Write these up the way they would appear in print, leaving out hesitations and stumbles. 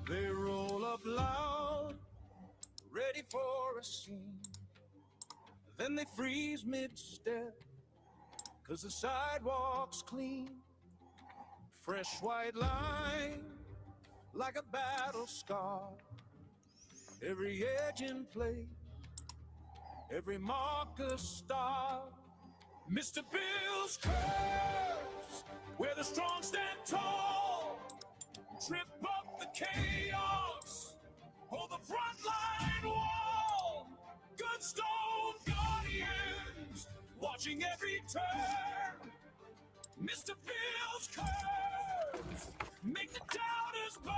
They roll up loud, ready for a scene. Then they freeze mid-step, 'cause the sidewalk's clean. Fresh white line, like a battle scar. Every edge in place, every marker star. Mr. Bill's curves, where the strong stand tall. Trip up the chaos, hold the front line wall. Good stone guardians, watching every turn. Mr. Bill's curves, make the doubters burn.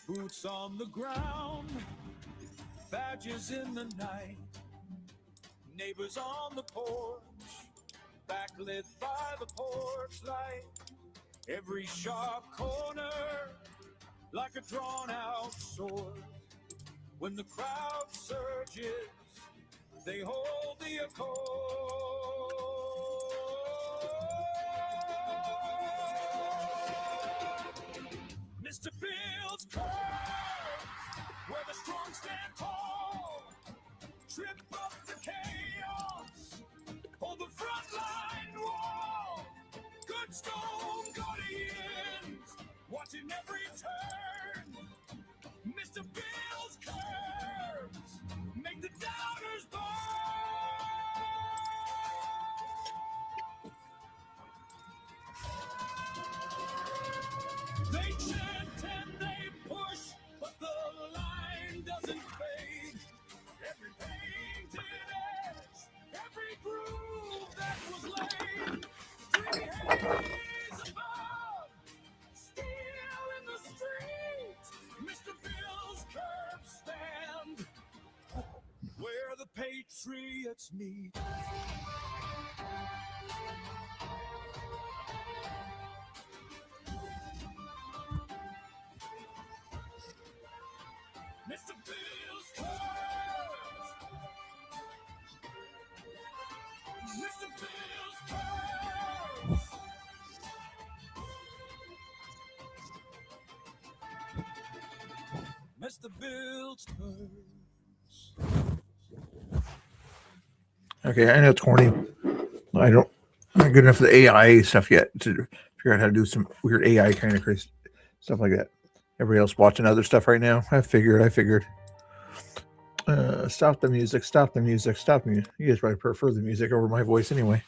Boots on the ground, badges in the night, neighbors on the porch, backlit by the porch light. Every sharp corner, like a drawn-out sword. When the crowd surges, they hold the accord. Mr. Bill's curves, where the strong stand tall. Trip up the chaos, hold the front line wall. Good stone guardians, watching every turn. Mr. Bill's curves, make the doubters burn. They chant and they push, but the line doesn't fade. Every painted edge, every groove that was laid. 3 hands above, still in the street. Mr. Bill's curves stand, where the patriots meet. Mr. Bill's curves, Mr. Bill's curves. Mr. Bill's curves. Okay, I know it's corny. I'm not good enough for the AI stuff yet to figure out how to do some weird AI kind of crazy stuff like that. Everybody else watching other stuff right now? I figured. Stop the music. You guys probably prefer the music over my voice anyway.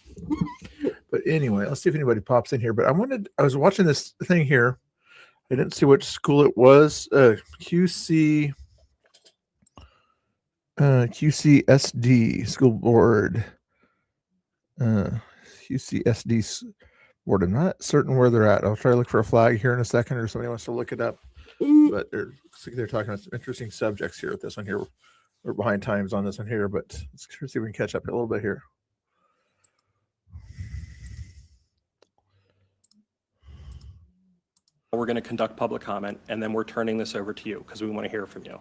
But anyway, let's see if anybody pops in here. But I was watching this thing here. I didn't see which school it was. QCSD school board. QCSD board. I'm not certain where they're at. I'll try to look for a flag here in a second, or somebody wants to look it up. But they're talking about some interesting subjects here with this one here. We're behind times on this one here, but let's see if we can catch up a little bit here. We're going to conduct public comment, and then we're turning this over to you because we want to hear from you.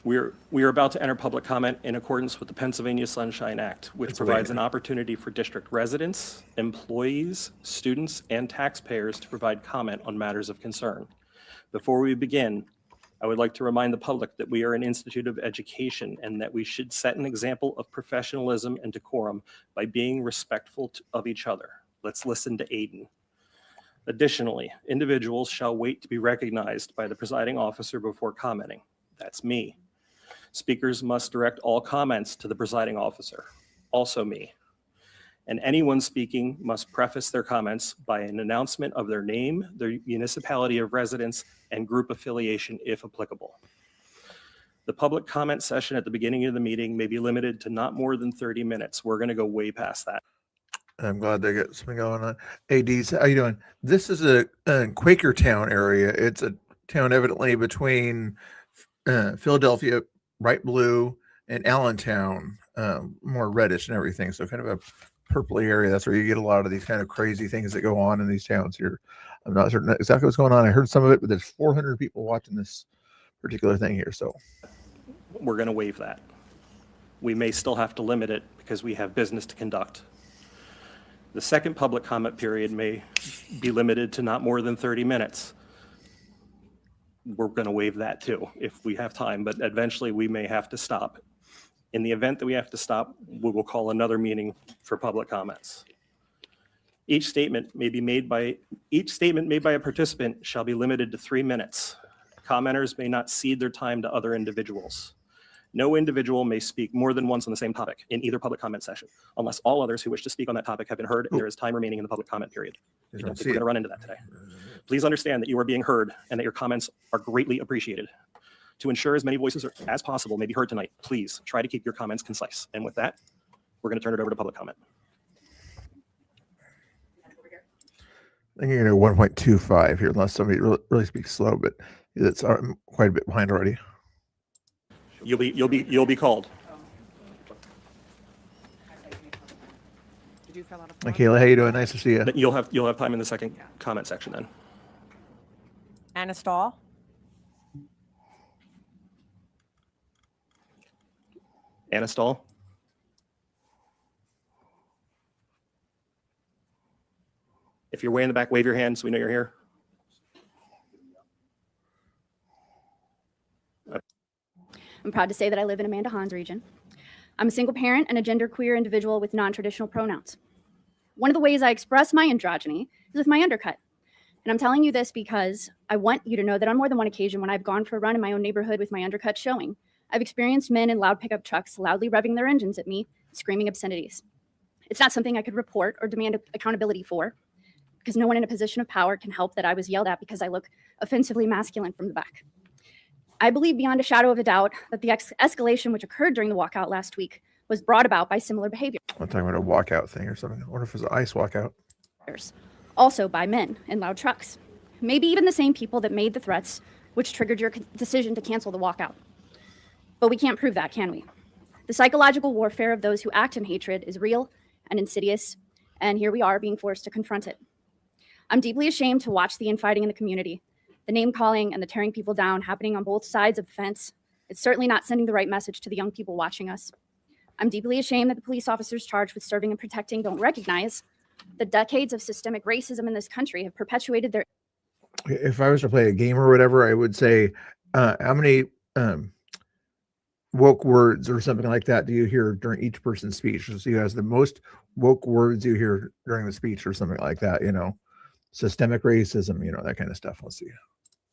We are about to enter public comment in accordance with the Pennsylvania Sunshine Act, which provides an opportunity for district residents, employees, students, and taxpayers to provide comment on matters of concern. Before we begin, I would like to remind the public that we are an institute of education and that we should set an example of professionalism and decorum by being respectful of each other. Let's listen to Aiden. Additionally, individuals shall wait to be recognized by the presiding officer before commenting. That's me. Speakers must direct all comments to the presiding officer, also me. And anyone speaking must preface their comments by an announcement of their name, their municipality of residence, and group affiliation if applicable. The public comment session at the beginning of the meeting may be limited to not more than 30 minutes. We're going to go way past that. I'm glad they got something going on. Hey, Dees, how you doing? This is a Quakertown area. It's a town evidently between Philadelphia, bright blue, and Allentown, more reddish and everything. So kind of a purpley area. That's where you get a lot of these kind of crazy things that go on in these towns here. I'm not certain exactly what's going on. I heard some of it, but there's 400 people watching this particular thing here. So We're going to waive that. We may still have to limit it because we have business to conduct. The second public comment period may be limited to not more than 30 minutes. We're going to waive that too if we have time, but eventually we may have to stop. In the event that we have to stop, we will call another meeting for public comments. Each statement made by a participant shall be limited to 3 minutes. Commenters may not cede their time to other individuals. No individual may speak more than once on the same topic in either public comment session, unless all others who wish to speak on that topic have been heard and there is time remaining in the public comment period. I don't think we're going to run into that today. Please understand that you are being heard and that your comments are greatly appreciated. To ensure as many voices as possible may be heard tonight, please try to keep your comments concise. And with that, we're going to turn it over to public comment. I think you're going to 1.25 here, unless somebody really speaks slow, but it's quite a bit behind already. You'll be called. Did you fill out a form? Kayla, how you doing? Nice to see you. You'll have time in the second comment section then. Anna Stahl? Anna Stahl? If you're way in the back, wave your hand so we know you're here. I'm proud to say that I live in Amanda Hahn's region. I'm a single parent and a genderqueer individual with non-traditional pronouns. One of the ways I express my androgyny is with my undercut. And I'm telling you this because I want you to know that on more than one occasion when I've gone for a run in my own neighborhood with my undercut showing, I've experienced men in loud pickup trucks loudly revving their engines at me, screaming obscenities. It's not something I could report or demand accountability for, because no one in a position of power can help that I was yelled at because I look offensively masculine from the back. I believe beyond a shadow of a doubt that the escalation which occurred during the walkout last week was brought about by similar behavior. I'm talking about a walkout thing or something. I wonder if it was an ice walkout. Also by men in loud trucks. Maybe even the same people that made the threats which triggered your decision to cancel the walkout. But we can't prove that, can we? The psychological warfare of those who act in hatred is real and insidious, and here we are being forced to confront it. I'm deeply ashamed to watch the infighting in the community, the name calling and the tearing people down happening on both sides of the fence. It's certainly not sending the right message to the young people watching us. I'm deeply ashamed that the police officers charged with serving and protecting don't recognize the decades of systemic racism in this country have perpetuated their... If I was to play a game or whatever, I would say, how many woke words or something like that do you hear during each person's speech? So you has the most woke words you hear during the speech or something like that, systemic racism, that kind of stuff. Let's see.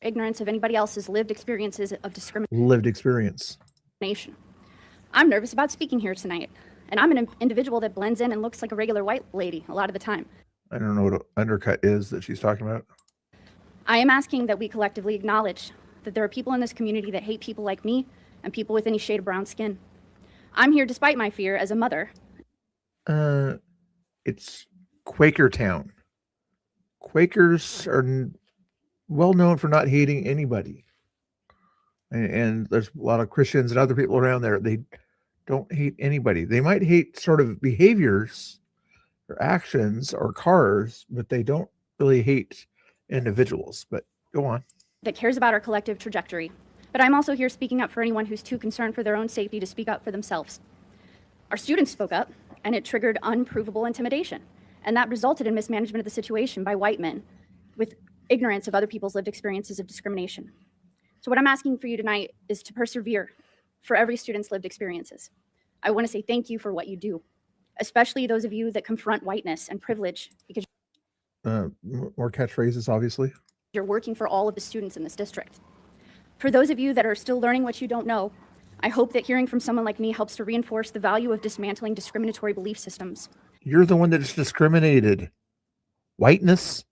ignorance of anybody else's lived experiences of Lived experience. discrimination. I'm nervous about speaking here tonight, and I'm an individual that blends in and looks like a regular white lady a lot of the time. I don't know what an undercut is that she's talking about. I am asking that we collectively acknowledge that there are people in this community that hate people like me and people with any shade of brown skin. I'm here despite my fear as a mother. It's Quakertown. Quakers are well known for not hating anybody. And there's a lot of Christians and other people around there. They don't hate anybody. They might hate sort of behaviors or actions or cars, but they don't really hate individuals. But go on. That cares about our collective trajectory. But I'm also here speaking up for anyone who's too concerned for their own safety to speak up for themselves. Our students spoke up, and it triggered unprovable intimidation. And that resulted in mismanagement of the situation by white men with ignorance of other people's lived experiences of discrimination. So what I'm asking for you tonight is to persevere for every student's lived experiences. I want to say thank you for what you do, especially those of you that confront whiteness and privilege, because More catchphrases, obviously. you're working for all of the students in this district. For those of you that are still learning what you don't know, I hope that hearing from someone like me helps to reinforce the value of dismantling discriminatory belief systems. You're the one that's discriminated. Whiteness?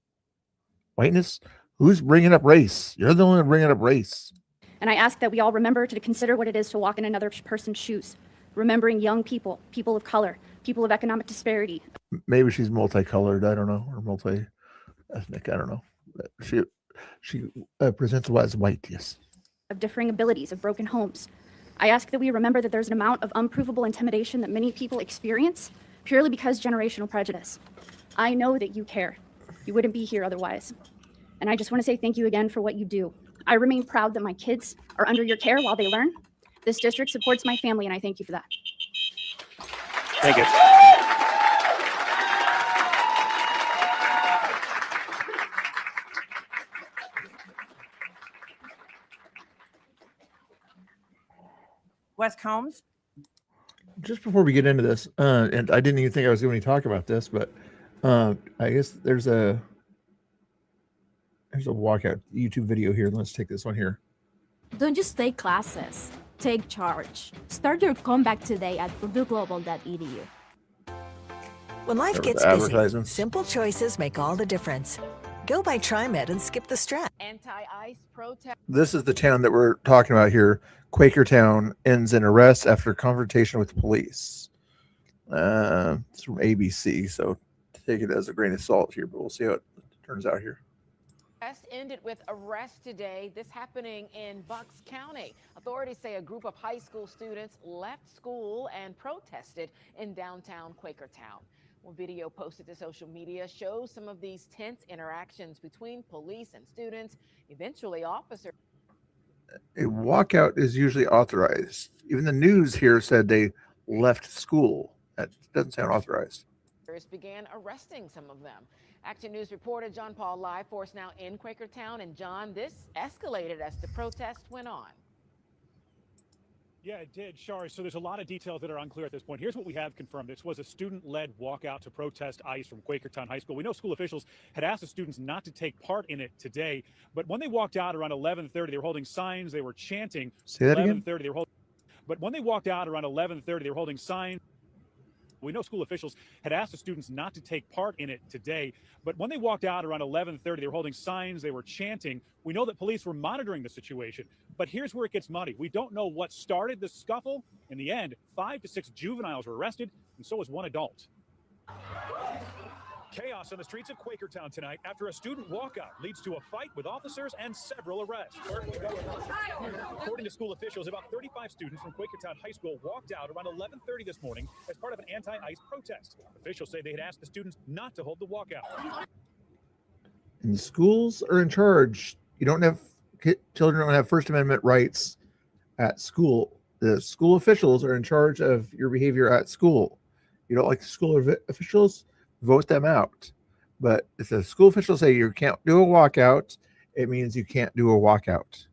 Who's bringing up race? You're the one bringing up race. And I ask that we all remember to consider what it is to walk in another person's shoes, remembering young people, people of color, people of economic disparity. Maybe she's multicolored. I don't know, or multi-ethnic. I don't know. But she presents as white. Yes. Of differing abilities, of broken homes. I ask that we remember that there's an amount of unprovable intimidation that many people experience purely because generational prejudice. I know that you care. You wouldn't be here otherwise. And I just want to say thank you again for what you do. I remain proud that my kids are under your care while they learn. This district supports my family, and I thank you for that. Thank you. Wes Combs. Just before we get into this, and I didn't even think I was going to talk about this, but I guess there's a walkout YouTube video here. Let's take this one here. Don't just take classes, take charge. Start your comeback today at purdueglobal.edu. When life There were gets the busy, advertisements. simple choices make all the difference. Go by TriMed and skip the stress. Anti-ICE protest. This is the town that we're talking about here. Quakertown ends in arrest after confrontation with police. It's from ABC, so take it as a grain of salt here, but we'll see how it turns out here. Ended with arrest today. This happening in Bucks County. Authorities say a group of high school students left school and protested in downtown Quakertown. One video posted to social media shows some of these tense interactions between police and students. Eventually, officers. A walkout is usually authorized. Even the news here said they left school. That doesn't sound authorized. Began arresting some of them. Action News reporter John Paul Live Force now in Quakertown. And John, this escalated as the protest went on. Yeah, it did, Shari. So there's a lot of details that are unclear at this point. Here's what we have confirmed. This was a student-led walkout to protest ICE from Quakertown High School. We know school officials had asked the students not to take part in it today, but when they walked out around 11:30, they were holding signs, they were chanting. Say that again? 11:30, they were holding. But when they walked out around 11:30, they were holding signs. We know school officials had asked the students not to take part in it today, but when they walked out around 11:30, they were holding signs, they were chanting. We know that police were monitoring the situation, but here's where it gets muddy. We don't know what started the scuffle. In the end, 5 to 6 juveniles were arrested, and so was one adult. Chaos on the streets of Quakertown tonight after a student walkout leads to a fight with officers and several arrests. According to school officials, about 35 students from Quakertown High School walked out around 11:30 this morning as part of an anti-ICE protest. Officials say they had asked the students not to hold the walkout. And schools are in charge. You don't have children don't have First Amendment rights at school. The school officials are in charge of your behavior at school. You don't like the school officials? Vote them out. But if the school officials say you can't do a walkout, it means you can't do a walkout.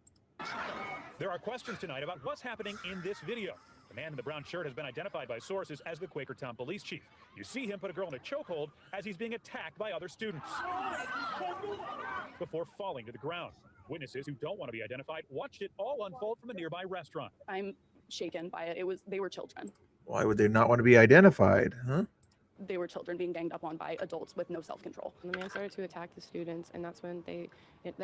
There are questions tonight about what's happening in this video. The man in the brown shirt has been identified by sources as the Quakertown police chief. You see him put a girl in a chokehold as he's being attacked by other students before falling to the ground. Witnesses who don't want to be identified watched it all unfold from a nearby restaurant. I'm shaken by it. They were children. Why would they not want to be identified? Huh? They were children being ganged up on by adults with no self-control. The man started to attack the students, and that's when the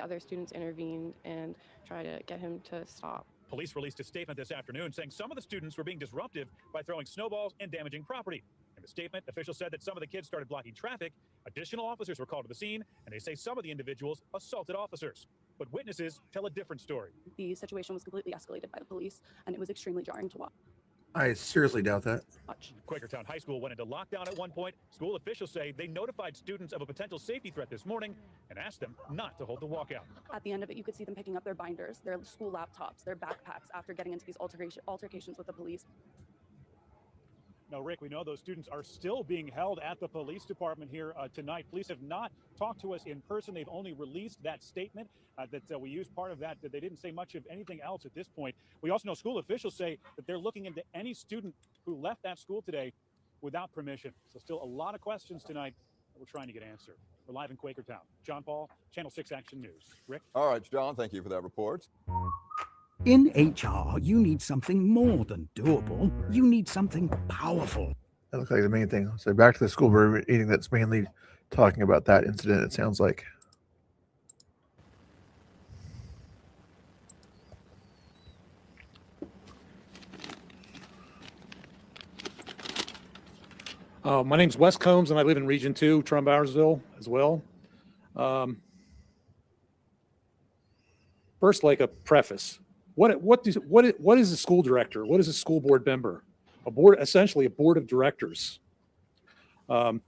other students intervened and tried to get him to stop. Police released a statement this afternoon saying some of the students were being disruptive by throwing snowballs and damaging property. In the statement, officials said that some of the kids started blocking traffic. Additional officers were called to the scene, and they say some of the individuals assaulted officers. But witnesses tell a different story. The situation was completely escalated by the police, and it was extremely jarring to watch. I seriously doubt that. Quakertown High School went into lockdown at one point. School officials say they notified students of a potential safety threat this morning and asked them not to hold the walkout. At the end of it, you could see them picking up their binders, their school laptops, their backpacks after getting into these altercations with the police. Now, Rick, we know those students are still being held at the police department here tonight. Police have not talked to us in person. They've only released that statement that we used part of that. They didn't say much of anything else at this point. We also know school officials say that they're looking into any student who left that school today without permission. So still a lot of questions tonight that we're trying to get answered. We're live in Quakertown. John Paul, Channel 6 Action News. Rick? All right, John, thank you for that report. In HR, you need something more than doable. You need something powerful. That looks like the main thing. So back to the school board meeting that's mainly talking about that incident, it sounds like. My name's Wes Combs, and I live in Region 2, Trumbowersville as well. First, like a preface. What is a school director? What is a school board member? Essentially a board of directors.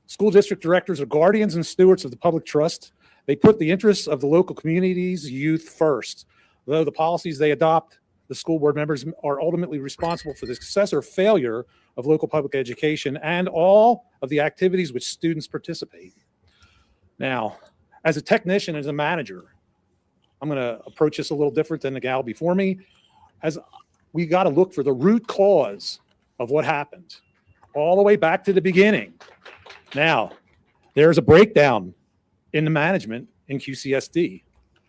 School district directors are guardians and stewards of the public trust. They put the interests of the local community's youth first. Though the policies they adopt, the school board members are ultimately responsible for the success or failure of local public education and all of the activities which students participate. Now, as a technician, as a manager, I'm going to approach this a little different than the gal before me. As we got to look for the root cause of what happened, all the way back to the beginning. Now, there's a breakdown in the management in QCSD.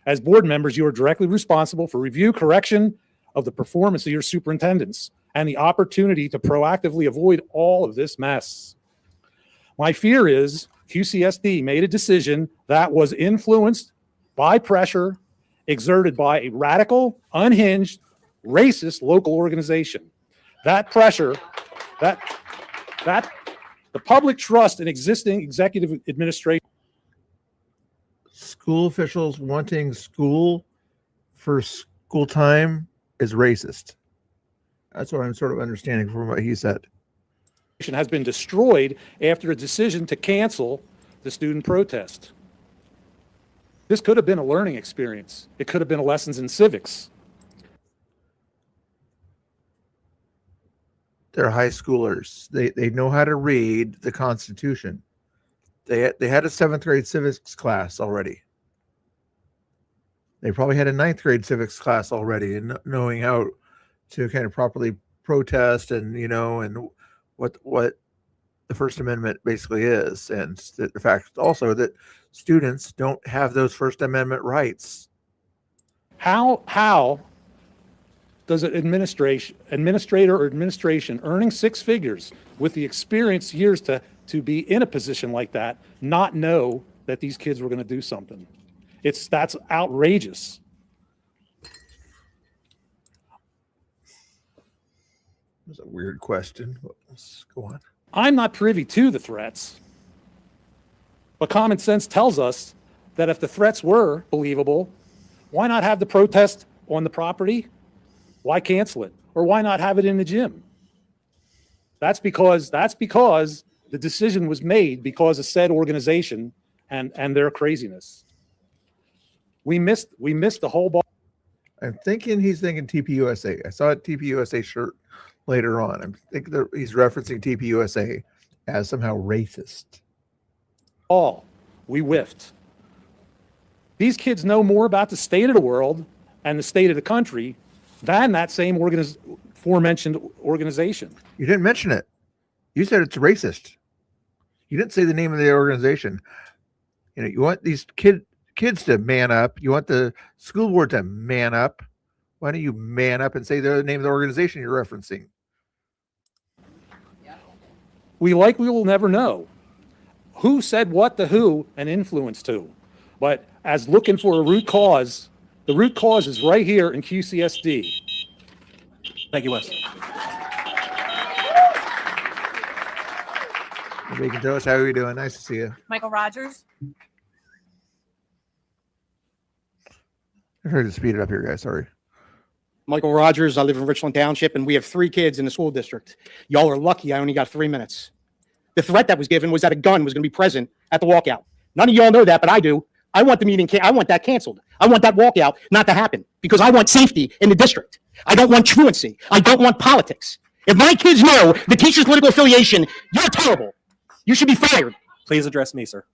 As board members, you are directly responsible for review, correction of the performance of your superintendents and the opportunity to proactively avoid all of this mess. My fear is QCSD made a decision that was influenced by pressure exerted by a radical, unhinged, racist local organization. That pressure, that the public trust in existing executive administration. School officials wanting school for school time is racist. That's what I'm sort of understanding from what he said. Has been destroyed after a decision to cancel the student protest. This could have been a learning experience. It could have been a lessons in civics. They're high schoolers. They know how to read the Constitution. They had a 7th grade civics class already. They probably had a 9th grade civics class already, and knowing how to kind of properly protest and and what the First Amendment basically is, and the fact also that students don't have those First Amendment rights. How does an administrator or administration earning 6 figures with the experience years to be in a position like that not know that these kids were going to do something? That's outrageous. That's a weird question. Let's go on. I'm not privy to the threats, but common sense tells us that if the threats were believable, why not have the protest on the property? Why cancel it? Or why not have it in the gym? That's because the decision was made because of said organization and their craziness. We missed the whole ball. I'm thinking he's thinking TPUSA. I saw a TPUSA shirt later on. I'm thinking that he's referencing TPUSA as somehow racist. We whiffed. These kids know more about the state of the world and the state of the country than that same aforementioned organization. You didn't mention it. You said it's racist. You didn't say the name of the organization. You want these kids to man up. You want the school board to man up. Why don't you man up and say the name of the organization you're referencing? We will never know who said what to who and influenced who. But as looking for a root cause, the root cause is right here in QCSD. Thank you, Wes. Bacon Toast, how are you doing? Nice to see you. Michael Rogers. I tried to speed it up here, guys. Sorry. Michael Rogers. I live in Richland Township, and we have 3 kids in the school district. Y'all are lucky I only got 3 minutes. The threat that was given was that a gun was going to be present at the walkout. None of y'all know that, but I do. I want the meeting. I want that canceled. I want that walkout not to happen because I want safety in the district. I don't want truancy. I don't want politics. If my kids know the teacher's political affiliation, you're terrible. You should be fired. Please address me, sir.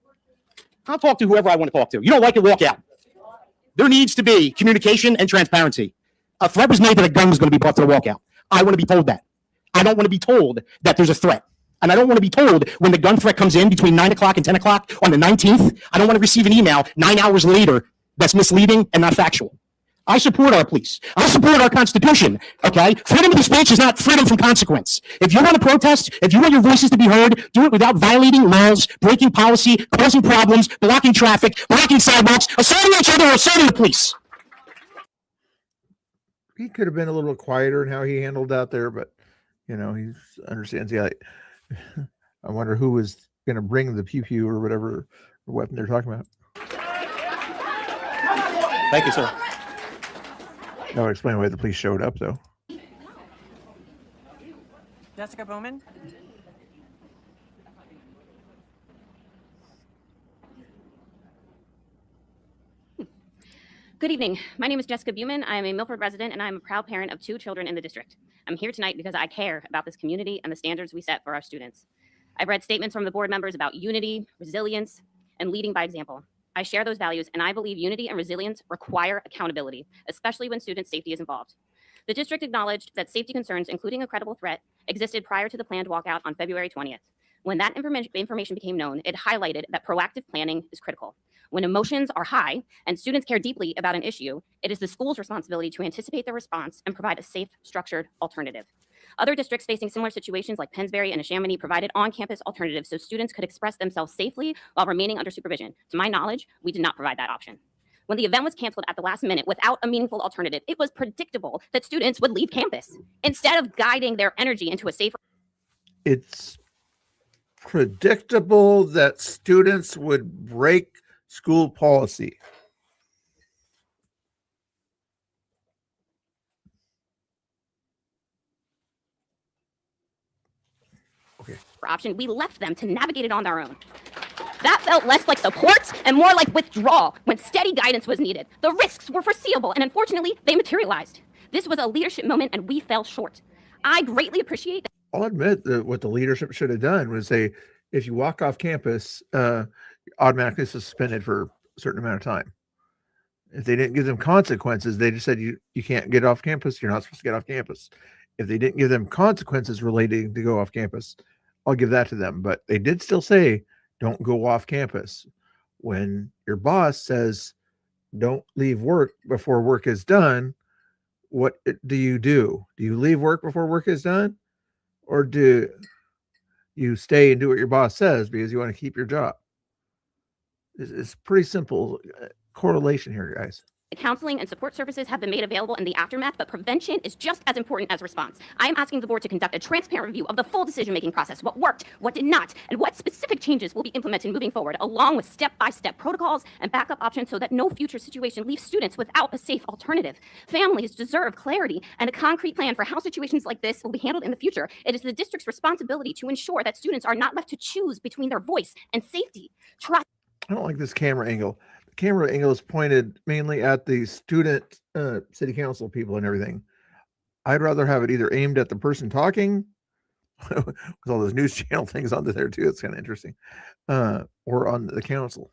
I'll talk to whoever I want to talk to. You don't like it, walk out. There needs to be communication and transparency. A threat was made that a gun was going to be brought to the walkout. I want to be told that. I don't want to be told that there's a threat. And I don't want to be told when the gun threat comes in between 9 o'clock and 10 o'clock on the 19th, I don't want to receive an email 9 hours later that's misleading and not factual. I support our police. I support our Constitution, okay? Freedom of speech is not freedom from consequence. If you want to protest, if you want your voices to be heard, do it without violating laws, breaking policy, causing problems, blocking traffic, blocking sidewalks, assaulting each other, or assaulting the police. He could have been a little quieter in how he handled that there, but, he understands. Yeah, I wonder who was going to bring the pew-pew or whatever weapon they're talking about. Thank you, sir. That would explain why the police showed up, though. Jessica Bowman. Good evening. My name is Jessica Buman. I am a Milford resident and I am a proud parent of 2 children in the district. I'm here tonight because I care about this community and the standards we set for our students. I've read statements from the board members about unity, resilience, and leading by example. I share those values and I believe unity and resilience require accountability, especially when student safety is involved. The district acknowledged that safety concerns, including a credible threat, existed prior to the planned walkout on February 20th. When that information became known, it highlighted that proactive planning is critical. When emotions are high and students care deeply about an issue, it is the school's responsibility to anticipate the response and provide a safe, structured alternative. Other districts facing similar situations like Pennsbury and Neshaminy provided on-campus alternatives so students could express themselves safely while remaining under supervision. To my knowledge, we did not provide that option. When the event was canceled at the last minute without a meaningful alternative, it was predictable that students would leave campus instead of guiding their energy into a safer. It's predictable that students would break school policy. Option, we left them to navigate it on their own. That felt less like support and more like withdrawal when steady guidance was needed. The risks were foreseeable and unfortunately they materialized. This was a leadership moment and we fell short. I greatly appreciate that. I'll admit that what the leadership should have done was say, if you walk off campus, automatically suspended for a certain amount of time. If they didn't give them consequences, they just said you can't get off campus. You're not supposed to get off campus. If they didn't give them consequences relating to go off campus, I'll give that to them. But they did still say, don't go off campus. When your boss says, don't leave work before work is done, what do you do? Do you leave work before work is done? Or do you stay and do what your boss says because you want to keep your job? It's pretty simple correlation here, guys. Counseling and support services have been made available in the aftermath, but prevention is just as important as response. I am asking the board to conduct a transparent review of the full decision-making process, what worked, what did not, and what specific changes will be implemented moving forward, along with step-by-step protocols and backup options so that no future situation leaves students without a safe alternative. Families deserve clarity and a concrete plan for how situations like this will be handled in the future. It is the district's responsibility to ensure that students are not left to choose between their voice and safety. I don't like this camera angle. Camera angle is pointed mainly at the student city council people and everything. I'd rather have it either aimed at the person talking with all those news channel things on there too. It's kind of interesting. Or on the council,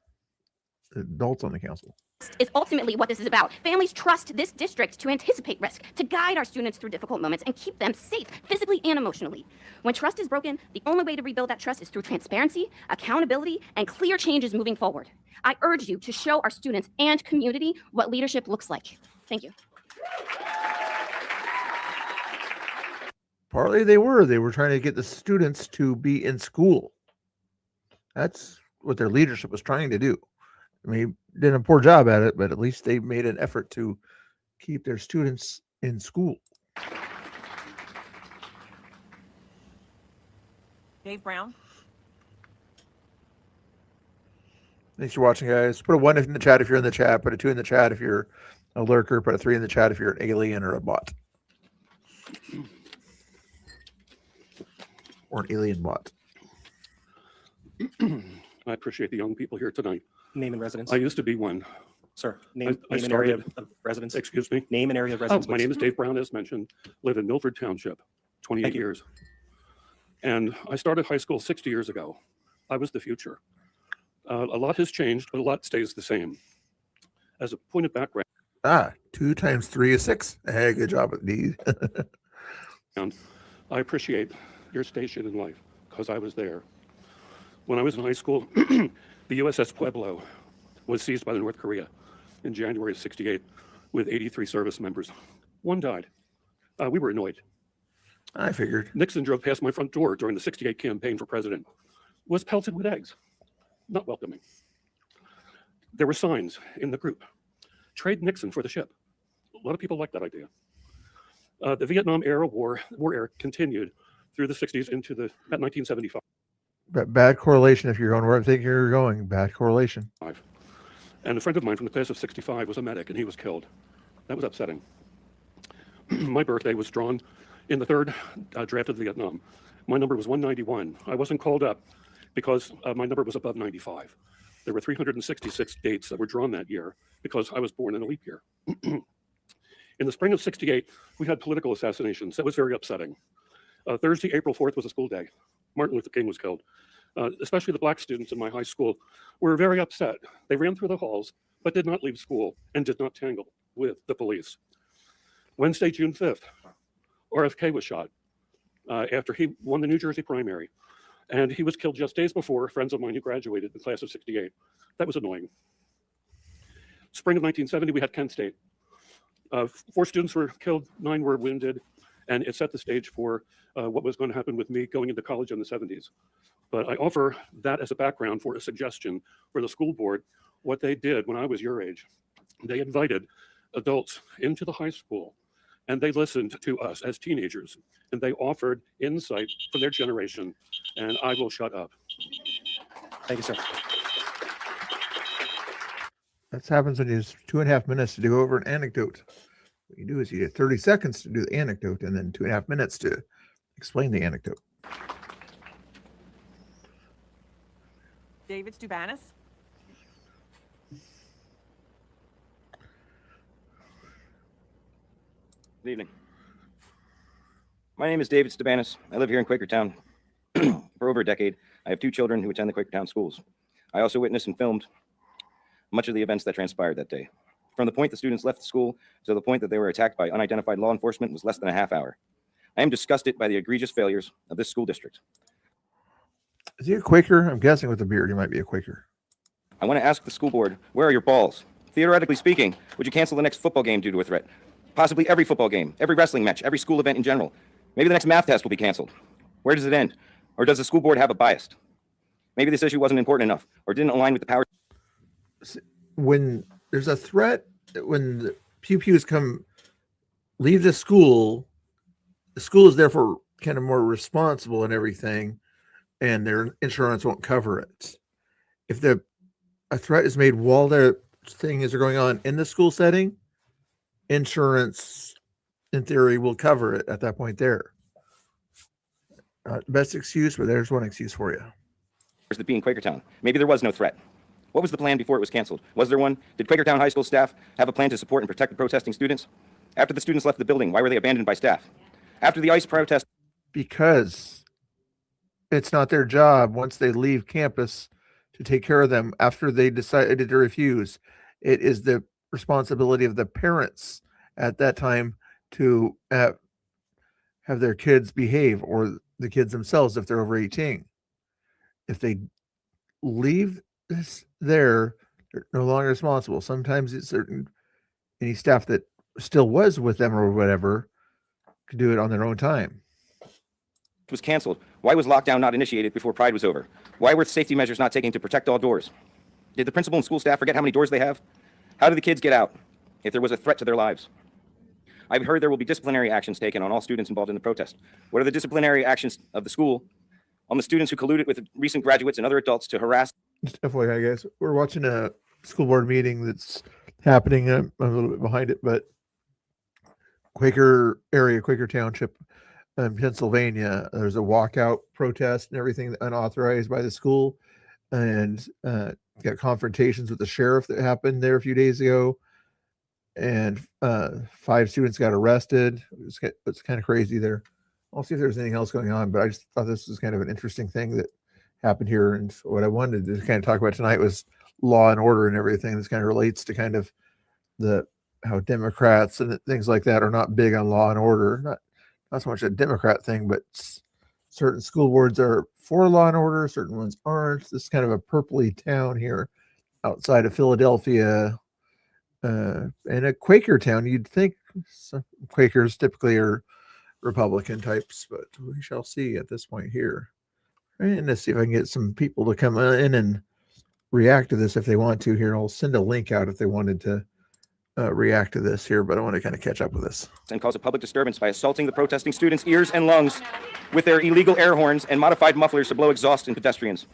the adults on the council. Is ultimately what this is about. Families trust this district to anticipate risk, to guide our students through difficult moments and keep them safe physically and emotionally. When trust is broken, the only way to rebuild that trust is through transparency, accountability, and clear changes moving forward. I urge you to show our students and community what leadership looks like. Thank you. Partly they were trying to get the students to be in school. That's what their leadership was trying to do. I mean, did a poor job at it, but at least they made an effort to keep their students in school. Dave Brown. Thanks for watching, guys. Put a 1 in the chat if you're in the chat. Put a 2 in the chat if you're a lurker. Put a 3 in the chat if you're an alien or a bot. Or an alien bot. I appreciate the young people here tonight. Name and residence. I used to be one. Sir, name an area of residence. Excuse me? Name an area of residence. My name is Dave Brown, as mentioned. Live in Milford Township, 28 years. And I started high school 60 years ago. I was the future. A lot has changed, but a lot stays the same. As a point of background. 2 times 3 is 6. Hey, good job with these. And I appreciate your station in life because I was there. When I was in high school, the USS Pueblo was seized by North Korea in January of '68 with 83 service members. 1 died. We were annoyed. I figured. Nixon drove past my front door during the '68 campaign for president. Was pelted with eggs. Not welcoming. There were signs in the group. Trade Nixon for the ship. A lot of people like that idea. The Vietnam era war era continued through the 60s into about 1975. Bad correlation if you're going where I'm thinking you're going. Bad correlation. And a friend of mine from the class of '65 was a medic and he was killed. That was upsetting. My birthday was drawn in the 3rd draft of Vietnam. My number was 191. I wasn't called up because my number was above 95. There were 366 dates that were drawn that year because I was born in a leap year. In the spring of '68, we had political assassinations. That was very upsetting. Thursday, April 4th was a school day. Martin Luther King was killed. Especially the black students in my high school were very upset. They ran through the halls, but did not leave school and did not tangle with the police. Wednesday, June 5th, RFK was shot after he won the New Jersey primary. And he was killed just days before friends of mine who graduated in the class of '68. That was annoying. Spring of 1970, we had Kent State. 4 students were killed, 9 were wounded, and it set the stage for what was going to happen with me going into college in the '70s. But I offer that as a background for a suggestion for the school board. What they did when I was your age, they invited adults into the high school and they listened to us as teenagers and they offered insight for their generation. And I will shut up. Thank you, sir. That happens when you use 2.5 minutes to go over an anecdote. What you do is you get 30 seconds to do the anecdote and then 2.5 minutes to explain the anecdote. David Stubanis. Good evening. My name is David Stubanis. I live here in Quakertown for over a decade. I have 2 children who attend the Quakertown schools. I also witnessed and filmed much of the events that transpired that day. From the point the students left the school to the point that they were attacked by unidentified law enforcement was less than a half hour. I am disgusted by the egregious failures of this school district. Is he a Quaker? I'm guessing with the beard, he might be a Quaker. I want to ask the school board, where are your balls? Theoretically speaking, would you cancel the next football game due to a threat? Possibly every football game, every wrestling match, every school event in general. Maybe the next math test will be canceled. Where does it end? Or does the school board have a bias? Maybe this issue wasn't important enough or didn't align with the power. When there's a threat, when the pew-pews leave the school is therefore kind of more responsible and everything, and their insurance won't cover it. If a threat is made while the things are going on in the school setting, insurance, in theory, will cover it at that point there. Best excuse, but there's one excuse for you. Where's the be in Quakertown? Maybe there was no threat. What was the plan before it was canceled? Was there one? Did Quakertown High School staff have a plan to support and protect the protesting students? After the students left the building, why were they abandoned by staff? After the ICE protest... Because it's not their job once they leave campus to take care of them after they decided to refuse. It is the responsibility of the parents at that time to have their kids behave, or the kids themselves if they're over 18. If they leave this there, they're no longer responsible. Sometimes it's any staff that still was with them or whatever could do it on their own time. Was canceled. Why was lockdown not initiated before Pride was over? Why were safety measures not taken to protect all doors? Did the principal and school staff forget how many doors they have? How did the kids get out if there was a threat to their lives? I've heard there will be disciplinary actions taken on all students involved in the protest. What are the disciplinary actions of the school on the students who colluded with recent graduates and other adults to harass? Just FYI, guys, we're watching a school board meeting that's happening. I'm a little bit behind it, but Quaker Township in Pennsylvania, there's a walkout protest and everything unauthorized by the school, and got confrontations with the sheriff that happened there a few days ago, and 5 students got arrested. It's kind of crazy there. I'll see if there's anything else going on, but I just thought this was kind of an interesting thing that happened here. And what I wanted to kind of talk about tonight was law and order and everything. This kind of relates to kind of how Democrats and things like that are not big on law and order. Not so much a Democrat thing, but certain school boards are for law and order, certain ones aren't. This is kind of a purpley town here outside of Philadelphia, and a Quaker town. You'd think some Quakers typically are Republican types, but we shall see at this point here. And let's see if I can get some people to come in and react to this if they want to here. I'll send a link out if they wanted to react to this here, but I want to kind of catch up with this. And cause a public disturbance by assaulting the protesting students' ears and lungs with their illegal air horns and modified mufflers to blow exhaust in pedestrians.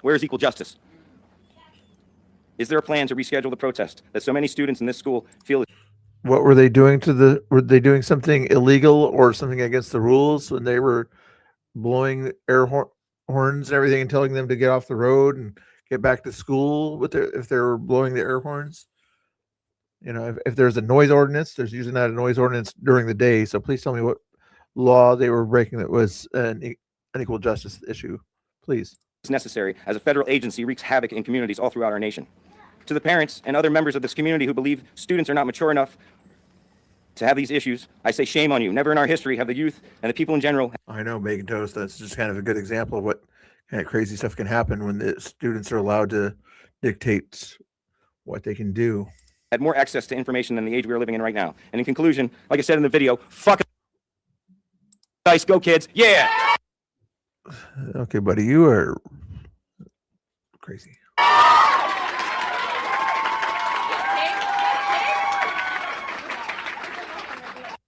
Where is equal justice? Is there a plan to reschedule the protest that so many students in this school feel? What were they doing were they doing something illegal or something against the rules when they were blowing air horns and everything and telling them to get off the road and get back to school with if they're blowing the air horns. You know, if there's a noise ordinance, there's usually not a noise ordinance during the day. So please tell me what law they were breaking that was an unequal justice issue, please. It's necessary as a federal agency wreaks havoc in communities all throughout our nation. To the parents and other members of this community who believe students are not mature enough to have these issues, I say shame on you. Never in our history have the youth and the people in general. I know, Megan Toast, that's just kind of a good example of what kind of crazy stuff can happen when the students are allowed to dictate what they can do. Had more access to information than the age we are living in right now. And in conclusion, like I said in the video, fuck dice, go kids, yeah! Okay, buddy, you are crazy.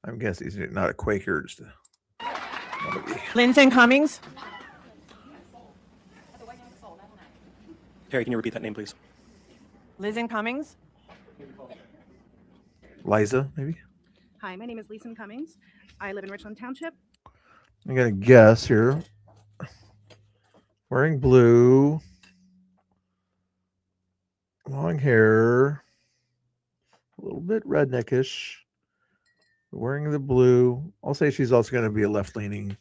I'm guessing he's not a Quaker, just a Linton Cummings. Terry, can you repeat that name, please? Lizen Cummings. Liza, maybe? Hi, my name is Leeson Cummings. I live in Richland Township. I'm gonna guess here. Wearing blue, long hair, a little bit redneckish. Wearing the blue. I'll say she's also going to be a left-leaning.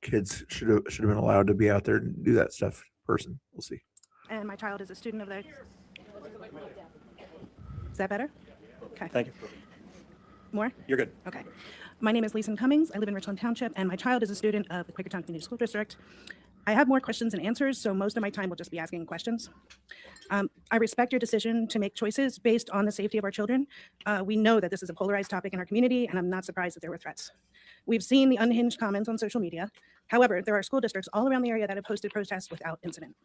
Kids should have been allowed to be out there and do that stuff. Person, we'll see. And my child is a student of the. Is that better? Okay. Thank you. More? You're good. Okay. My name is Leeson Cummings. I live in Richland Township, and my child is a student of the Quakertown Community School District. I have more questions than answers, so most of my time will just be asking questions. I respect your decision to make choices based on the safety of our children. We know that this is a polarized topic in our community, and I'm not surprised that there were threats. We've seen the unhinged comments on social media. However, there are school districts all around the area that have hosted protests without incident.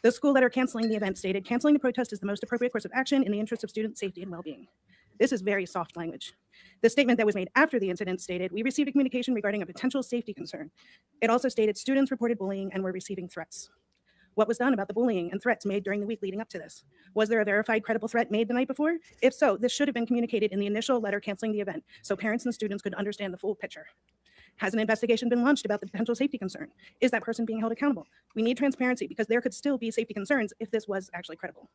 The school letter canceling the event stated, "Canceling the protest is the most appropriate course of action in the interest of student safety and well-being." This is very soft language. The statement that was made after the incident stated, "We received a communication regarding a potential safety concern." It also stated students reported bullying and were receiving threats. What was done about the bullying and threats made during the week leading up to this? Was there a verified credible threat made the night before? If so, this should have been communicated in the initial letter canceling the event so parents and students could understand the full picture. Has an investigation been launched about the potential safety concern? Is that person being held accountable? We need transparency because there could still be safety concerns if this was actually credible.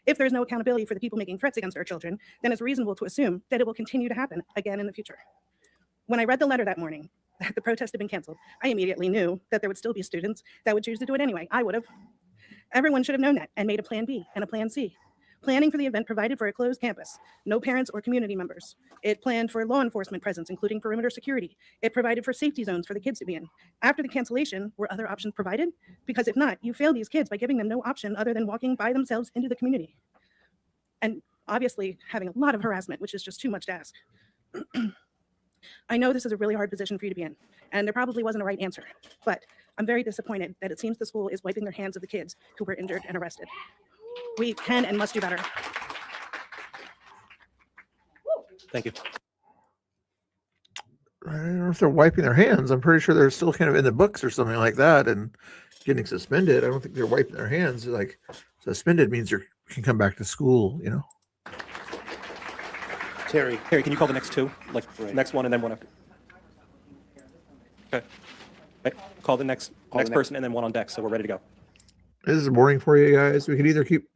If there's no accountability for the people making threats against our children, then it's reasonable to assume that it will continue to happen again in the future. When I read the letter that morning, that the protest had been canceled, I immediately knew that there would still be students that would choose to do it anyway. I would have. Everyone should have known that and made a plan B and a plan C. Planning for the event provided for a closed campus, no parents or community members. It planned for law enforcement presence, including perimeter security. It provided for safety zones for the kids to be in. After the cancellation, were other options provided? Because if not, you fail these kids by giving them no option other than walking by themselves into the community. And obviously having a lot of harassment, which is just too much to ask. I know this is a really hard position for you to be in, and there probably wasn't a right answer, but I'm very disappointed that it seems the school is wiping their hands of the kids who were injured and arrested. We can and must do better. Thank you. I don't know if they're wiping their hands. I'm pretty sure they're still kind of in the books or something like that and getting suspended. I don't think they're wiping their hands. Like suspended means you can come back to school, you know. Terry, can you call the next two? Like next one and then one after. Okay. Right. Call the next person and then one on deck, so we're ready to go. This is boring for you guys. We could either keep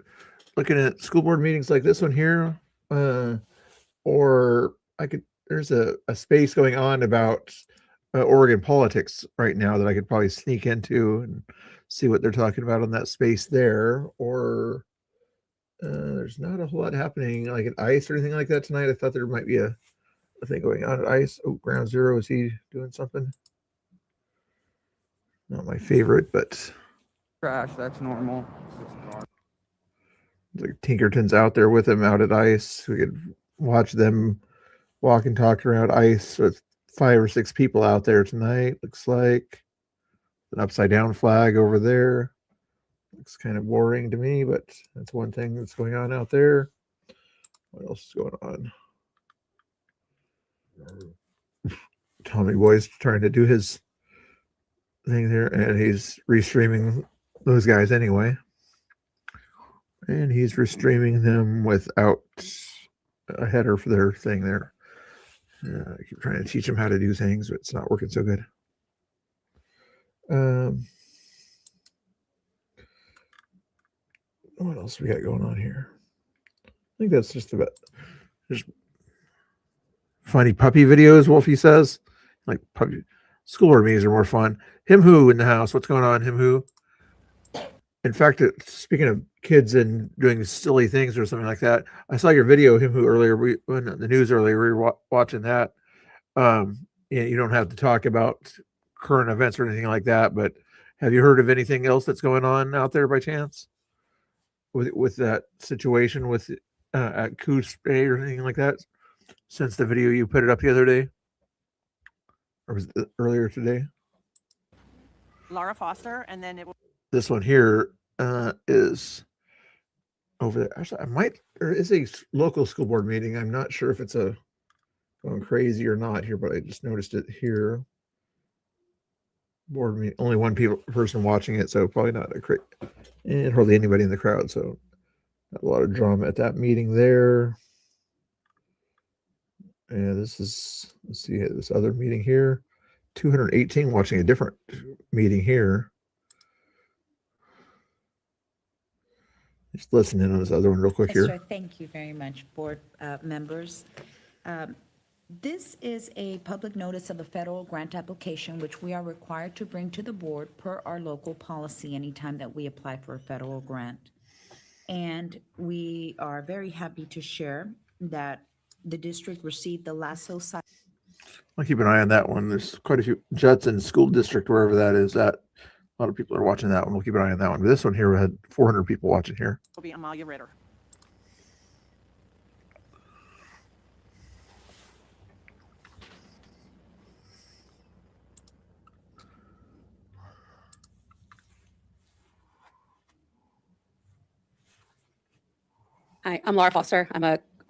looking at school board meetings like this one here, or there's a space going on about Oregon politics right now that I could probably sneak into and see what they're talking about on that space there. Or there's not a whole lot happening like at ICE or anything like that tonight. I thought there might be a thing going on at ICE. Oh, Ground Zero, is he doing something? Not my favorite, but trash. That's normal. Like Tinkerton's out there with him out at ICE. We could watch them walk and talk around ICE with 5 or 6 people out there tonight. Looks like an upside down flag over there. Looks kind of boring to me, but that's one thing that's going on out there. What else is going on? Tommy Boy's trying to do his thing there, and he's restreaming those guys anyway. And he's restreaming them without a header for their thing there. I keep trying to teach them how to do things, but it's not working so good. What else we got going on here? I think that's just about just funny puppy videos. Wolfie says, like puppy school board meetings are more fun. Him who in the house? What's going on? Him who? In fact, speaking of kids and doing silly things or something like that, I saw your video, him who earlier. We on the news earlier. We were watching that. You don't have to talk about current events or anything like that, but have you heard of anything else that's going on out there by chance with that situation with at Coos Bay or anything like that since the video you put it up the other day, or was it earlier today? Laura Foster, and then it will. This one here is over there. Actually, there is a local school board meeting. I'm not sure if it's going crazy or not here, but I just noticed it here. Board meeting, only one person watching it, so probably not and hardly anybody in the crowd. So not a lot of drama at that meeting there. And let's see this other meeting here. 218 watching a different meeting here. Just listen in on this other one real quick here. Sure. Thank you very much, board members. This is a public notice of a federal grant application, which we are required to bring to the board per our local policy anytime that we apply for a federal grant. And we are very happy to share that the district received the LASSO site. I'll keep an eye on that one. There's quite a few Judson School District, wherever that is at. A lot of people are watching that one. We'll keep an eye on that one. But this one here, we had 400 people watching here. Will be Amalia Ritter. Hi, I'm Laura Foster.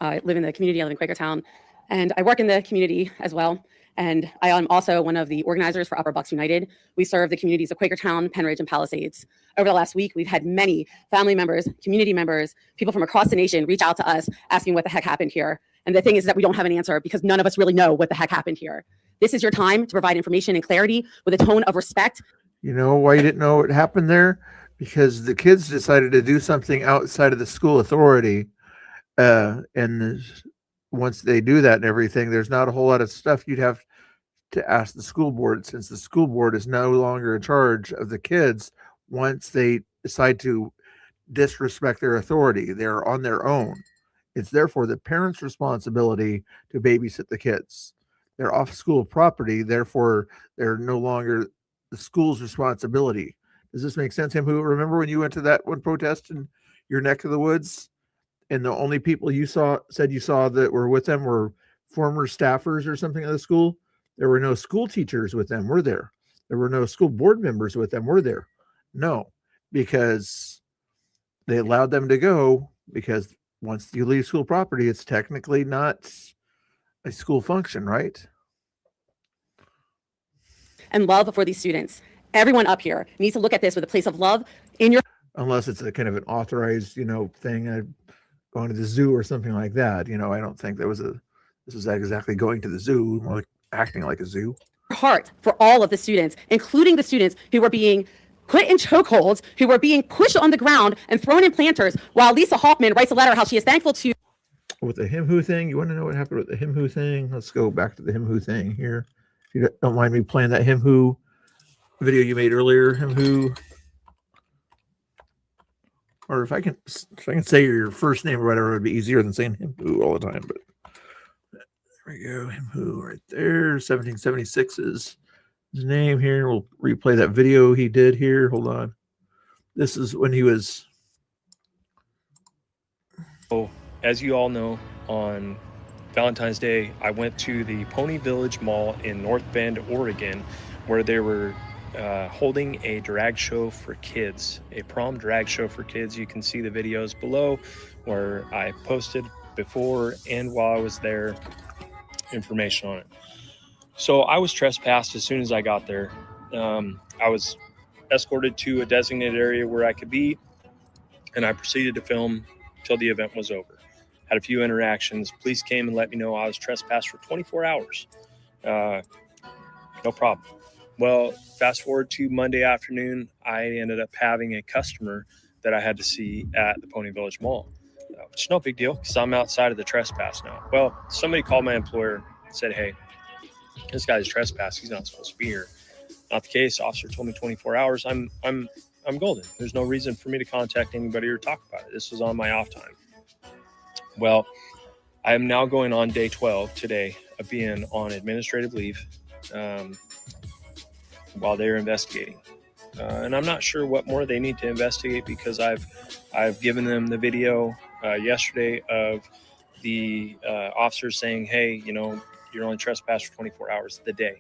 I live in the community. I live in Quakertown, and I work in the community as well. And I am also one of the organizers for Upper Bucks United. We serve the communities of Quakertown, Penridge, and Palisades. Over the last week, we've had many family members, community members, people from across the nation reach out to us asking what the heck happened here. And the thing is that we don't have an answer because none of us really know what the heck happened here. This is your time to provide information and clarity with a tone of respect. You know why you didn't know what happened there? Because the kids decided to do something outside of the school authority. And once they do that and everything, there's not a whole lot of stuff you'd have to ask the school board, since the school board is no longer in charge of the kids once they decide to disrespect their authority. They're on their own. It's therefore the parents' responsibility to babysit the kids. They're off school property, therefore they're no longer the school's responsibility. Does this make sense, Him? Who remember when you went to that one protest in your neck of the woods, and the only people you saw that were with them were former staffers or something of the school? There were no school teachers with them, were there? There were no school board members with them, were there? No, because they allowed them to go, because once you leave school property, it's technically not a school function, right? And love for these students. Everyone up here needs to look at this with a place of love in your. Unless it's a kind of an authorized, thing, going to the zoo or something like that. I don't think this is exactly going to the zoo, more like acting like a zoo. Heart for all of the students, including the students who were being put in chokeholds, who were being pushed on the ground and thrown in planters, while Lisa Hoffman writes a letter how she is thankful to. With the Him Who thing, you want to know what happened with the Him Who thing? Let's go back to the Him Who thing here. If you don't mind me playing that Him Who video you made earlier, Him Who. Or if I can say your first name or whatever, it would be easier than saying Him Who all the time. But there we go, Him Who right there. 1776 is his name here. We'll replay that video he did here. Hold on. This is when he was. So, as you all know, on Valentine's Day, I went to the Pony Village Mall in North Bend, Oregon, where they were holding a drag show for kids, a prom drag show for kids. You can see the videos below where I posted before and while I was there information on it. So I was trespassed as soon as I got there. I was escorted to a designated area where I could be, and I proceeded to film till the event was over. Had a few interactions. Police came and let me know I was trespassed for 24 hours. No problem. Well, fast forward to Monday afternoon, I ended up having a customer that I had to see at the Pony Village Mall, which is no big deal because I'm outside of the trespass now. Well, somebody called my employer and said, hey, this guy's trespassing. He's not supposed to be here. Not the case. Officer told me 24 hours. I'm golden. There's no reason for me to contact anybody or talk about it. This was on my off time. Well, I am now going on day 12 today of being on administrative leave while they're investigating. And I'm not sure what more they need to investigate because I've given them the video yesterday of the officer saying, hey, you know, you're only trespassed for 24 hours the day.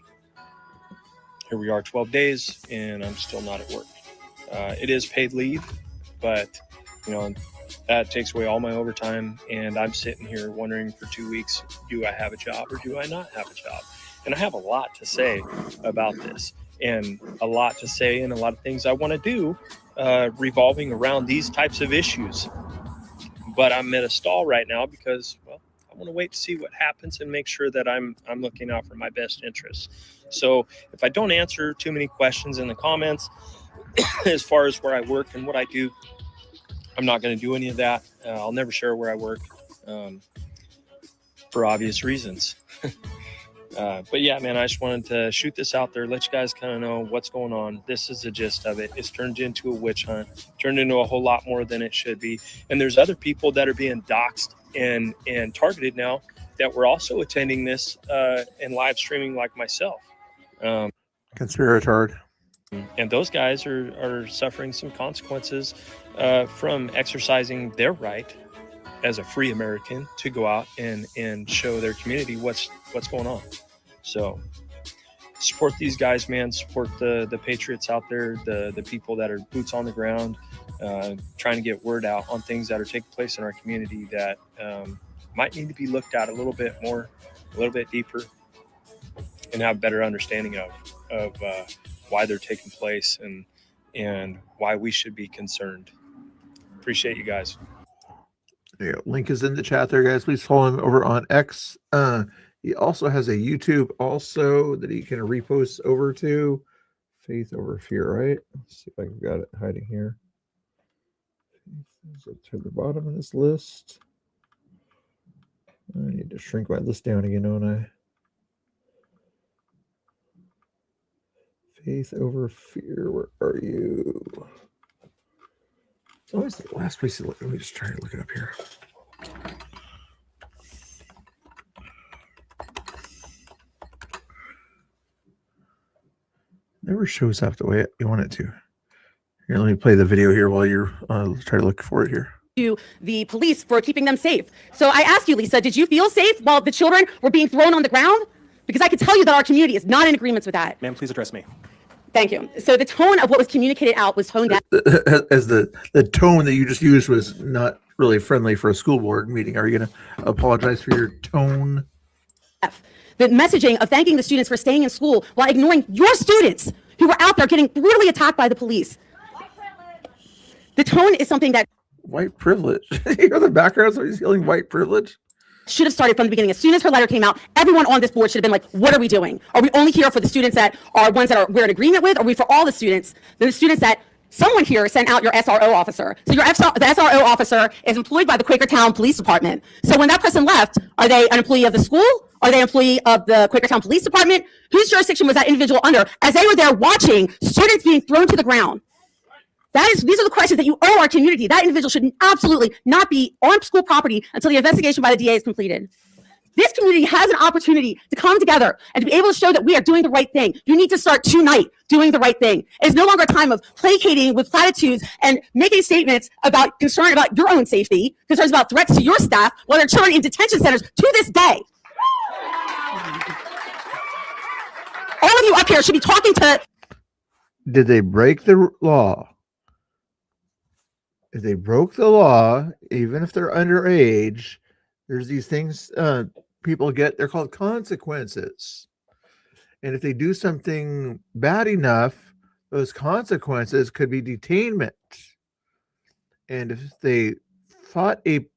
Here we are 12 days and I'm still not at work. It is paid leave, but you know, that takes away all my overtime. And I'm sitting here wondering for 2 weeks, do I have a job or do I not have a job? And I have a lot to say about this and a lot to say and a lot of things I want to do revolving around these types of issues. But I'm at a stall right now because, well, I want to wait to see what happens and make sure that I'm looking out for my best interests. So if I don't answer too many questions in the comments as far as where I work and what I do, I'm not going to do any of that. I'll never share where I work for obvious reasons. But yeah, man, I just wanted to shoot this out there, let you guys kind of know what's going on. This is the gist of it. It's turned into a witch hunt, turned into a whole lot more than it should be. And there's other people that are being doxxed and targeted now that were also attending this and live streaming like myself. Conspiratard. And those guys are suffering some consequences from exercising their right as a free American to go out and show their community what's going on. So support these guys, man. Support the patriots out there, the people that are boots on the ground, trying to get word out on things that are taking place in our community that might need to be looked at a little bit more, a little bit deeper, and have a better understanding of why they're taking place and why we should be concerned. Appreciate you guys. Yeah, link is in the chat there, guys. Please follow him over on X. He also has a YouTube also that he can repost over to. Faith over fear, right? Let's see if I got it hiding here. So to the bottom of this list. I need to shrink my list down again, don't I? Faith over fear, where are you? It's always the last place to look. Let me just try to look it up here. Never shows up the way you want it to. Here, let me play the video here while you're try to look for it here. To the police for keeping them safe. So I ask you, Lisa, did you feel safe while the children were being thrown on the ground? Because I can tell you that our community is not in agreement with that. Ma'am, please address me. Thank you. So the tone of what was communicated out was toned down. As the tone that you just used was not really friendly for a school board meeting. Are you going to apologize for your tone? The messaging of thanking the students for staying in school while ignoring your students who were out there getting brutally attacked by the police. The tone is something that white privilege. You hear the background, so he's yelling white privilege. Should have started from the beginning. As soon as her letter came out, everyone on this board should have been like, what are we doing? Are we only here for the students that are ones that we're in agreement with? Are we for all the students that someone here sent out your SRO officer? So the SRO officer is employed by the Quakertown Police Department. So when that person left, are they an employee of the school? Are they an employee of the Quakertown Police Department? Whose jurisdiction was that individual under as they were there watching students being thrown to the ground? These are the questions that you owe our community. That individual should absolutely not be on school property until the investigation by the DA is completed. This community has an opportunity to come together and to be able to show that we are doing the right thing. You need to start tonight doing the right thing. It's no longer a time of placating with platitudes and making statements about concern about your own safety, concerns about threats to your staff, while there are children in detention centers to this day. All of you up here should be talking to... Did they break the law? If they broke the law, even if they're underage, there's these things people get, they're called consequences. And if they do something bad enough, those consequences could be detainment. And if they fought a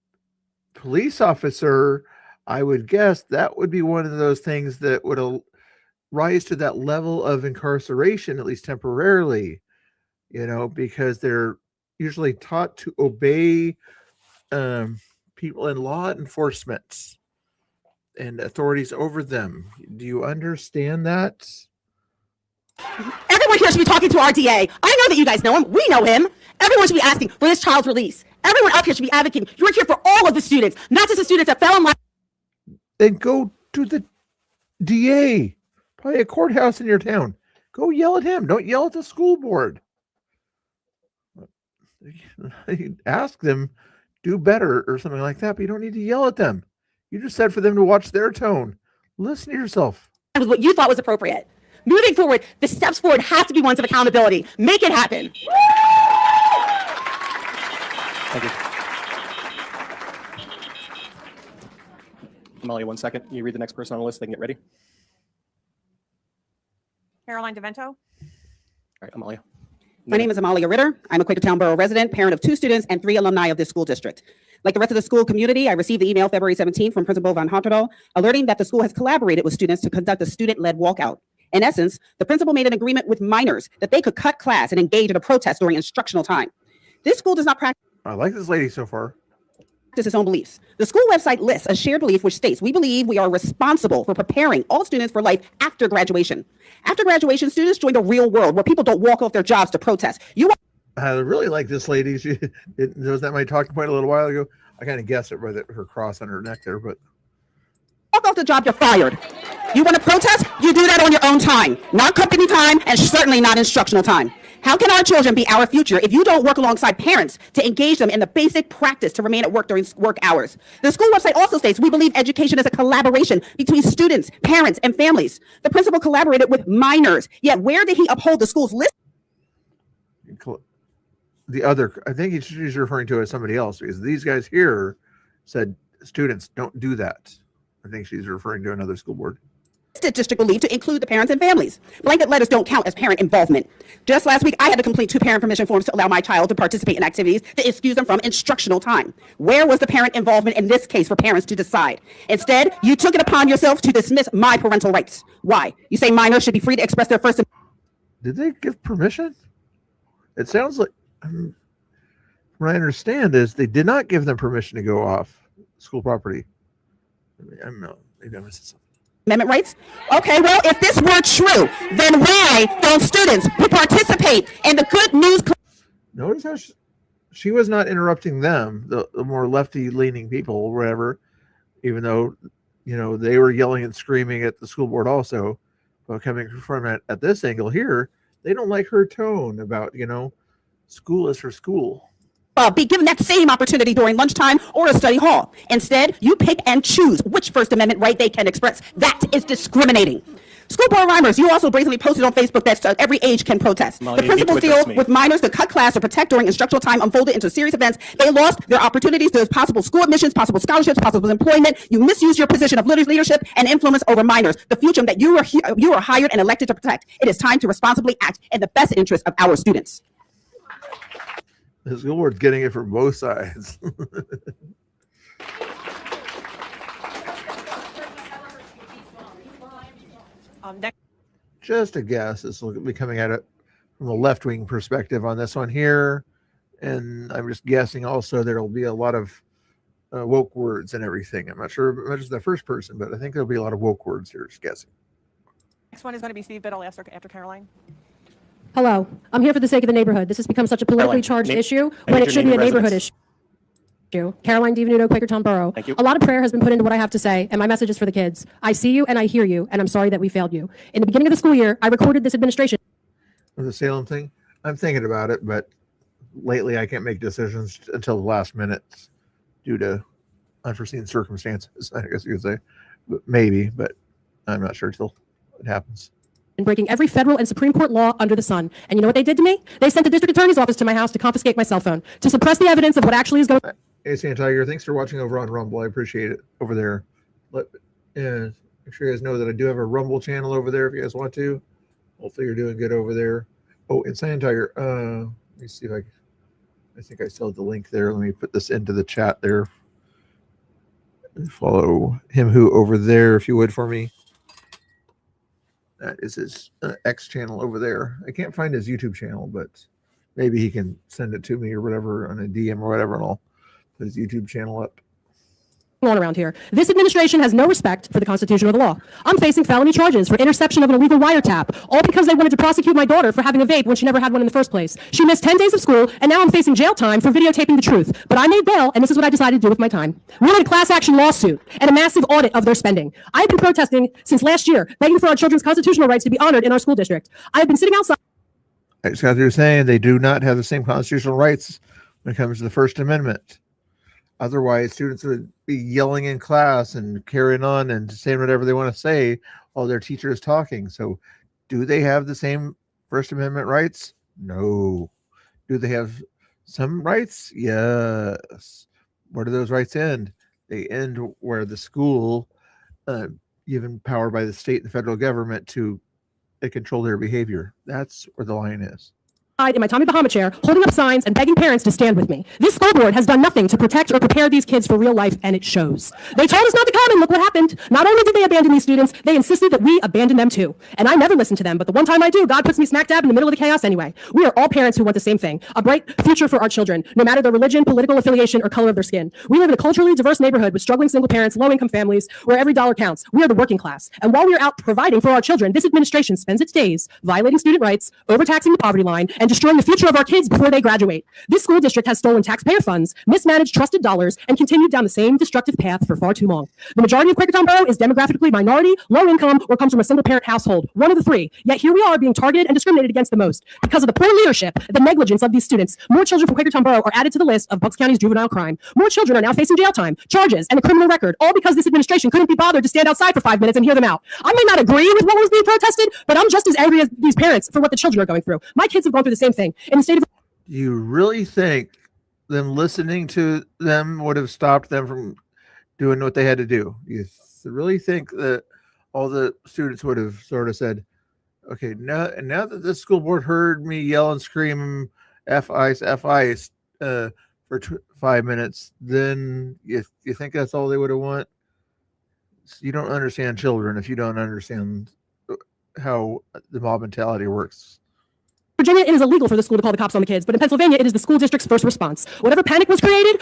police officer, I would guess that would be one of those things that would rise to that level of incarceration, at least temporarily, because they're usually taught to obey people in law enforcement and authorities over them. Do you understand that? Everyone here should be talking to our DA. I know that you guys know him. We know him. Everyone should be asking for this child's release. Everyone up here should be advocating. You're here for all of the students, not just the students that fell in line. Then go to the DA, probably a courthouse in your town. Go yell at him. Don't yell at the school board. Ask them, do better or something like that, but you don't need to yell at them. You just said for them to watch their tone. Listen to yourself. Was what you thought was appropriate. Moving forward, the steps forward have to be ones of accountability. Make it happen. Thank you. Amalia, 1 second. Can you read the next person on the list? They can get ready. Caroline DeVento. All right, Amalia. My name is Amalia Ritter. I'm a Quakertown Borough resident, parent of 2 students and 3 alumni of this school district. Like the rest of the school community, I received the email February 17th from Principal Van Honterdal alerting that the school has collaborated with students to conduct a student-led walkout. In essence, the principal made an agreement with minors that they could cut class and engage in a protest during instructional time. This school does not practice I like this lady so far. its own beliefs. The school website lists a shared belief which states, we believe we are responsible for preparing all students for life after graduation. After graduation, students join the real world where people don't walk off their jobs to protest. I really like this lady. Was that my talking point a little while ago? I kind of guessed it by her cross on her neck there, but Walk off the job, you're fired. You want to protest? You do that on your own time, not company time, and certainly not instructional time. How can our children be our future if you don't work alongside parents to engage them in the basic practice to remain at work during work hours? The school website also states, we believe education is a collaboration between students, parents, and families. The principal collaborated with minors, yet where did he uphold the school's list? the other, I think she's referring to as somebody else, because these guys here said students don't do that. I think she's referring to another school board. District believed to include the parents and families. Blanket letters don't count as parent involvement. Just last week, I had to complete 2 parent permission forms to allow my child to participate in activities that excuse them from instructional time. Where was the parent involvement in this case for parents to decide? Instead, you took it upon yourself to dismiss my parental rights. Why? You say minors should be free to express their first. Did they give permission? It sounds like, what I understand is they did not give them permission to go off school property. I don't know. Maybe I missed something. Amendment rights? Okay, well, if this were true, then why don't students who participate in the good news? Notice how she was not interrupting them, the more lefty-leaning people or whatever, even though, you know, they were yelling and screaming at the school board also. But coming from it at this angle here, they don't like her tone about, you know, school is for school. Be given that same opportunity during lunchtime or a study hall. Instead, you pick and choose which First Amendment right they can express. That is discriminating. School board rhymers, you also brazenly posted on Facebook that every age can protest. The principal's deal with minors to cut class or protect during instructional time unfolded into serious events. They lost their opportunities to possible school admissions, possible scholarships, possible employment. You misuse your position of leadership and influence over minors, the future that you are hired and elected to protect. It is time to responsibly act in the best interest of our students. The school board's getting it from both sides. Just a guess. This will be coming at it from a left-wing perspective on this one here. And I'm just guessing also there will be a lot of woke words and everything. I'm not sure much as the first person, but I think there'll be a lot of woke words here, just guessing. Next one is going to be Steve Biddle after Caroline. Hello, I'm here for the sake of the neighborhood. This has become such a politically charged issue when it should be a neighborhood issue. Caroline DeVenuto, Quakertown Borough. Thank you. A lot of prayer has been put into what I have to say, and my message is for the kids. I see you and I hear you, and I'm sorry that we failed you. In the beginning of the school year, I recorded this administration. The Salem thing, I'm thinking about it, but lately I can't make decisions until the last minute due to unforeseen circumstances, I guess you could say. But maybe, but I'm not sure till it happens. And breaking every federal and Supreme Court law under the sun. And you know what they did to me? They sent the district attorney's office to my house to confiscate my cell phone, to suppress the evidence of what actually is going on. Hey, Sand Tiger, thanks for watching over on Rumble. I appreciate it over there. Make sure you guys know that I do have a Rumble channel over there if you guys want to. Hopefully you're doing good over there. Oh, and Sand Tiger, let me see if I think I still have the link there. Let me put this into the chat there. Follow him who over there, if you would, for me. That is his X channel over there. I can't find his YouTube channel, but maybe he can send it to me or whatever on a DM or whatever, and I'll put his YouTube channel up. On around here. This administration has no respect for the Constitution or the law. I'm facing felony charges for interception of an illegal wiretap, all because they wanted to prosecute my daughter for having a vape when she never had one in the first place. She missed 10 days of school, and now I'm facing jail time for videotaping the truth. But I made bail, and this is what I decided to do with my time. We wanted a class action lawsuit and a massive audit of their spending. I've been protesting since last year, begging for our children's constitutional rights to be honored in our school district. I've been sitting outside. Scott, you're saying they do not have the same constitutional rights when it comes to the First Amendment. Otherwise, students would be yelling in class and carrying on and saying whatever they want to say while their teacher is talking. So, do they have the same First Amendment rights? No. Do they have some rights? Yes. Where do those rights end? They end where the school, given power by the state and the federal government to control their behavior. That's where the line is. In my Tommy Bahama chair, holding up signs and begging parents to stand with me. This school board has done nothing to protect or prepare these kids for real life, and it shows. They told us not to come, and look what happened. Not only did they abandon these students, they insisted that we abandon them too. And I never listened to them, but the one time I do, God puts me smack dab in the middle of the chaos anyway. We are all parents who want the same thing, a bright future for our children, no matter their religion, political affiliation, or color of their skin. We live in a culturally diverse neighborhood with struggling single parents, low-income families, where every dollar counts. We are the working class. And while we are out providing for our children, this administration spends its days violating student rights, overtaxing the poverty line, and destroying the future of our kids before they graduate. This school district has stolen taxpayer funds, mismanaged trusted dollars, and continued down the same destructive path for far too long. The majority of Quakertown Borough is demographically minority, low income, or comes from a single parent household, one of the three. Yet here we are being targeted and discriminated against the most. Because of the poor leadership, the negligence of these students, more children from Quakertown Borough are added to the list of Bucks County's juvenile crime. More children are now facing jail time, charges, and a criminal record, all because this administration couldn't be bothered to stand outside for 5 minutes and hear them out. I may not agree with what was being protested, but I'm just as angry as these parents for what the children are going through. My kids have gone through the same thing. In the state of You really think them listening to them would have stopped them from doing what they had to do? You really think that all the students would have sort of said, okay, now that the school board heard me yell and scream F ice for 5 minutes, then you think that's all they would have want? You don't understand children if you don't understand how the mob mentality works. Virginia, it is illegal for the school to call the cops on the kids, but in Pennsylvania, it is the school district's first response. Whatever panic was created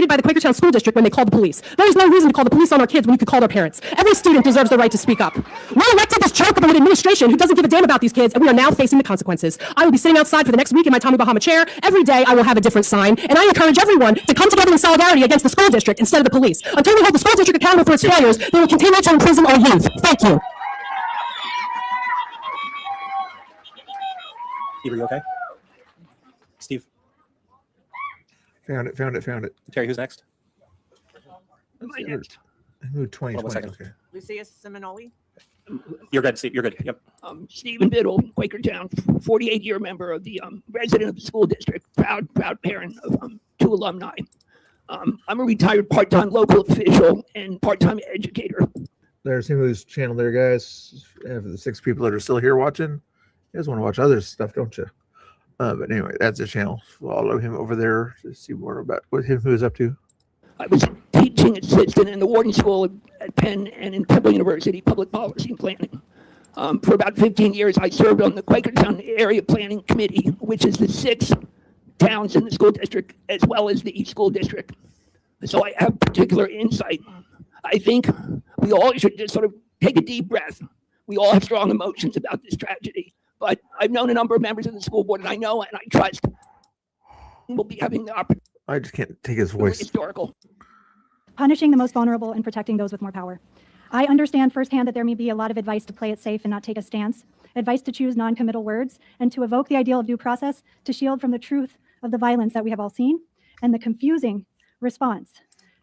by the Quakertown School District when they called the police. There is no reason to call the police on our kids when you could call their parents. Every student deserves the right to speak up. We elected this joke of an administration who doesn't give a damn about these kids, and we are now facing the consequences. I will be sitting outside for the next week in my Tommy Bahama chair. Every day, I will have a different sign, and I encourage everyone to come together in solidarity against the school district instead of the police. Until we hold the school district accountable for its failures, they will continue to imprison our youth. Thank you. Steve, are you okay? Steve? Found it. Terry, who's next? Who 20? Hold on 1 second. Okay. Lucius Seminole. You're good, Steve. You're good. Yep. Stephen Biddle, Quakertown, 48-year member of the resident of the school district, proud parent of 2 alumni. I'm a retired part-time local official and part-time educator. There's him whose channel there, guys. For the 6 people that are still here watching, you guys want to watch other stuff, don't you? But anyway, that's his channel. Follow him over there to see more about what him who is up to. I was teaching assistant in the Wharton School at Penn and in Temple University, Public Policy and Planning. For about 15 years, I served on the Quakertown Area Planning Committee, which is the 6 towns in the school district, as well as the school district. So I have particular insight. I think we all should just sort of take a deep breath. We all have strong emotions about this tragedy. But I've known a number of members of the school board, and I know and I trust we'll be having the opportunity. I just can't take his voice. Historical. Punishing the most vulnerable and protecting those with more power. I understand firsthand that there may be a lot of advice to play it safe and not take a stance, advice to choose non-committal words, and to evoke the ideal of due process to shield from the truth of the violence that we have all seen, and the confusing response.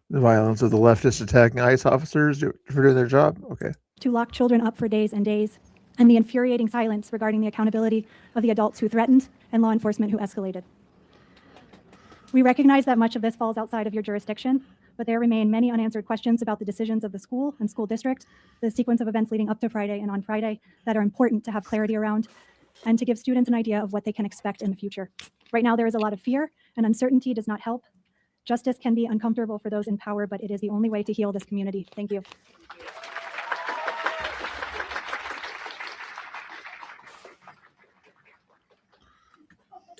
The violence of the leftists attacking ICE officers for doing their job? Okay. To lock children up for days and days, and the infuriating silence regarding the accountability of the adults who threatened and law enforcement who escalated. We recognize that much of this falls outside of your jurisdiction, but there remain many unanswered questions about the decisions of the school and school district, the sequence of events leading up to Friday and on Friday that are important to have clarity around and to give students an idea of what they can expect in the future. Right now, there is a lot of fear, and uncertainty does not help. Justice can be uncomfortable for those in power, but it is the only way to heal this community. Thank you.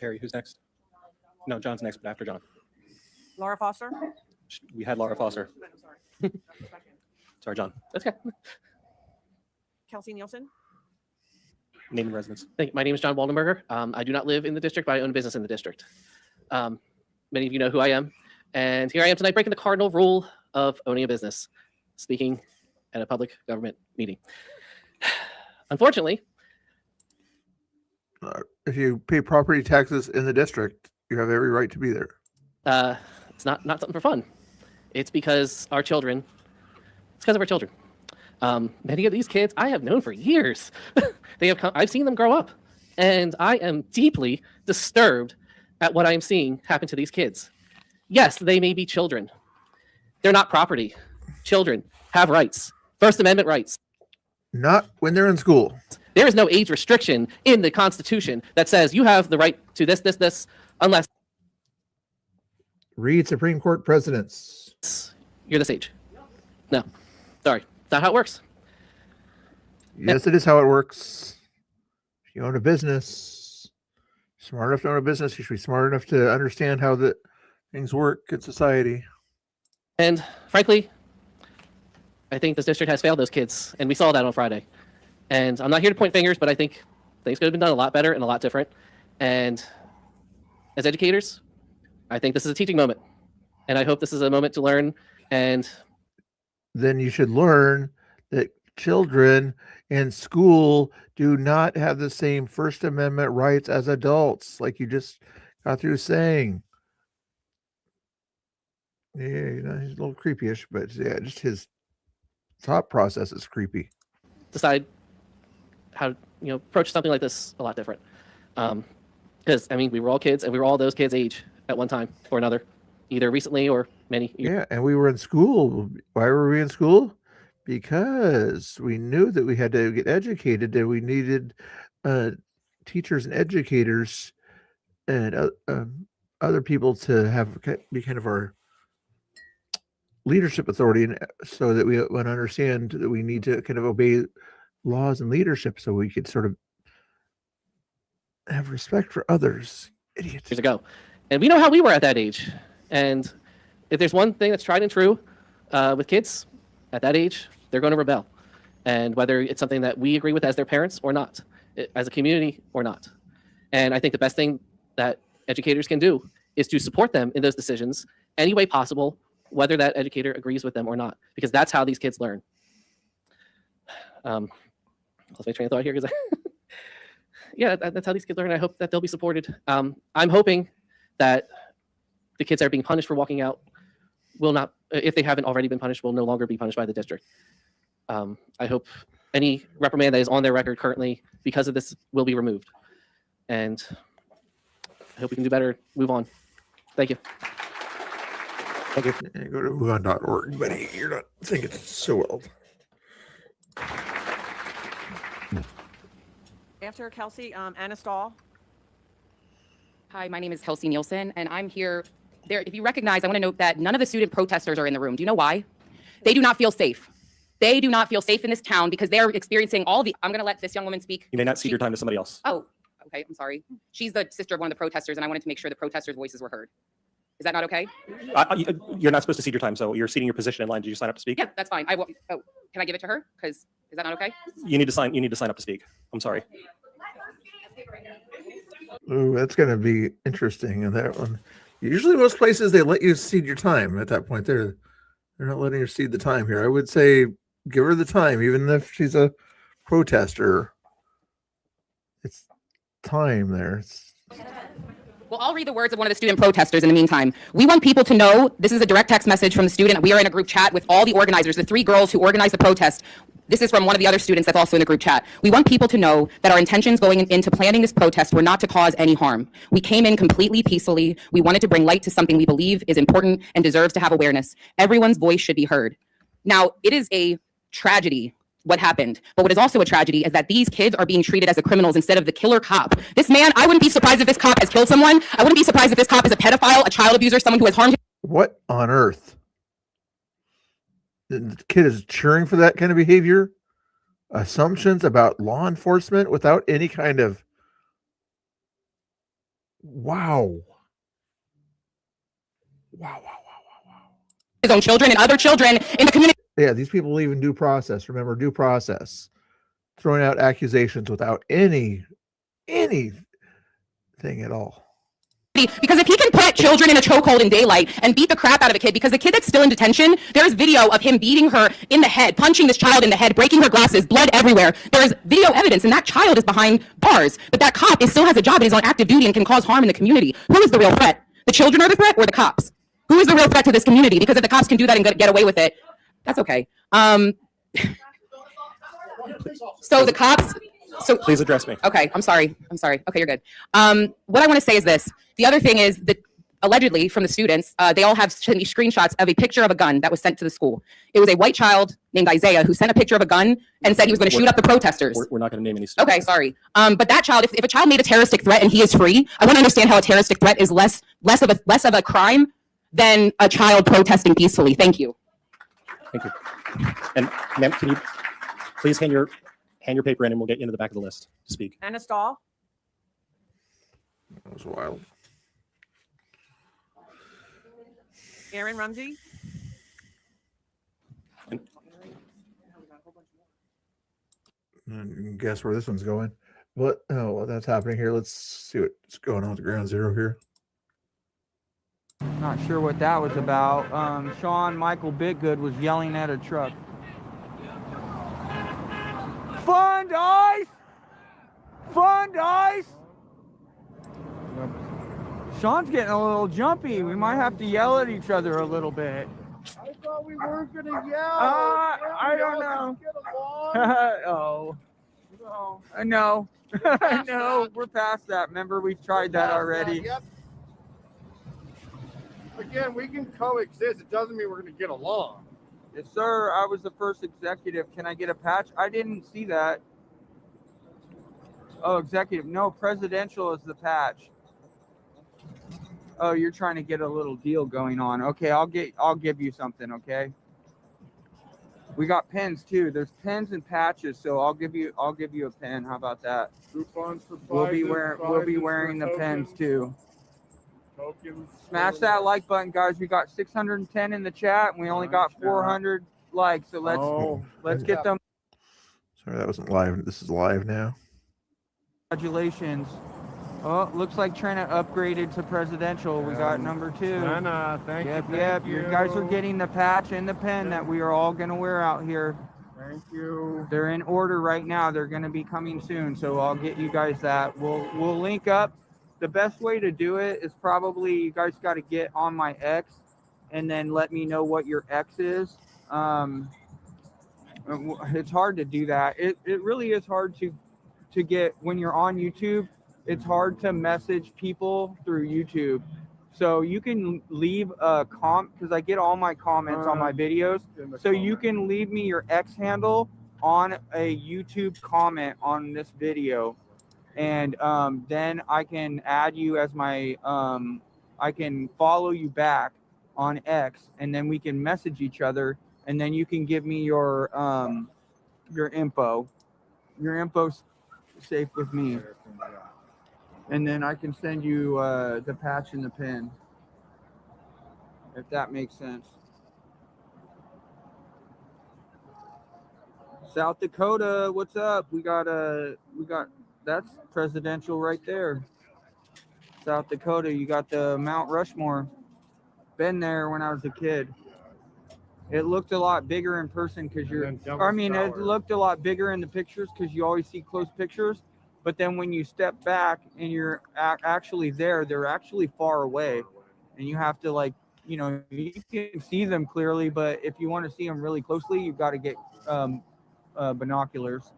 Terry, who's next? No, John's next, but after John. Laura Foster. We had Laura Foster. Sorry, John. That's okay. Kelsey Nielsen. Name and residence. Thank you. My name is John Waldenberger. I do not live in the district, but I own a business in the district. Many of you know who I am. And here I am tonight breaking the cardinal rule of owning a business, speaking at a public government meeting. Unfortunately, if you pay property taxes in the district, you have every right to be there. it's not something for fun. It's because our children, it's because of our children. Many of these kids I have known for years. I've seen them grow up, and I am deeply disturbed at what I'm seeing happen to these kids. Yes, they may be children. They're not property. Children have rights, First Amendment rights. Not when they're in school. There is no age restriction in the Constitution that says you have the right to this, unless read Supreme Court precedents. You're this age. No, sorry, not how it works. Yes, it is how it works. If you own a business, smart enough to own a business, you should be smart enough to understand how the things work in society. And frankly, I think this district has failed those kids, and we saw that on Friday. And I'm not here to point fingers, but I think things could have been done a lot better and a lot different. And as educators, I think this is a teaching moment. And I hope this is a moment to learn. And then you should learn that children in school do not have the same First Amendment rights as adults, like you just got through saying. Yeah, you know, he's a little creepy-ish, but yeah, just his thought process is creepy. Decide how to approach something like this a lot different. Because I mean, we were all kids, and we were all those kids' age at one time or another, either recently or many years. Yeah, and we were in school. Why were we in school? Because we knew that we had to get educated, and we needed teachers and educators and other people to be kind of our leadership authority, and so that we would understand that we need to kind of obey laws and leadership, so we could sort of have respect for others. Idiots. Years ago, and we know how we were at that age. And if there's one thing that's tried and true with kids at that age, they're going to rebel. And whether it's something that we agree with as their parents or not, as a community or not. And I think the best thing that educators can do is to support them in those decisions any way possible, whether that educator agrees with them or not, because that's how these kids learn. Lost my train of thought here because yeah, that's how these kids learn. I hope that they'll be supported. I'm hoping that the kids that are being punished for walking out will not, if they haven't already been punished, will no longer be punished by the district. I hope any reprimand that is on their record currently because of this will be removed. And I hope we can do better, move on. Thank you. Thank you. Go to moveon.org, buddy. You're not thinking so old. After Kelsey, Anna Stahl. Hi, my name is Kelsey Nielsen, and I'm here. If you recognize, I want to note that none of the student protesters are in the room. Do you know why? They do not feel safe. They do not feel safe in this town because they're experiencing all the. I'm going to let this young woman speak. You may not cede your time to somebody else. Oh, okay. I'm sorry. She's the sister of one of the protesters, and I wanted to make sure the protesters' voices were heard. Is that not okay? You're not supposed to cede your time, so you're ceding your position in line. Did you sign up to speak? Yeah, that's fine. I will. Oh, can I give it to her? Because is that not okay? You need to sign. You need to sign up to speak. I'm sorry. Ooh, that's going to be interesting in that one. Usually, most places they let you cede your time at that point. They're not letting her cede the time here. I would say give her the time, even if she's a protester. It's time there. Well, I'll read the words of one of the student protesters in the meantime. We want people to know, this is a direct text message from the student. We are in a group chat with all the organizers, the 3 girls who organized the protest. This is from one of the other students that's also in the group chat. We want people to know that our intentions going into planning this protest were not to cause any harm. We came in completely peacefully. We wanted to bring light to something we believe is important and deserves to have awareness. Everyone's voice should be heard. Now, it is a tragedy what happened. But what is also a tragedy is that these kids are being treated as the criminals instead of the killer cop. This man, I wouldn't be surprised if this cop has killed someone. I wouldn't be surprised if this cop is a pedophile, a child abuser, someone who has harmed. What on earth? The kid is cheering for that kind of behavior? Assumptions about law enforcement without any kind of Wow. His own children and other children in the community. Yeah, these people believe in due process. Remember, due process. Throwing out accusations without anything at all. Because if he can put children in a chokehold in daylight and beat the crap out of a kid, because the kid that's still in detention, there's video of him beating her in the head, punching this child in the head, breaking her glasses, blood everywhere. There's video evidence, and that child is behind bars. But that cop still has a job and is on active duty and can cause harm in the community. Who is the real threat? The children are the threat, or the cops? Who is the real threat to this community? Because if the cops can do that and get away with it, that's okay. So the cops. So please address me. Okay, I'm sorry. Okay, you're good. What I want to say is this. The other thing is that allegedly from the students, they all have screenshots of a picture of a gun that was sent to the school. It was a white child named Isaiah who sent a picture of a gun and said he was going to shoot up the protesters. We're not going to name any students. Okay, sorry. But that child, if a child made a terroristic threat and he is free, I want to understand how a terroristic threat is less of a crime than a child protesting peacefully. Thank you. Thank you. And ma'am, can you please hand your paper in and we'll get you into the back of the list to speak. Anna Stahl. That was wild. Aaron Rumsey. And you can guess where this one's going. What? Oh, well, that's happening here. Let's see what's going on at the ground zero here. Not sure what that was about. Sean Michael Biggood was yelling at a truck. Fund ice! Fund ice! Sean's getting a little jumpy. We might have to yell at each other a little bit. I thought we weren't going to yell. I don't know. Oh. No. No, we're past that. Remember, we've tried that already. Yep. Again, we can coexist. It doesn't mean we're going to get along. Yes, sir. I was the first executive. Can I get a patch? I didn't see that. Oh, executive. No, presidential is the patch. Oh, you're trying to get a little deal going on. Okay, I'll give you something, okay? We got pens too. There's pens and patches, so I'll give you a pen. How about that? We'll be wearing the pens too. Tokens. Smash that like button, guys. We got 610 in the chat, and we only got 400 likes. So let's get them. Sorry, that wasn't live. This is live now. Congratulations. Oh, looks like Trina upgraded to presidential. We got number 2. Thank you. Yep. You guys are getting the patch and the pen that we are all going to wear out here. Thank you. They're in order right now. They're going to be coming soon, so I'll get you guys that. We'll link up. The best way to do it is probably you guys got to get on my X and then let me know what your X is. It's hard to do that. It really is hard to get when you're on YouTube. It's hard to message people through YouTube. So you can leave a comment because I get all my comments on my videos. So you can leave me your X handle on a YouTube comment on this video. And then I can add you as my, I can follow you back on X, and then we can message each other, and then you can give me your info. Your info's safe with me. And then I can send you the patch and the pin, if that makes sense. South Dakota, what's up? We got that's presidential right there. South Dakota, you got the Mount Rushmore. Been there when I was a kid. It looked a lot bigger in person because it looked a lot bigger in the pictures because you always see close pictures. But then when you step back and you're actually there, they're actually far away. And you have to you can see them clearly, but if you want to see them really closely, you've got to get binoculars.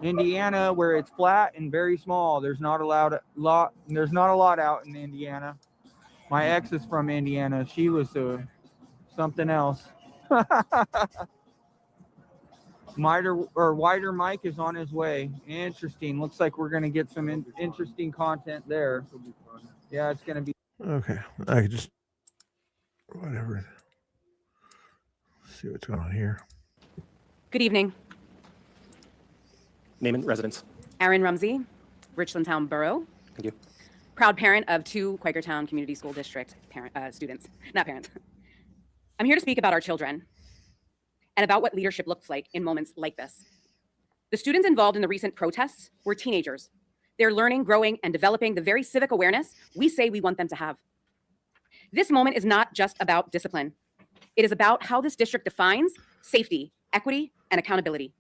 Indiana, where it's flat and very small, there's not a lot out in Indiana. My ex is from Indiana. She was something else. Wider Mike is on his way. Interesting. Looks like we're going to get some interesting content there. Yeah, it's going to be. Okay. I could just, whatever. Let's see what's going on here. Good evening. Name and residence. Aaron Rumsey, Richland Town Borough. Thank you. proud parent of 2 Quakertown Community School District students, not parents. I'm here to speak about our children and about what leadership looks like in moments like this. The students involved in the recent protests were teenagers. They're learning, growing, and developing the very civic awareness we say we want them to have. This moment is not just about discipline. It is about how this district defines safety, equity, and accountability.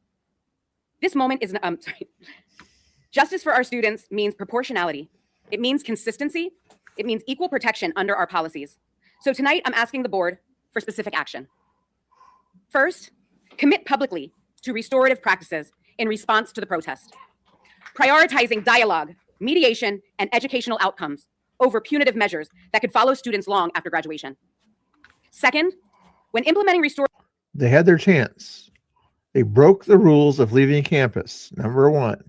This moment is, justice for our students means proportionality. It means consistency. It means equal protection under our policies. So tonight, I'm asking the board for specific action. First, commit publicly to restorative practices in response to the protest, prioritizing dialogue, mediation, and educational outcomes over punitive measures that could follow students long after graduation. Second, when implementing restorative, They had their chance. They broke the rules of leaving campus, number one.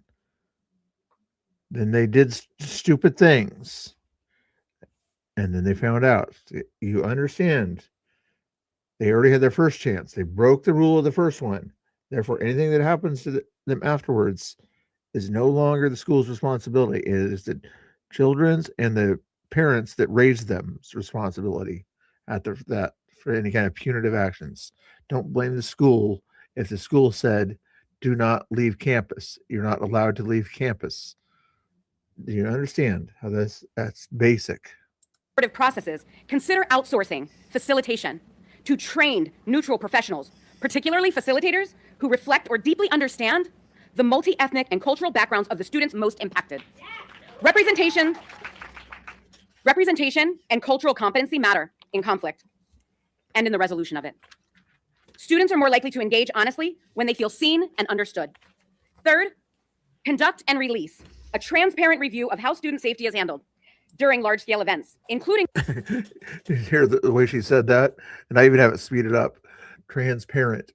Then they did stupid things. And then they found out. You understand. They already had their first chance. They broke the rule of the first one. Therefore, anything that happens to them afterwards is no longer the school's responsibility. It is the children's and the parents that raised them's responsibility for any kind of punitive actions. Don't blame the school if the school said, do not leave campus. You're not allowed to leave campus. Do you understand how that's basic? processes, consider outsourcing facilitation to trained neutral professionals, particularly facilitators who reflect or deeply understand the multi-ethnic and cultural backgrounds of the students most impacted. Representation and cultural competency matter in conflict and in the resolution of it. Students are more likely to engage honestly when they feel seen and understood. Third, conduct and release a transparent review of how student safety is handled during large-scale events, including... Did you hear the way she said that? And I even have it speeded up. Transparent.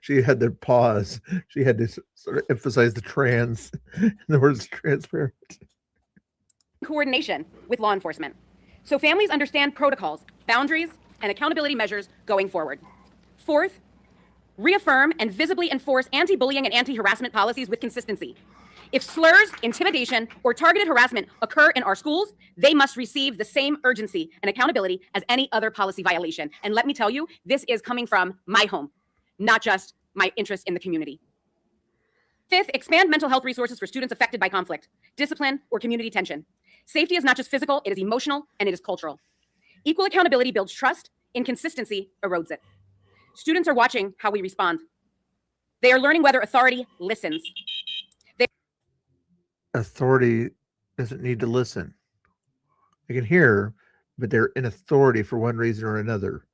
She had to pause. She had to sort of emphasize the trans in the words transparent. Coordination with law enforcement, so families understand protocols, boundaries, and accountability measures going forward. Fourth, reaffirm and visibly enforce anti-bullying and anti-harassment policies with consistency. If slurs, intimidation, or targeted harassment occur in our schools, they must receive the same urgency and accountability as any other policy violation. And let me tell you, this is coming from my home, not just my interest in the community. Fifth, expand mental health resources for students affected by conflict, discipline, or community tension. Safety is not just physical, it is emotional, and it is cultural. Equal accountability builds trust, inconsistency erodes it. Students are watching how we respond. They are learning whether authority listens. Authority doesn't need to listen. They can hear, but they're in authority for one reason or another.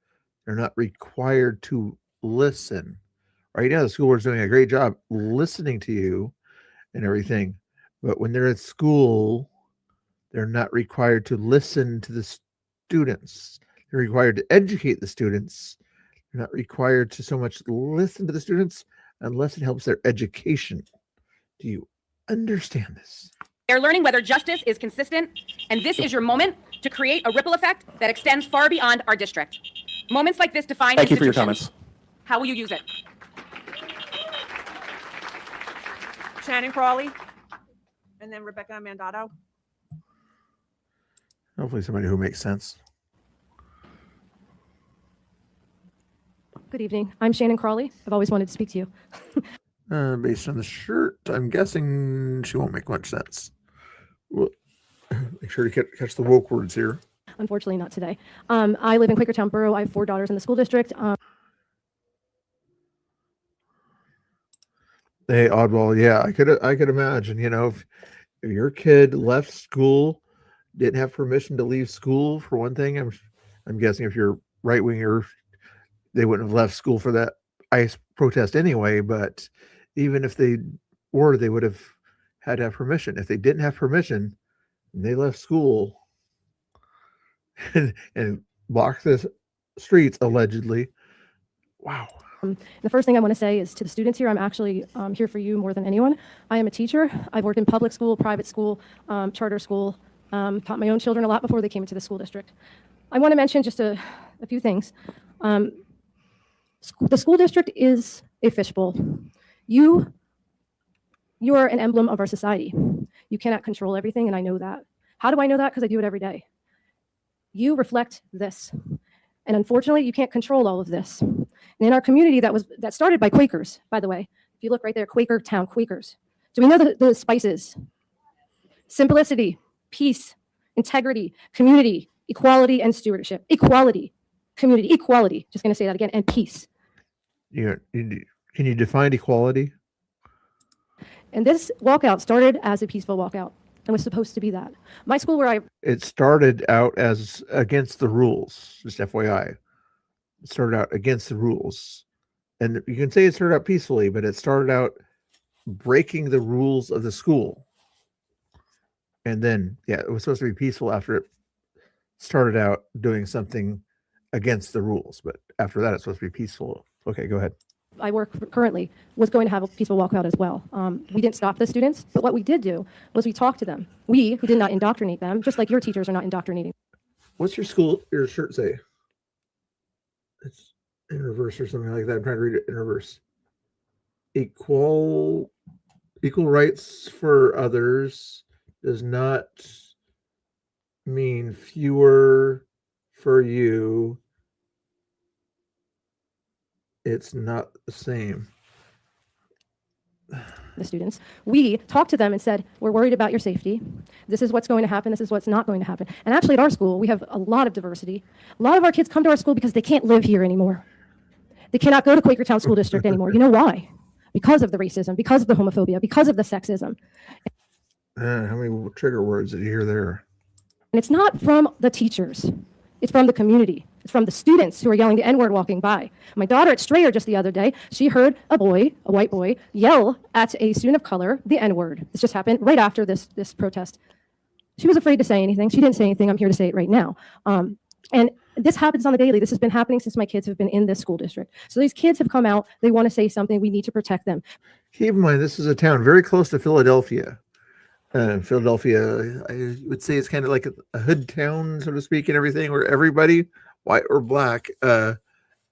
They're not required to listen. Right now, the school board's doing a great job listening to you and everything. But when they're at school, they're not required to listen to the students. They're required to educate the students. They're not required to so much listen to the students unless it helps their education. Do you understand this? They're learning whether justice is consistent, and this is your moment to create a ripple effect that extends far beyond our district. Moments like this define Thank you for your institutions. comments. How will you use it? Shannon Crawley, and then Rebecca Mandato. Hopefully somebody who makes sense. Good evening. I'm Shannon Crawley. I've always wanted to speak to you. Based on the shirt, I'm guessing she won't make much sense. Well, make sure to catch the woke words here. Unfortunately, not today. I live in Quakertown Borough. I have 4 daughters in the school district. Hey, oddball. Yeah, I could imagine. You know, if your kid left school, didn't have permission to leave school for one thing. I'm guessing if you're right winger, they wouldn't have left school for that ICE protest anyway. But even if they were, they would have had to have permission. If they didn't have permission, and they left school and blocked the streets allegedly. Wow. The first thing I want to say is to the students here, I'm actually here for you more than anyone. I am a teacher. I've worked in public school, private school, charter school, taught my own children a lot before they came into the school district. I want to mention just a few things. The school district is a fishbowl. You are an emblem of our society. You cannot control everything, and I know that. How do I know that? Because I do it every day. You reflect this. And unfortunately, you can't control all of this. And in our community that started by Quakers, by the way, if you look right there, Quaker Town, Quakers. Do we know the spices? Simplicity, peace, integrity, community, equality, and stewardship. Equality, community, equality. Just going to say that again, and peace. Can you define equality? And this walkout started as a peaceful walkout and was supposed to be that. My school where It started out as against the rules, just FYI. It started out against the rules. And you can say it started out peacefully, but it started out breaking the rules of the school. And then, yeah, it was supposed to be peaceful after it started out doing something against the rules. But after that, it's supposed to be peaceful. Okay, go ahead. I work currently was going to have a peaceful walkout as well. We didn't stop the students, but what we did do was we talked to them. We, who did not indoctrinate them, just like your teachers are not indoctrinating. What's your shirt say? It's in reverse or something like that. I'm trying to read it in reverse. Equal rights for others does not mean fewer for you. It's not the same. The students, we talked to them and said, we're worried about your safety. This is what's going to happen. This is what's not going to happen. And actually at our school, we have a lot of diversity. A lot of our kids come to our school because they can't live here anymore. They cannot go to Quakertown School District anymore. You know why? Because of the racism, because of the homophobia, because of the sexism. How many trigger words did you hear there? And it's not from the teachers. It's from the community. It's from the students who are yelling the N-word walking by. My daughter at Strayer just the other day, she heard a white boy, yell at a student of color the N-word. This just happened right after this protest. She was afraid to say anything. She didn't say anything. I'm here to say it right now. And this happens on the daily. This has been happening since my kids have been in this school district. So these kids have come out. They want to say something. We need to protect them. Keep in mind, this is a town very close to Philadelphia. Philadelphia, I would say it's kind of like a hood town, so to speak, and everything, where everybody, white or black,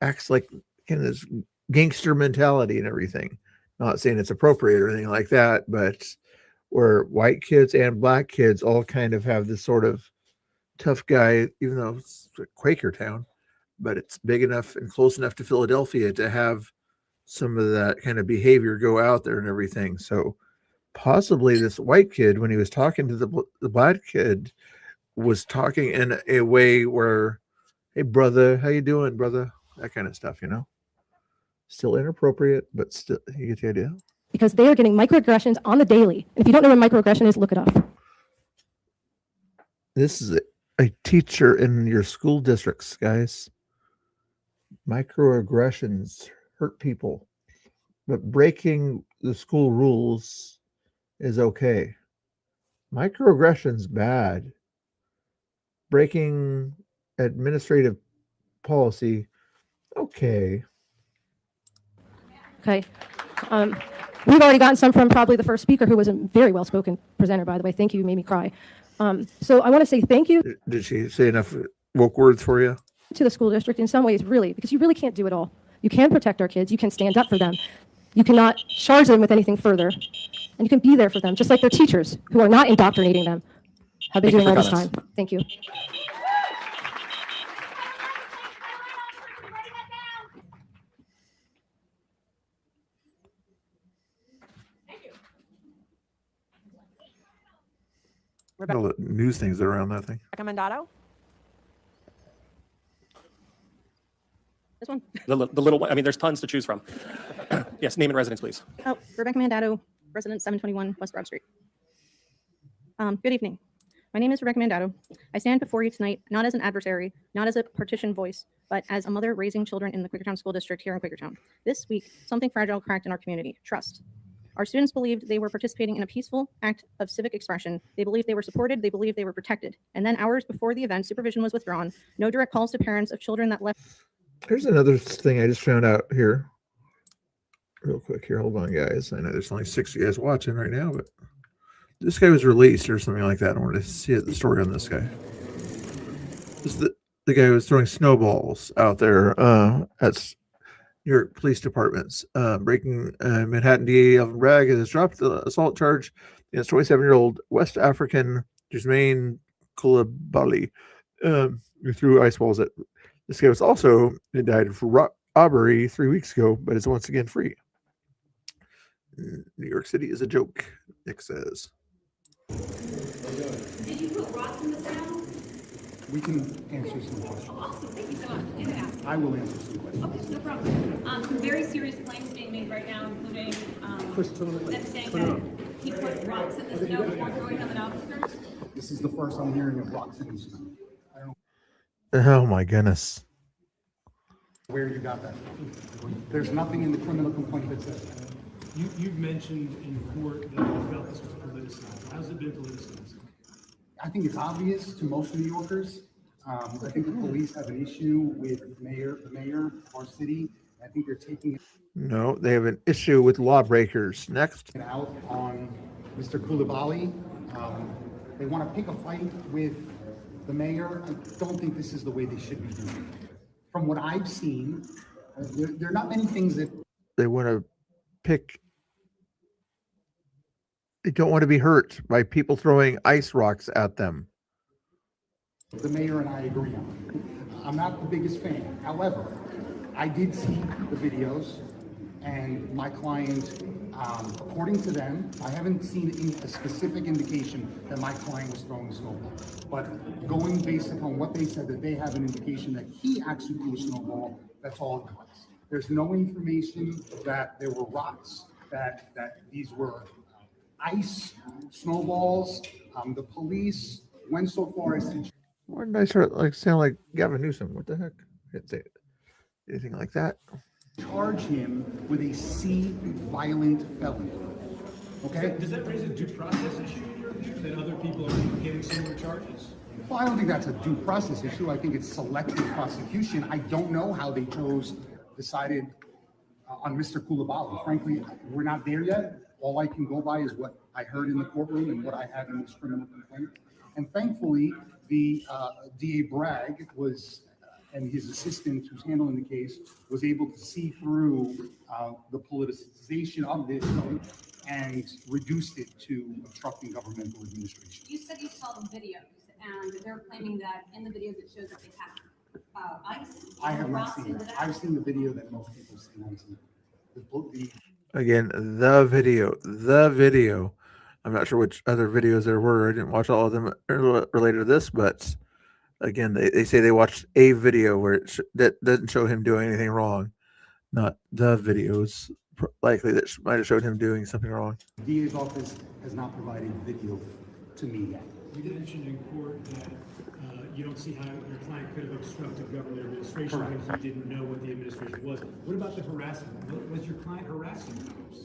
acts like kind of this gangster mentality and everything. Not saying it's appropriate or anything like that, but where white kids and black kids all kind of have this sort of tough guy, even though it's a Quaker town, but it's big enough and close enough to Philadelphia to have some of that kind of behavior go out there and everything. So possibly this white kid, when he was talking to the black kid, was talking in a way where, hey, brother, how you doing, brother? That kind of stuff, you know? Still inappropriate, but still, you get the idea? Because they are getting microaggressions on the daily. And if you don't know what microaggression is, look it up. This is a teacher in your school districts, guys. Microaggressions hurt people, but breaking the school rules is okay. Microaggressions bad. Breaking administrative policy, okay. Okay. We've already gotten some from probably the first speaker, who was a very well-spoken presenter, by the way. Thank you. You made me cry. So I want to say thank you. Did she say enough woke words for you? To the school district in some ways, really, because you really can't do it all. You can protect our kids. You can stand up for them. You cannot charge them with anything further. And you can be there for them, just like their teachers, who are not indoctrinating them, have been doing all this time. Thank you. All the news things around that thing. Recomendado? This one? The little one. I mean, there's tons to choose from. Yes, name and residence, please. Oh, Rebecca Mandato, resident 721 West Broad Street. Good evening. My name is Rebecca Mandato. I stand before you tonight not as an adversary, not as a partition voice, but as a mother raising children in the Quakertown School District here in Quakertown. This week, something fragile cracked in our community: trust. Our students believed they were participating in a peaceful act of civic expression. They believed they were supported. They believed they were protected. And then hours before the event, supervision was withdrawn. No direct calls to parents of children that left. Here's another thing I just found out here. Real quick here. Hold on, guys. I know there's only 6 of you guys watching right now, but this guy was released or something like that. I wanted to see the story on this guy. This is the guy who was throwing snowballs out there at New York police departments. Breaking Manhattan DA Alvin Bragg has dropped the assault charge against 27-year-old West African Jermaine Coulibaly, who threw ice balls at. This guy was also indicted for robbery 3 weeks ago, but is once again free. New York City is a joke, Nick says. Did you put rocks in the sound? We can answer some questions. Awesome, thank you so much. Get it out. I will answer some questions. Okay, no problem. Some very serious claims being made right now, including them saying that he put rocks in the snow before throwing them at officers. This is the first I'm hearing of rocks in the snow. I don't Oh my goodness. know where you got that from. There's nothing in the criminal complaint that says that. You've mentioned in court that you felt this was politicized. How's it been politicized? I think it's obvious to most New Yorkers. I think the police have an issue with the mayor of our city. I think they're taking it No, they have an issue with lawbreakers. Next. out on Mr. Coulibaly. They want to pick a fight with the mayor. I don't think this is the way they should be doing it. From what I've seen, there are not many things that They want to pick. They don't want to be hurt by people throwing ice rocks at them. the mayor and I agree on. I'm not the biggest fan. However, I did see the videos, and my client, according to them, I haven't seen a specific indication that my client was throwing a snowball. But going based upon what they said, that they have an indication that he actually threw a snowball, that's all it was. There's no information that there were rocks, that these were ice snowballs. The police went so far as to Why did I start sound like Gavin Newsom? What the heck? Didn't say anything like that. charge him with a C violent felony. Okay? Does that raise a due process issue in your view, that other people are getting similar charges? Well, I don't think that's a due process issue. I think it's selective prosecution. I don't know how they decided on Mr. Coulibaly. Frankly, we're not there yet. All I can go by is what I heard in the courtroom and what I had in this criminal complaint. And thankfully, the DA Bragg and his assistant who's handling the case was able to see through the politicization of this and reduced it to obstructing governmental administration. You said you saw the videos, and they're claiming that in the videos it shows that they have ice. I have not rocks seen into that. I've seen the video that most people see on TV. Again, the video. I'm not sure which other videos there were. I didn't watch all of them related to this, but again, they say they watched a video where that doesn't show him doing anything wrong. Not the videos likely that might have showed him doing something wrong. The DA's office has not provided video to me yet. You did mention in court that you don't see how your client could have obstructed government administration when he didn't know what the administration was. What about the harassment? Was your client harassing others?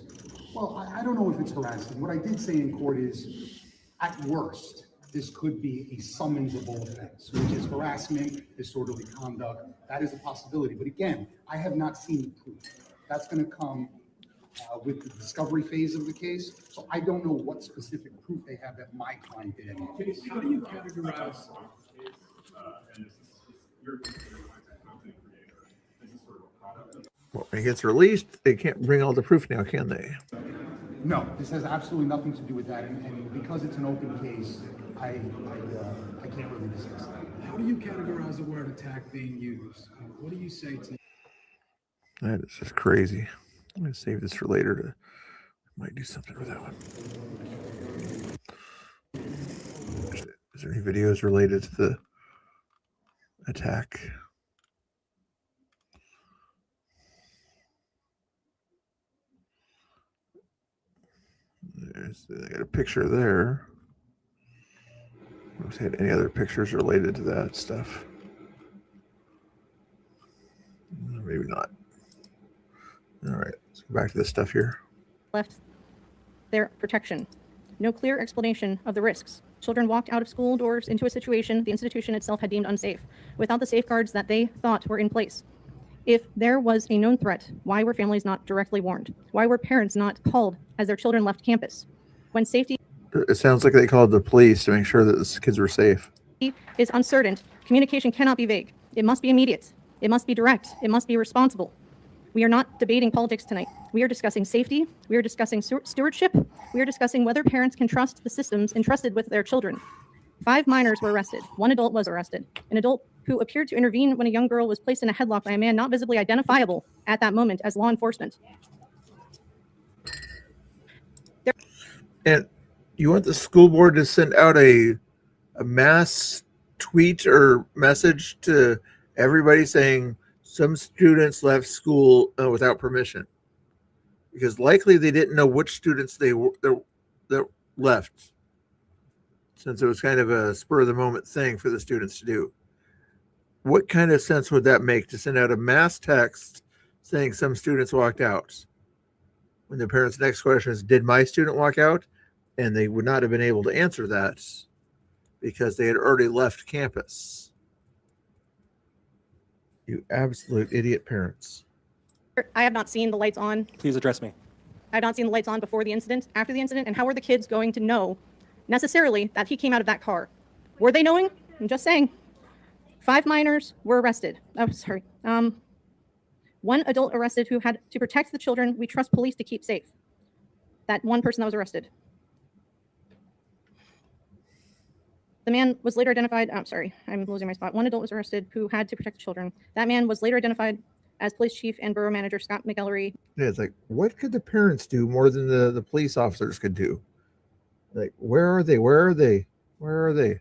Well, I don't know if it's harassing. What I did say in court is, at worst, this could be a summonsable offense, which is harassment, disorderly conduct. That is a possibility. But again, I have not seen the proof. That's going to come with the discovery phase of the case. So I don't know what specific proof they have that my client did anything. How do you categorize Well, when he gets released, they can't bring all the proof now, can they? No, this has absolutely nothing to do with that. And because it's an open case, I can't really discuss that. How do you categorize the word attack being used? What do you say to? That is just crazy. I'm going to save this for later. Might do something with that one. Is there any videos related to the attack? I got a picture there. Let's see any other pictures related to that stuff. Maybe not. All right, let's go back to this stuff here. Left their protection. No clear explanation of the risks. Children walked out of school doors into a situation the institution itself had deemed unsafe, without the safeguards that they thought were in place. If there was a known threat, why were families not directly warned? Why were parents not called as their children left campus? When safety It sounds like they called the police to make sure that the kids were safe. is uncertain, communication cannot be vague. It must be immediate. It must be direct. It must be responsible. We are not debating politics tonight. We are discussing safety. We are discussing stewardship. We are discussing whether parents can trust the systems entrusted with their children. 5 minors were arrested. 1 adult was arrested. An adult who appeared to intervene when a young girl was placed in a headlock by a man not visibly identifiable at that moment as law enforcement. And you want the school board to send out a mass tweet or message to everybody saying some students left school without permission, because likely they didn't know which students that left, since it was kind of a spur of the moment thing for the students to do. What kind of sense would that make to send out a mass text saying some students walked out, when the parents' next question is, did my student walk out? And they would not have been able to answer that because they had already left campus. You absolute idiot parents. I have not seen the lights on. Please address me. I have not seen the lights on before the incident, after the incident, and how are the kids going to know necessarily that he came out of that car? Were they knowing? I'm just saying. 5 minors were arrested. Oh, sorry. 1 adult arrested who had to protect the children we trust police to keep safe. That 1 person that was arrested. The man was later identified. I'm sorry, I'm losing my spot. 1 adult was arrested who had to protect the children. That man was later identified as police chief and borough manager Scott McEllery. Yeah, it's like, what could the parents do more than the police officers could do? Like, where are they? Where are they? Where are they?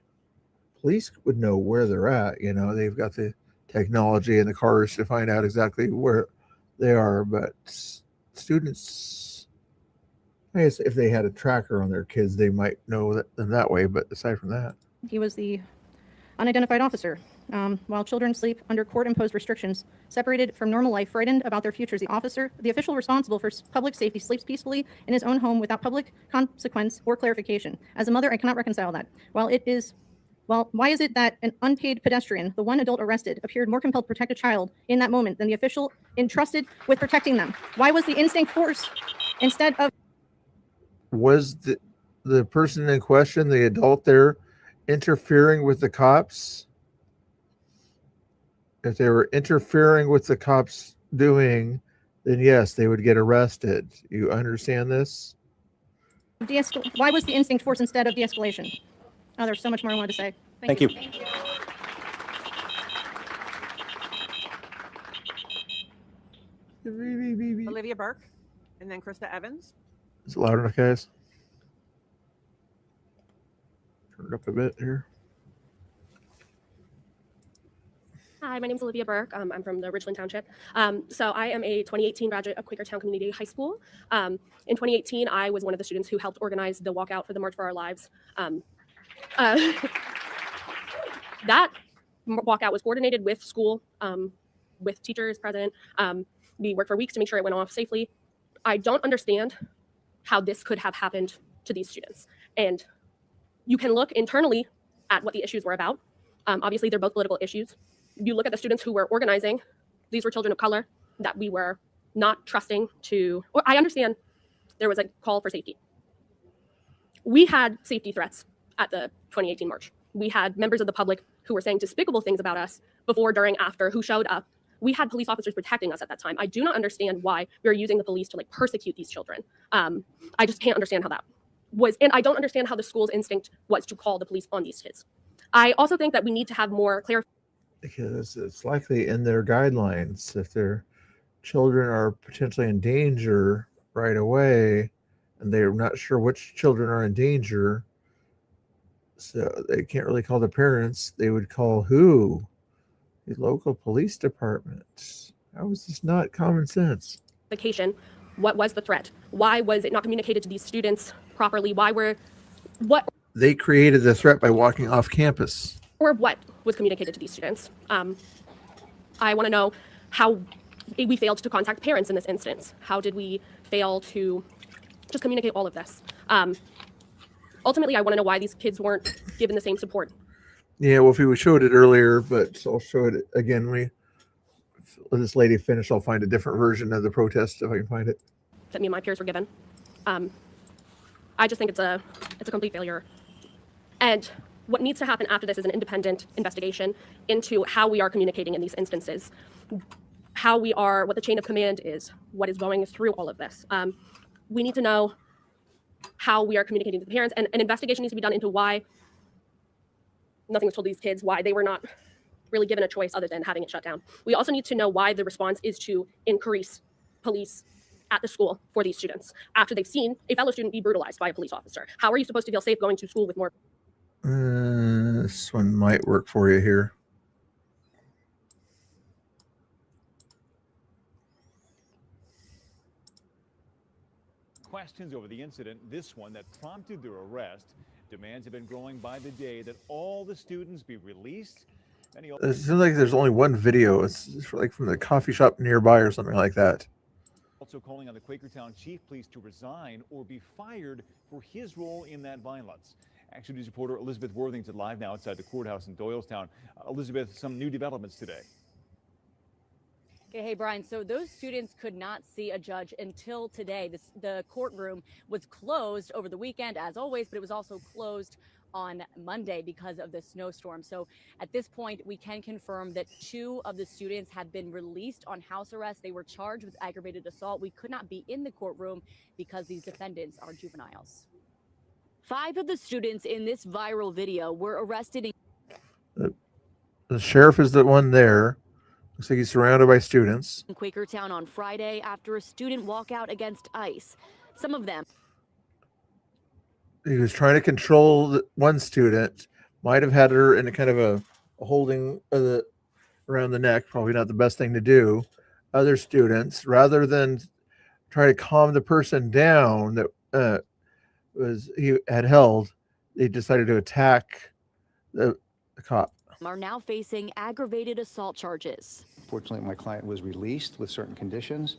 Police would know where they're at. You know, they've got the technology and the cars to find out exactly where they are. But students, I guess if they had a tracker on their kids, they might know them that way. But aside from that, He was the unidentified officer. While children sleep under court-imposed restrictions, separated from normal life, frightened about their futures, the official responsible for public safety, sleeps peacefully in his own home without public consequence or clarification. As a mother, I cannot reconcile that. Why is it that an unpaid pedestrian, the 1 adult arrested, appeared more compelled to protect a child in that moment than the official entrusted with protecting them? Why was the instinct force instead of... was the person in question, the adult there, interfering with the cops? If they were interfering with the cops doing, then yes, they would get arrested. You understand this? Why was the instinct force instead of de-escalation? Oh, there's so much more I wanted to say. Thank you. Olivia Burke, and then Krista Evans. Is it loud enough, guys? Turn it up a bit here. Hi, my name is Olivia Burke. I'm from the Richland Township. So I am a 2018 graduate of Quakertown Community High School. In 2018, I was one of the students who helped organize the walkout for the March for Our Lives. That walkout was coordinated with school, with teachers present. We worked for weeks to make sure it went off safely. I don't understand how this could have happened to these students. And you can look internally at what the issues were about. Obviously, they're both political issues. You look at the students who were organizing, these were children of color that we were not trusting to, or I understand there was a call for safety. We had safety threats at the 2018 March. We had members of the public who were saying despicable things about us before, during, after, who showed up. We had police officers protecting us at that time. I do not understand why we were using the police to persecute these children. I just can't understand how that was, and I don't understand how the school's instinct was to call the police on these kids. I also think that we need to have more clarification. Because it's likely in their guidelines, if their children are potentially in danger right away, and they're not sure which children are in danger, so they can't really call the parents. They would call who? The local police department. How is this not common sense? What was the threat? Why was it not communicated to these students properly? They created the threat by walking off campus. Or what was communicated to these students? I want to know how we failed to contact parents in this instance. How did we fail to just communicate all of this? Ultimately, I want to know why these kids weren't given the same support. Yeah, well, if we showed it earlier, but I'll show it again. Let this lady finish. I'll find a different version of the protest if I can find it. That me and my peers were given. I just think it's a complete failure. And what needs to happen after this is an independent investigation into how we are communicating in these instances, what the chain of command is, what is going through all of this. We need to know how we are communicating to the parents, and an investigation needs to be done into why nothing was told to these kids, why they were not really given a choice other than having it shut down. We also need to know why the response is to increase police at the school for these students after they've seen a fellow student be brutalized by a police officer. How are you supposed to feel safe going to school with more? This one might work for you here. Questions over the incident, this one that prompted their arrest. Demands have been growing by the day that all the students be released. It seems like there's only one video. It's like from the coffee shop nearby or something like that. Also calling on the Quakertown Chief Police to resign or be fired for his role in that violence. Action News reporter Elizabeth Worthington live now outside the courthouse in Doylestown. Elizabeth, some new developments today. Okay, hey, Brian. So those students could not see a judge until today. The courtroom was closed over the weekend, as always, but it was also closed on Monday because of the snowstorm. So at this point, we can confirm that 2 of the students have been released on house arrest. They were charged with aggravated assault. We could not be in the courtroom because these defendants are juveniles. 5 of the students in this viral video were arrested in The sheriff is the one there. Looks like he's surrounded by students. Quakertown on Friday after a student walkout against ICE. Some of them. He was trying to control one student, might have had her in a kind of a holding around the neck, probably not the best thing to do. Other students, rather than try to calm the person down that he had held, they decided to attack the cop. Are now facing aggravated assault charges. Fortunately, my client was released with certain conditions.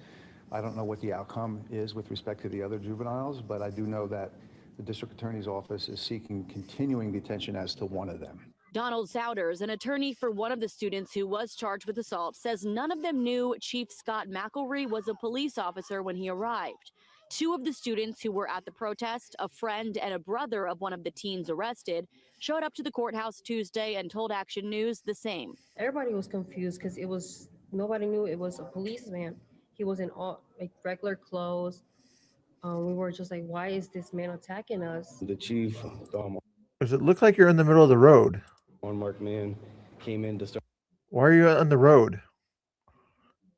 I don't know what the outcome is with respect to the other juveniles, but I do know that the district attorney's office is seeking continuing detention as to one of them. Donald Souders, an attorney for one of the students who was charged with assault, says none of them knew Chief Scott McElry was a police officer when he arrived. 2 of the students who were at the protest, a friend and a brother of one of the teens arrested, showed up to the courthouse Tuesday and told Action News the same. Everybody was confused because nobody knew it was a policeman. He was in all regular clothes. We were just like, why is this man attacking us? The chief, Does it look like you're in the middle of the road? unmarked man, came in to start. Why are you on the road?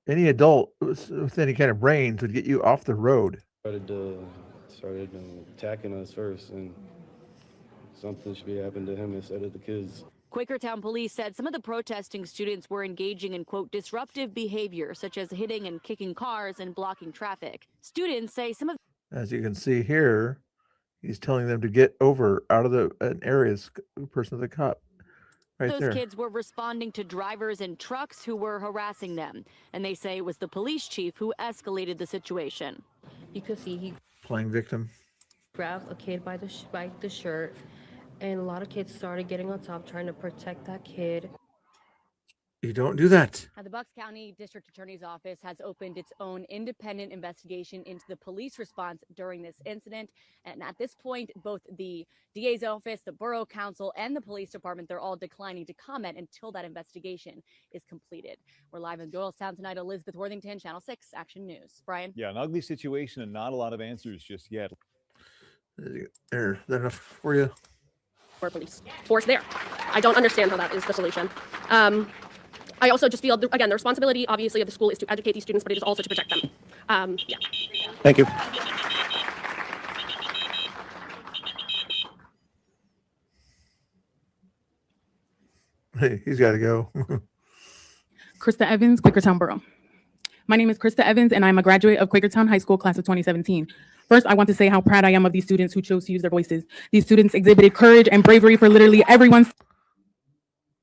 Any adult with any kind of brains would get you off the road. Started attacking us first, and something should be happening to him instead of the kids. Quakertown police said some of the protesting students were engaging in, quote, disruptive behavior, such as hitting and kicking cars and blocking traffic. Students say some of As you can see here, he's telling them to get over out of an area, person of the cop. Right those there. kids were responding to drivers and trucks who were harassing them. And they say it was the police chief who escalated the situation. You could see he Playing victim. grabbed a kid by the shirt, and a lot of kids started getting on top trying to protect that kid. You don't do that. The Bucks County District Attorney's Office has opened its own independent investigation into the police response during this incident. And at this point, both the DA's office, the Borough Council, and the police department, they're all declining to comment until that investigation is completed. We're live in Doylestown tonight. Elizabeth Worthington, Channel 6 Action News. Brian? Yeah, an ugly situation and not a lot of answers just yet. There, is that enough for you? For police force there. I don't understand how that is the solution. I also just feel, again, the responsibility, obviously, of the school is to educate these students, but it is also to protect them. Yeah. Thank you. Hey, he's got to go. Krista Evans, Quakertown Borough. My name is Krista Evans, and I'm a graduate of Quakertown High School, class of 2017. First, I want to say how proud I am of these students who chose to use their voices. These students exhibited courage and bravery for literally everyone.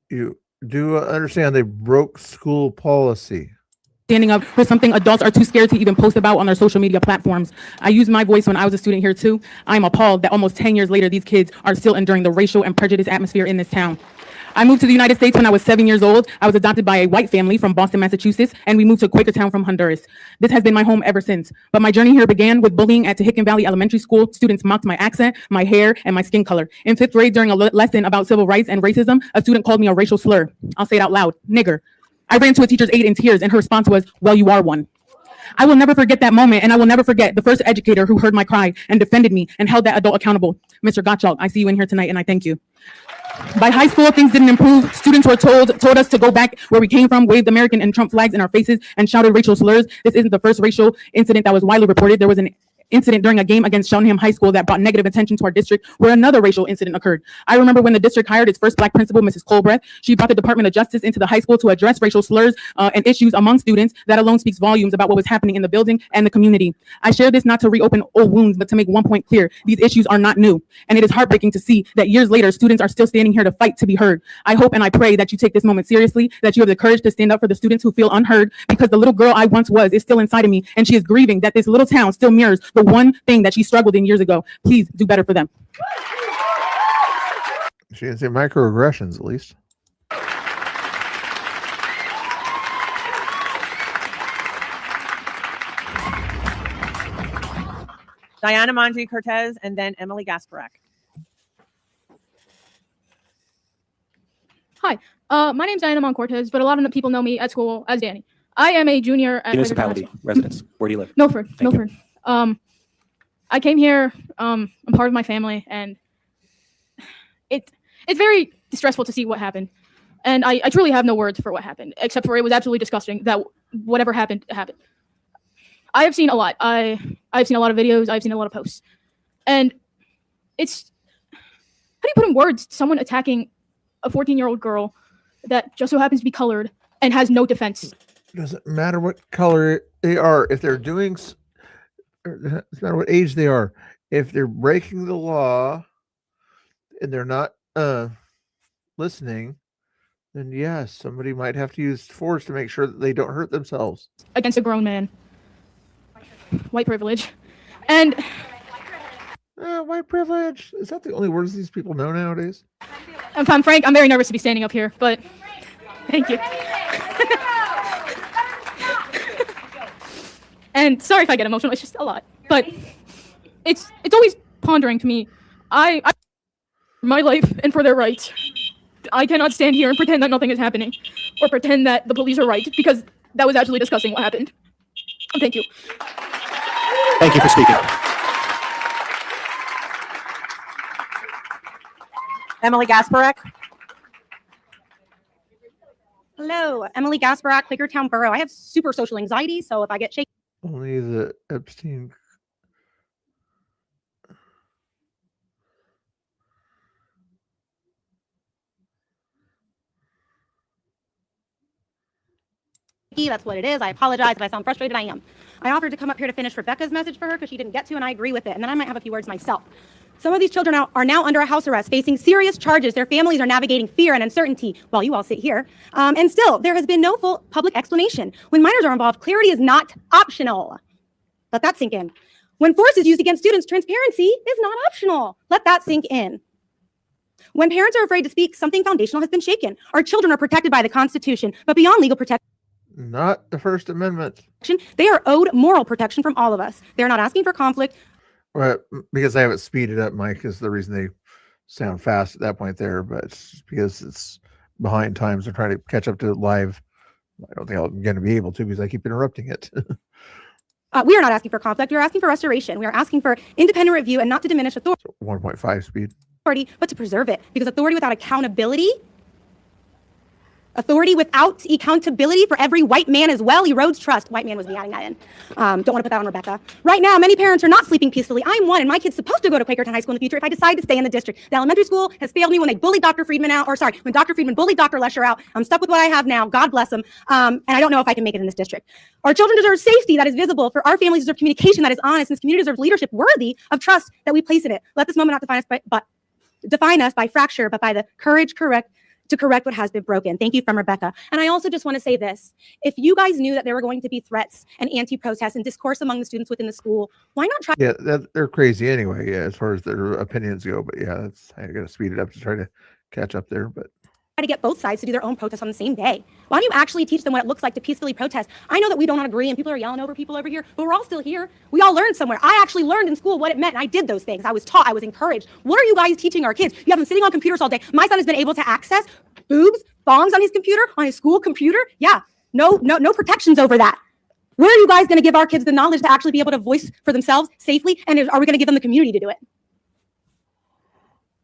You do understand they broke school policy. Standing up for something adults are too scared to even post about on their social media platforms. I used my voice when I was a student here too. I'm appalled that almost 10 years later, these kids are still enduring the racial and prejudice atmosphere in this town. I moved to the United States when I was 7 years old. I was adopted by a white family from Boston, Massachusetts, and we moved to Quakertown from Honduras. This has been my home ever since. But my journey here began with bullying at Tehiccan Valley Elementary School. Students mocked my accent, my hair, and my skin color. In 5th grade, during a lesson about civil rights and racism, a student called me a racial slur. I'll say it out loud, nigger. I ran to a teacher's aide in tears, and her response was, well, you are one. I will never forget that moment, and I will never forget the first educator who heard my cry and defended me and held that adult accountable. Mr. Gottschalk, I see you in here tonight, and I thank you. By high school, things didn't improve. Students were told us to go back where we came from, waved American and Trump flags in our faces, and shouted racial slurs. This isn't the first racial incident that was widely reported. There was an incident during a game against Cheltenham High School that brought negative attention to our district, where another racial incident occurred. I remember when the district hired its first Black principal, Mrs. Colbreth. She brought the Department of Justice into the high school to address racial slurs and issues among students. That alone speaks volumes about what was happening in the building and the community. I share this not to reopen old wounds, but to make one point clear. These issues are not new, and it is heartbreaking to see that years later, students are still standing here to fight to be heard. I hope and I pray that you take this moment seriously, that you have the courage to stand up for the students who feel unheard, because the little girl I once was is still inside of me, and she is grieving that this little town still mirrors the one thing that she struggled in years ago. Please do better for them. She didn't say microaggressions, at least. Diana Mondri Cortez, and then Emily Gasparek. Hi, my name's Diana Moncortez, but a lot of people know me at school as Danny. I am a junior at Municipality, residence. Where do you live? Milford. Thank you. Milford. I came here. I'm part of my family, and it's very distressful to see what happened. And I truly have no words for what happened, except for it was absolutely disgusting that whatever happened happened. I have seen a lot. I've seen a lot of videos. I've seen a lot of posts, and it's how do you put in words someone attacking a 14-year-old girl that just so happens to be colored and has no defense? It doesn't matter what color they are. If they're doing, it doesn't matter what age they are. If they're breaking the law and they're not listening, then yes, somebody might have to use force to make sure that they don't hurt themselves. Against a grown man. White privilege. And white privilege. Is that the only words these people know nowadays? if I'm frank, I'm very nervous to be standing up here, but thank you. And sorry if I get emotional, it's just a lot. But it's always pondering to me. I my life and for their rights. I cannot stand here and pretend that nothing is happening or pretend that the police are right, because that was absolutely disgusting what happened. Thank you. Thank you for speaking. Emily Gasparek. Hello, Emily Gasparek, Quakertown Borough. I have super social anxiety, so if I get shaky. Only the Epstein. That's what it is. I apologize if I sound frustrated. I am. I offered to come up here to finish Rebecca's message for her because she didn't get to, and I agree with it. And then I might have a few words myself. Some of these children are now under a house arrest, facing serious charges. Their families are navigating fear and uncertainty while you all sit here. And still, there has been no full public explanation. When minors are involved, clarity is not optional. Let that sink in. When force is used against students, transparency is not optional. Let that sink in. When parents are afraid to speak, something foundational has been shaken. Our children are protected by the Constitution, but beyond legal protection, Not the First Amendment. they are owed moral protection from all of us. They're not asking for conflict. Well, because I have it speeded up, Mike, is the reason they sound fast at that point there. But it's because it's behind times. They're trying to catch up to live. I don't think I'm going to be able to because I keep interrupting it. We are not asking for conflict. We are asking for restoration. We are asking for independent review and not to diminish authority, 1.5 speed. but to preserve it. Because authority without accountability, authority without accountability for every white man as well erodes trust. White man was me adding that in. Don't want to put that on Rebecca. Right now, many parents are not sleeping peacefully. I'm one, and my kid's supposed to go to Quakertown High School in the future if I decide to stay in the district. The elementary school has failed me when they bullied Dr. Friedman out, when Dr. Friedman bullied Dr. Lesher out. I'm stuck with what I have now. God bless him. And I don't know if I can make it in this district. Our children deserve safety that is visible. For our families deserve communication that is honest. And this community deserves leadership worthy of trust that we place in it. Let this moment not define us by fracture, but by the courage to correct what has been broken. Thank you from Rebecca. And I also just want to say this. If you guys knew that there were going to be threats and anti-protests and discourse among the students within the school, why not try? Yeah, they're crazy anyway. Yeah, as far as their opinions go. But yeah, I got to speed it up to try to catch up there. But To get both sides to do their own protests on the same day. Why don't you actually teach them what it looks like to peacefully protest? I know that we don't agree and people are yelling over people over here, but we're all still here. We all learned somewhere. I actually learned in school what it meant, and I did those things. I was taught, I was encouraged. What are you guys teaching our kids? You have them sitting on computers all day. My son has been able to access boobs, thongs on his computer, on his school computer. Yeah, no protections over that. Where are you guys going to give our kids the knowledge to actually be able to voice for themselves safely? And are we going to give them the community to do it?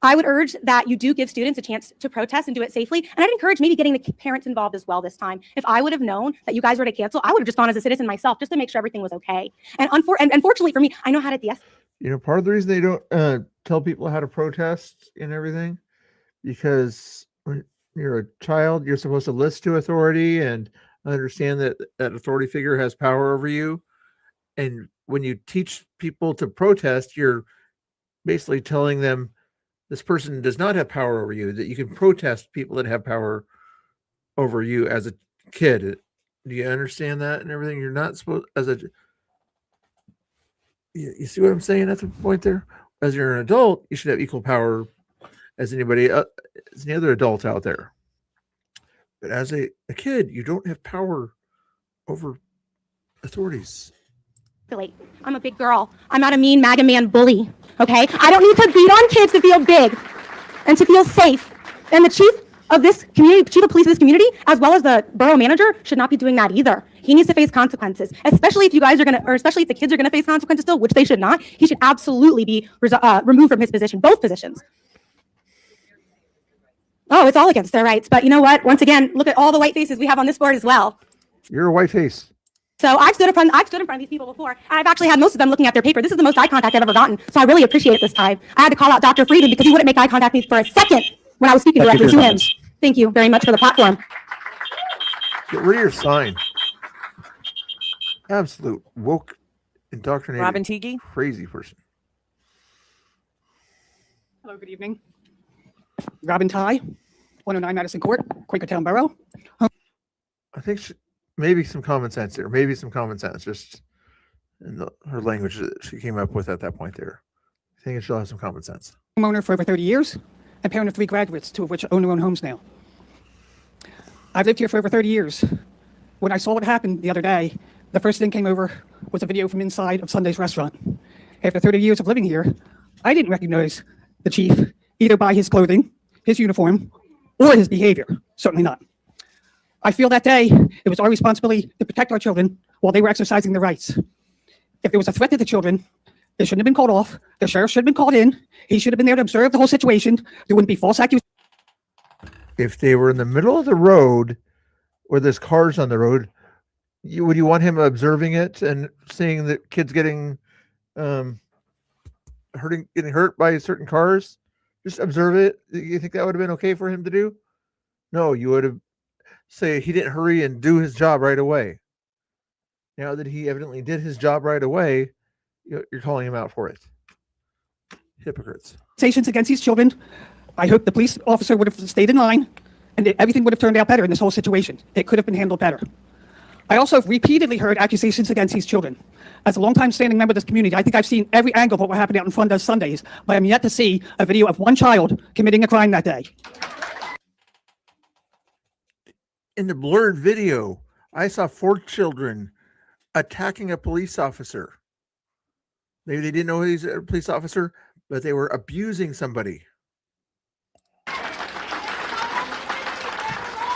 I would urge that you do give students a chance to protest and do it safely. And I'd encourage maybe getting the parents involved as well this time. If I would have known that you guys were to cancel, I would have just gone as a citizen myself just to make sure everything was okay. And unfortunately for me, I know how to de-escalate. You know, part of the reason they don't tell people how to protest and everything, because when you're a child, you're supposed to listen to authority and understand that that authority figure has power over you. And when you teach people to protest, you're basically telling them this person does not have power over you, that you can protest people that have power over you as a kid. Do you understand that and everything? You're not supposed, you see what I'm saying at the point there? As you're an adult, you should have equal power as anybody, as any other adult out there. But as a kid, you don't have power over authorities. I'm a big girl. I'm not a mean MAGA man bully, okay? I don't need to beat on kids to feel big and to feel safe. And the chief of this community, chief of police of this community, as well as the borough manager, should not be doing that either. He needs to face consequences, especially if you guys are going to, or especially if the kids are going to face consequences still, which they should not. He should absolutely be removed from his position, both positions. Oh, it's all against their rights. But you know what? Once again, look at all the white faces we have on this board as well. You're a white face. So I've stood in front of these people before, and I've actually had most of them looking at their paper. This is the most eye contact I've ever gotten, so I really appreciate it this time. I had to call out Dr. Frieden because he wouldn't make eye contact with me for a second when I was speaking directly to him. Thank you very much for the platform. Get rid of your sign. Absolute woke, indoctrinated, Robin Teague? crazy person. Hello, good evening. Robin Ty, 109 Madison Court, Quakertown Borough. I think maybe some common sense there. Maybe some common sense just in her language that she came up with at that point there. I think it should have some common sense. Homeowner for over 30 years, and parent of 3 graduates, 2 of which own their own homes now. I've lived here for over 30 years. When I saw what happened the other day, the first thing came over was a video from inside of Sunday's restaurant. After 30 years of living here, I didn't recognize the chief either by his clothing, his uniform, or his behavior. Certainly not. I feel that day it was our responsibility to protect our children while they were exercising their rights. If there was a threat to the children, they shouldn't have been called off. The sheriff should have been called in. He should have been there to observe the whole situation. There wouldn't be false accusations. If they were in the middle of the road where there's cars on the road, would you want him observing it and seeing the kids getting hurt by certain cars? Just observe it. You think that would have been okay for him to do? No, you would have say he didn't hurry and do his job right away. Now that he evidently did his job right away, you're calling him out for it. Hypocrites. Against these children, I hope the police officer would have stayed in line and everything would have turned out better in this whole situation. It could have been handled better. I also repeatedly heard accusations against these children. As a longtime standing member of this community, I think I've seen every angle of what happened out in front of Sundays, but I'm yet to see a video of one child committing a crime that day. In the blurred video, I saw 4 children attacking a police officer. Maybe they didn't know he's a police officer, but they were abusing somebody.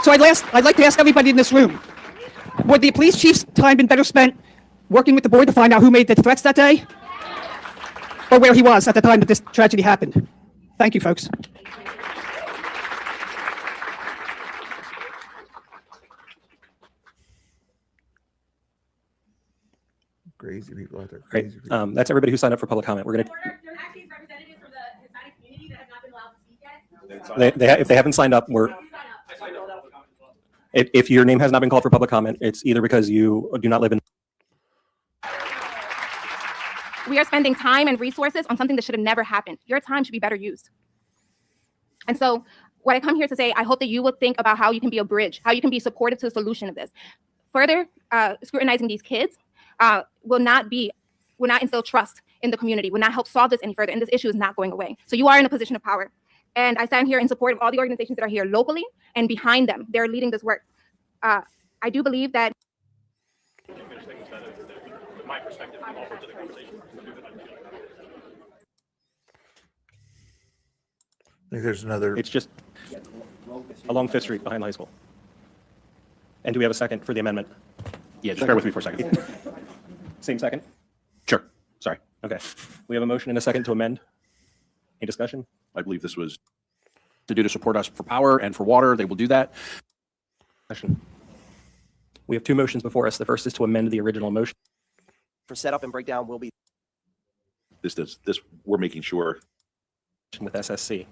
So I'd like to ask everybody in this room, would the police chief's time been better spent working with the board to find out who made the threats that day? Or where he was at the time that this tragedy happened? Thank you, folks. Crazy people out there. Great. Crazy people. That's everybody who signed up for public comment. We're going to. There actually is representatives from the Hispanic community that have not been allowed to speak yet. If they haven't signed up, if your name has not been called for public comment, it's either because you do not live in. We are spending time and resources on something that should have never happened. Your time should be better used. And so what I come here to say, I hope that you will think about how you can be a bridge, how you can be supportive to the solution of this. Further scrutinizing these kids will not instill trust in the community, will not help solve this any further, and this issue is not going away. So you are in a position of power. And I stand here in support of all the organizations that are here locally and behind them. They're leading this work. I do believe that. My perspective to the conversation. I think there's another. It's just along 5th Street behind the high school. And do we have a second for the amendment? Yeah, just bear with me for a second. Same second? Sure. Sorry. Okay. We have a motion and a second to amend. Any discussion? I believe this was to do to support us for power and for water. They will do that. We have two motions before us. The first is to amend the original motion. For setup and breakdown will be. This we're making sure. With SSC.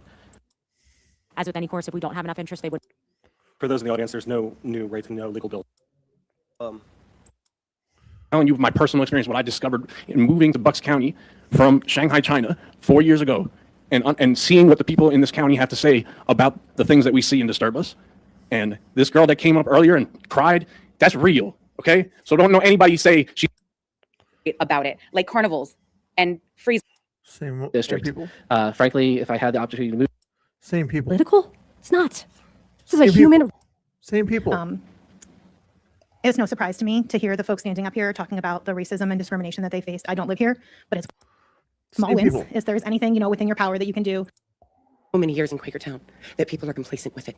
As with any course, if we don't have enough interest, they would. For those in the audience, there's no new right to know legal bill. Telling you my personal experience, what I discovered in moving to Bucks County from Shanghai, China 4 years ago, and seeing what the people in this county have to say about the things that we see and disturb us. And this girl that came up earlier and cried, that's real, okay? So don't know anybody say she about it, like carnivals and freeze. Same district. people. Frankly, if I had the opportunity to move. Same people. Political? It's not. This is a Same human. Same people. It was no surprise to me to hear the folks standing up here talking about the racism and discrimination that they faced. I don't live here, but it's small Same wins. people. If there's anything, within your power that you can do. So many years in Quakertown that people are complacent with it.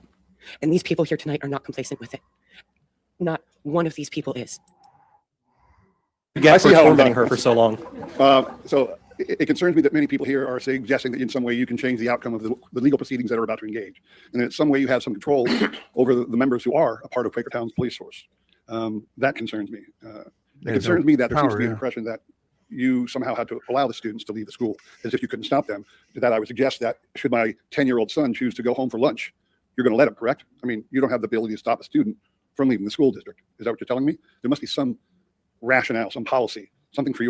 And these people here tonight are not complacent with it. Not one of these people is. I see how I'm betting her for so long. So it concerns me that many people here are suggesting that in some way you can change the outcome of the legal proceedings that are about to engage. And in some way you have some control over the members who are a part of Quakertown's police force. That concerns me. It concerns me that there seems to be an impression that you somehow had to allow the students to leave the school as if you couldn't stop them. To that I would suggest that should my 10-year-old son choose to go home for lunch, you're going to let him, correct? I mean, you don't have the ability to stop a student from leaving the school district. Is that what you're telling me? There must be some rationale, some policy, something for you.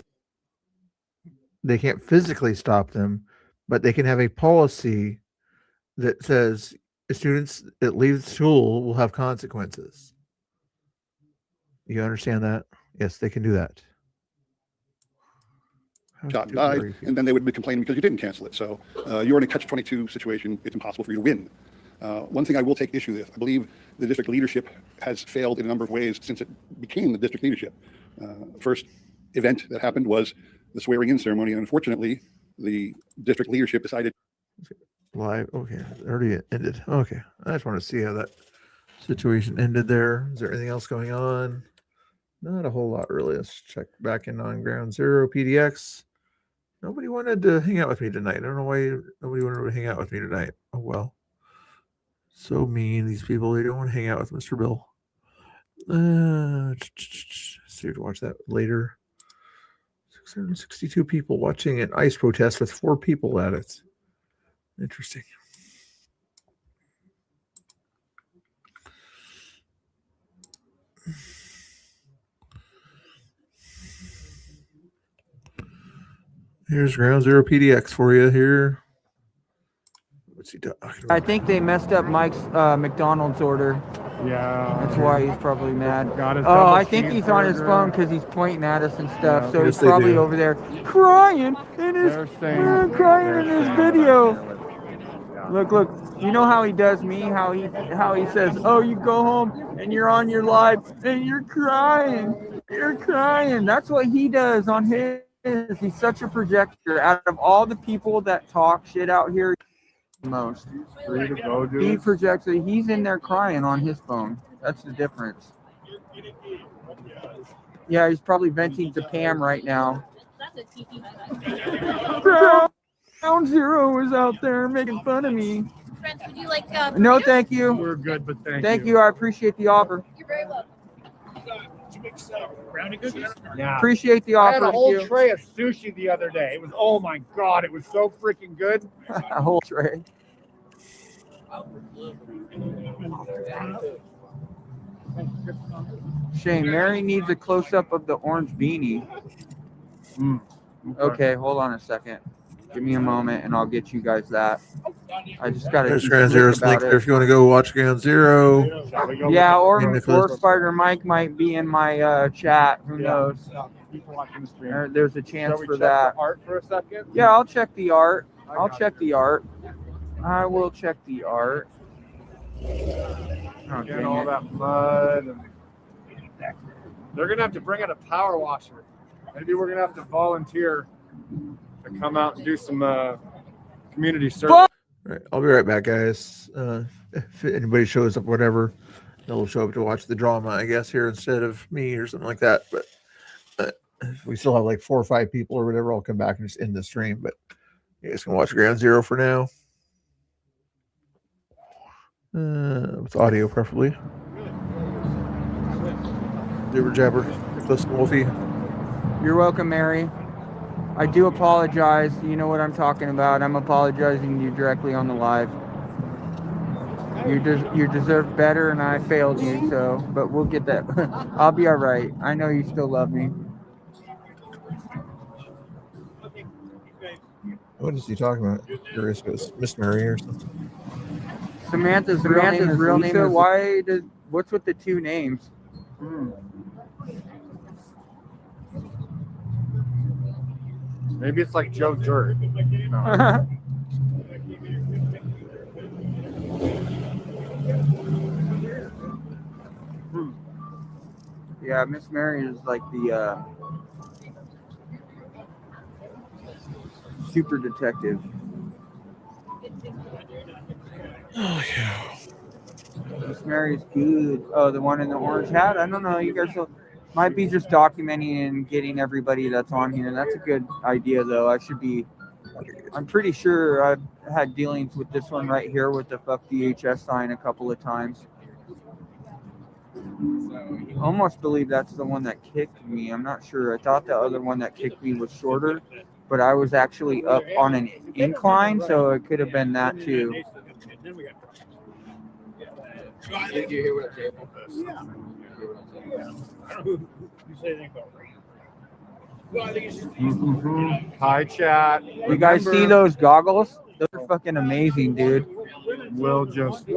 They can't physically stop them, but they can have a policy that says students that leave school will have consequences. You understand that? Yes, they can do that. Shot and died, and then they would be complaining because you didn't cancel it. So you're in a catch-22 situation. It's impossible for you to win. One thing I will take issue with, I believe the district leadership has failed in a number of ways since it became the district leadership. First event that happened was the swearing-in ceremony, and unfortunately, the district leadership decided. Live. Okay, it already ended. Okay, I just want to see how that situation ended there. Is there anything else going on? Not a whole lot, really. Let's check back in on Ground Zero PDX. Nobody wanted to hang out with me tonight. I don't know why nobody wanted to hang out with me tonight. Oh well. So mean, these people. They don't want to hang out with Mr. Bill. See if to watch that later. 662 people watching an ICE protest with 4 people at it. Interesting. Here's Ground Zero PDX for you here. What's he talking about? I think they messed up Mike's McDonald's order. Yeah. That's why he's probably mad. Got his Oh, double I think he's on his cheeseburger. phone because he's pointing at us and stuff. Yeah, so yes, he's they probably do. over there crying in his video. Look. You know how he does me? How he says, "Oh, you go home and you're on your live and you're crying. You're crying." That's what he does on his. He's such a projector. Out of all the people that talk shit out here, most he projects it. He's in there crying on his phone. That's the difference. Yeah, he's probably venting to Pam right now. Ground Zero is out there making fun of me. Friends, would you like No, thank you. We're good, but Thank you. I appreciate the offer. You're very welcome. Brownie cookies? Yeah. Appreciate the I had offer. a whole Thank you. tray of sushi the other day. It was, oh my God, it was so freaking good. A whole tray. Shane, Mary needs a close-up of the orange beanie. Okay, hold on a second. Give me a moment, and I'll get you guys that. I just got to. There's Ground Zero's link there if you want to go watch Ground Zero. Yeah, or Nicholas. Spider Mike might be in my chat. Who knows? There's a chance for that. Art for a second? Yeah, I'll check the art. I'll check the art. I will check the art. Oh, Getting all that mud. And they're going to have to bring out a power washer. Maybe we're going to have to volunteer to come out and do some community service. Right, I'll be right back, guys. If anybody shows up, whatever, They'll show up to watch the drama, I guess, here instead of me or something like that. But we still have like 4 or 5 people or whatever. I'll come back and just end the stream. But you guys can watch Ground Zero for now. With audio, preferably. Jibber jabber. Listen, Wolfie. You're welcome, Mary. I do apologize. You know what I'm talking about. I'm apologizing to you directly on the live. You deserve better, and I failed you. So, but we'll get that. I'll be all right. I know you still love me. What is he talking about? Curious, if it's Miss Mary or something. Samantha's real name is Lisa. What's with the 2 names? Maybe it's like Joe Dirt. No. Yeah, Miss Mary is like the super detective. Oh yeah. Miss Mary's good. Oh, the one in the orange hat? I don't know. You guys might be just documenting and getting everybody that's on here. That's a good idea, though. I'm pretty sure I've had dealings with this one right here with the fuck DHS sign a couple of times. I almost believe that's the one that kicked me. I'm not sure. I thought the other one that kicked me was shorter, but I was actually up on an incline, so it could have been that too. Did you hear what I said? Yeah. I don't know who you say anything about rain. Well, I think it's just Hi, chat. You guys see those goggles? Those are fucking amazing, dude. We'll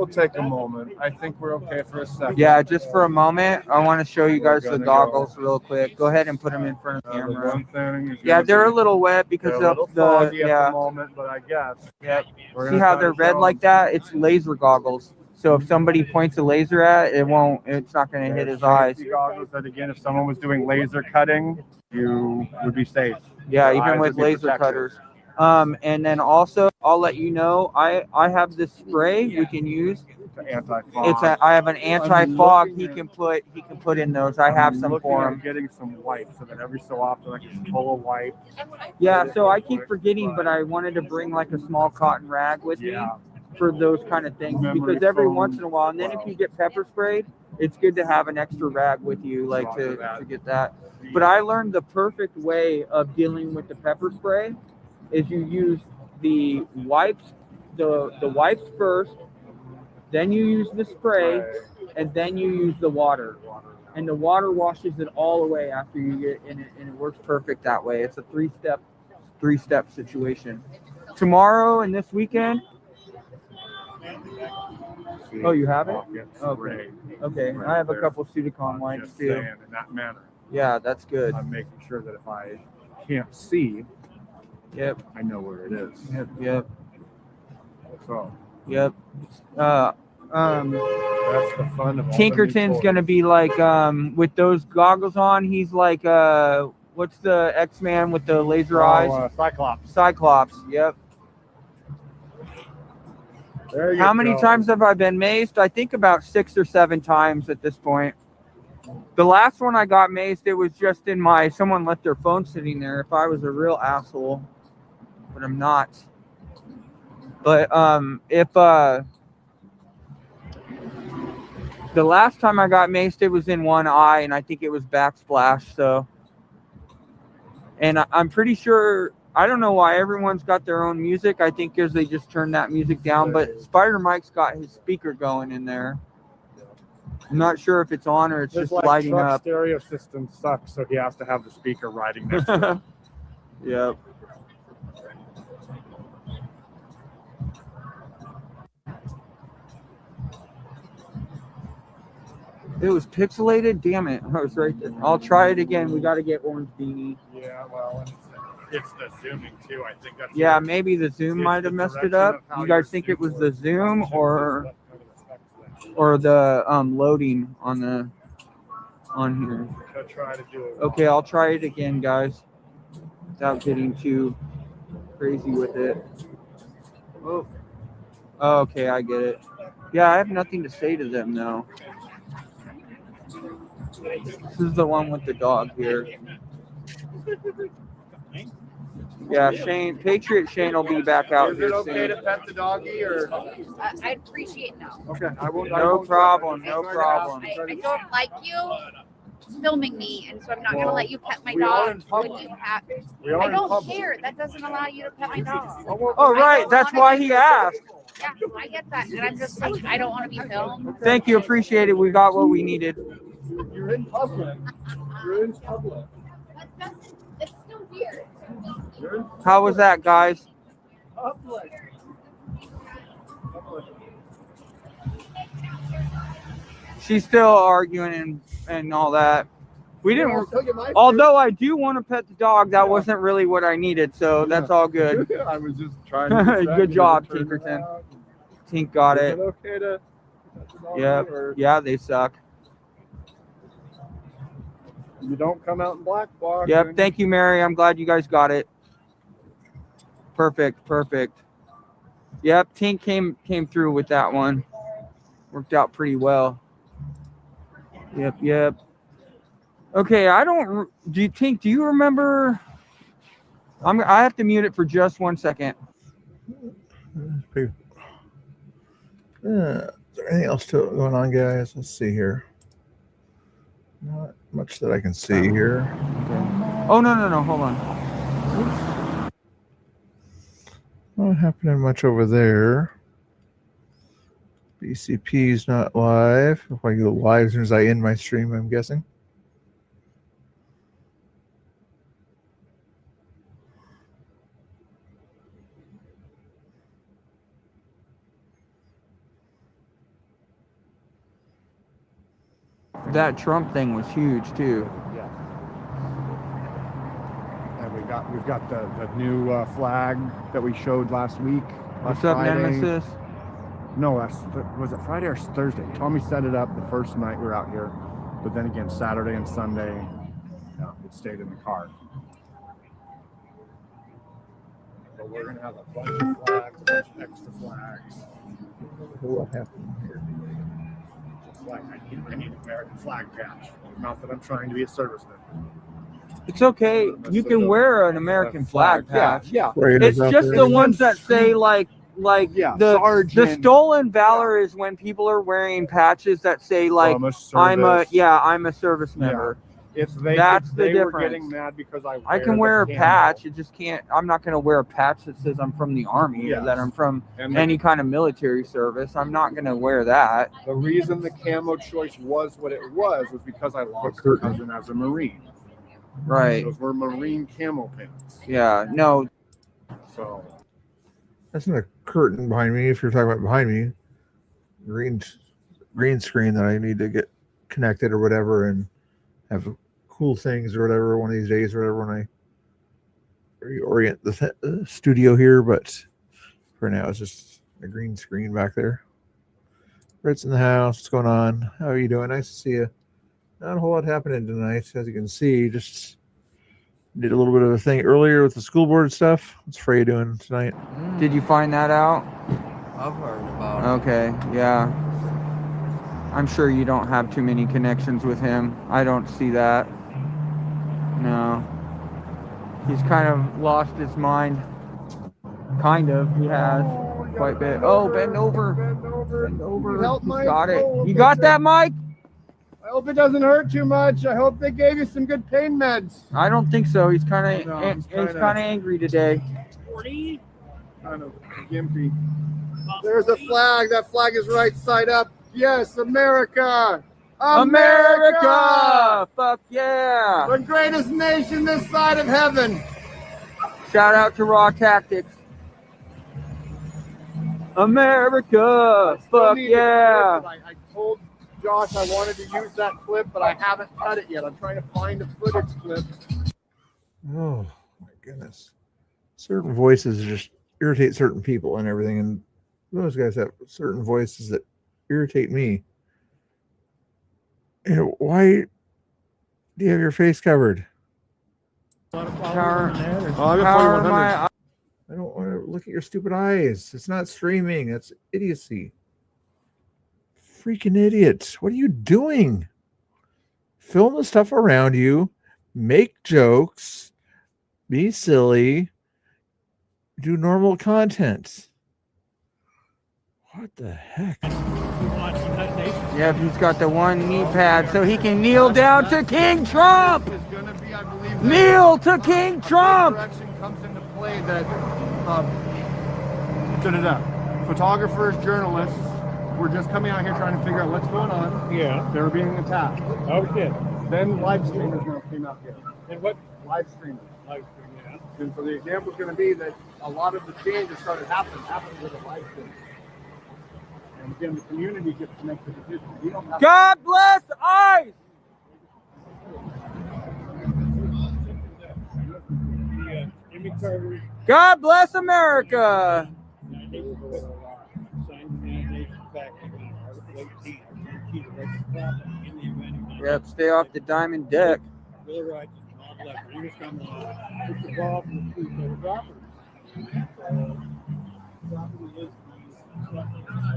take a moment. I think we're okay for a second. Yeah, just for a moment, I want to show you guys the goggles real quick. Go ahead and put them in front of the camera. Yeah, they're a little wet because of the at the moment, but I guess. Yeah. See how they're red like that? It's laser goggles. So if somebody points a laser at it, it's not going to hit his eyes. Goggles that, again, if someone was doing laser cutting, you would be safe. Yeah, even with laser cutters. And then also, I'll let you know, I have this spray we can use. Anti-fog. I have an anti-fog he can put in those. I have some for him. Getting some wipes so that every so often I can just pull a wipe. Yeah, so I keep forgetting, but I wanted to bring like a small cotton rag with me for those kind of things, because every once in a while, and then if you get pepper sprayed, it's good to have an extra rag with you, like to get that. But I learned the perfect way of dealing with the pepper spray is you use the wipes, the wipes first, then you use the spray, and then you use the water. And the water washes it all away after you get in it, and it works perfect that way. It's a three-step situation. Tomorrow and this weekend. Oh, you have it? Okay. Okay. I have a couple Sudicon wipes too. In that manner. Yeah, that's good. I'm making sure that if I can't see, I know where it is. Yep. So. Yep. That's the fun of Tinkerton's gonna be like with those goggles on. He's like what's the X-Man with the laser eyes? Cyclops. Yep. How many times have I been mazed? I think about 6 or 7 times at this point. The last one I got mazed, it was just in someone left their phone sitting there. If I was a real asshole, but I'm not. But if the last time I got maced, it was in one eye, and I think it was backsplash. So, and I'm pretty sure. I don't know why everyone's got their own music. I think because they just turned that music down. But Spider Mike's got his speaker going in there. I'm not sure if it's on or it's just lighting up. Stereo system sucks, so he has to have the speaker riding next to it. Yep. It was pixelated. Damn it! I was right there. I'll try it again. We got to get orange beanie. Yeah, well, it's the zooming too. I think that's. Yeah, maybe the zoom might have messed it up. You guys think it was the zoom or the loading on here? Okay, I'll try it again, guys, without getting too crazy with it. Oh, okay, I get it. Yeah, I have nothing to say to them now. This is the one with the dog here. Yeah, Shane, Patriot Shane will be back out Is here it okay soon. to pet the doggy or? I'd appreciate no. Okay, I won't. No problem, no problem. I don't like you filming me, and so I'm not going to let you pet my we are dog in public. when you have. We are I in don't public. care. That doesn't allow you to pet my dog. Oh, right, that's why he asked. Yeah, I get that, and I'm just like, I don't want to be filmed. Thank you, appreciate it. We got what we needed. You're in public. You're in public. It's still weird. How was that, guys? Public. She's still arguing and all that. We didn't. Although I do want to pet the dog, that wasn't really what I needed, so that's all good. I was just trying to. Good job, Tinkerton. Tink got Is it. it okay to? Yep. Yeah, they suck. You don't come out in black box. Yep. Thank you, Mary. I'm glad you guys got it. Perfect. Perfect. Yep. Tink came through with that one. Worked out pretty well. Yep. Yep. Okay. Do you remember? I have to mute it for just 1 second. Is there anything else going on, guys? Let's see here. Not much that I can see here. Okay. Oh, no. Hold on. Not happening much over there. BCP's not live. If I go live as soon as I end my stream, I'm guessing. That Trump thing was huge too. Yeah. And we've got the new flag that we showed last week. What's up, Friday. Nemesis? No, was it Friday or Thursday? Tommy set it up the first night we were out here, but then again Saturday and Sunday, it stayed in the car. But we're gonna have a bunch of flags, a bunch of extra flags. What happened here? Like I need an American flag patch. Not that I'm trying to be a serviceman. It's okay. You can wear an American flag patch. Yeah. It's just the ones that say the stolen valor is when people are wearing patches that say like I'm a service member. That's the difference. Were getting mad because I can wear a patch. It just can't. I'm not going to wear a patch that says I'm from the army or that I'm from any kind of military service. I'm not going to wear that. The reason the camo choice was what it was because I lost a cousin as a Marine. Right. Those were Marine camo pants. Yeah. No. So. That's not a curtain behind me. If you're talking about behind me, green screen that I need to get connected or whatever and have cool things or whatever one of these days or whatever when I reorient the studio here, but for now it's just a green screen back there. Brett's in the house. What's going on? How are you doing? Nice to see you. Not a whole lot happening tonight, as you can see. Just did a little bit of a thing earlier with the school board stuff. What's Freya doing tonight? Did you find that out? I've heard about it. Okay, yeah. I'm sure you don't have too many connections with him. I don't see that. No. He's kind of lost his mind. Kind of. He has quite a bit. Oh, bend over. Bend over. Help, He's Mike. got it. You got that, Mike? I hope it doesn't hurt too much. I hope they gave you some good pain meds. I don't think so. He's kind of angry today. 40. Kind of gimpy. There's a flag. That flag is right side up. Yes, America. America! Fuck yeah! The greatest nation this side of heaven. Shout out to Raw Tactics. America! Fuck yeah! I told Josh I wanted to use that clip, but I haven't cut it yet. I'm trying to find a footage clip. Oh my goodness. Certain voices just irritate certain people and everything, and those guys have certain voices that irritate me. You know, why do you have your face covered? I don't want to look at your stupid eyes. It's not streaming. That's idiocy. Freaking idiot. What are you doing? film the stuff around you, make jokes, be silly, do normal content. What the heck? Yep, he's got the one knee pad so he can kneel down to King Trump. Kneel to King Trump. Comes into play that photographers, journalists were just coming out here trying to figure out what's going on. Yeah. They were being attacked. Okay. Then live streamers now came out here. And what? Live streamers. Live streamers, yeah. And so the example is going to be that a lot of the changes started happening with a live stream. And again, the community gets connected to this. We don't have God bless ICE. God bless America. Yep, stay off the diamond deck.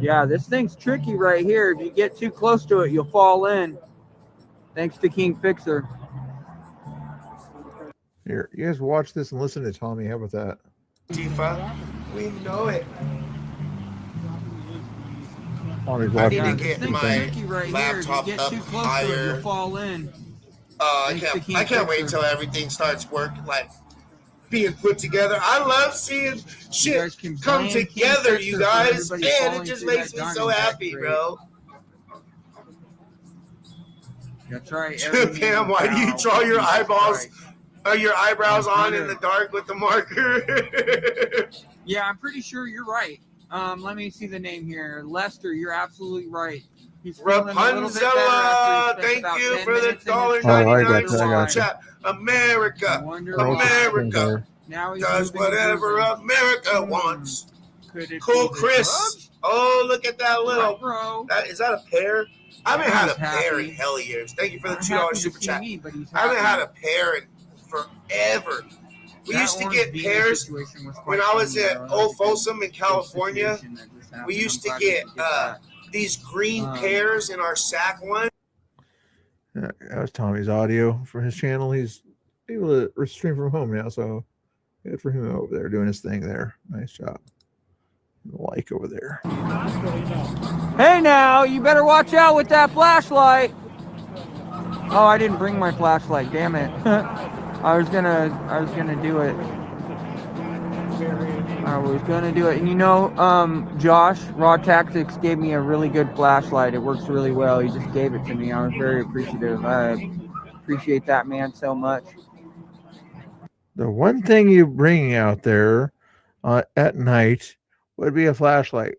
Yeah, this thing's tricky right here. If you get too close to it, you'll fall in. Thanks to King Fixer. Here, you guys watch this and listen to Tommy. How about that? Tifa, we know it. Tommy's I need watching. to get my laptop up higher. You'll fall in. I can't wait till everything starts working, like being put together. I love seeing shit come together, you guys. Man, it just makes me so happy, bro. That's right. Pam, why do you draw your eyeballs or your eyebrows on in the dark with the marker? Yeah, I'm pretty sure you're right. Let me see the name here. Lester, you're absolutely right. Rapunzel, thank you for the $1.99 super chat. America does whatever America wants. Cool, Chris. Oh, look at that little. Is that a pear? I haven't had a pear in hell years. Thank you for the $2 super chat. I haven't had a pear in forever. We used to get pears when I was at Old Folsom in California. We used to get these green pears in our sack one. That was Tommy's audio for his channel. He's able to stream from home now, so good for him over there doing his thing there. Nice job. Like over there. Hey now, you better watch out with that flashlight. Oh, I didn't bring my flashlight. Damn it. I was gonna do it. And you know, Josh, Raw Tactics gave me a really good flashlight. It works really well. He just gave it to me. I was very appreciative. I appreciate that man so much. The one thing you bring out there at night would be a flashlight.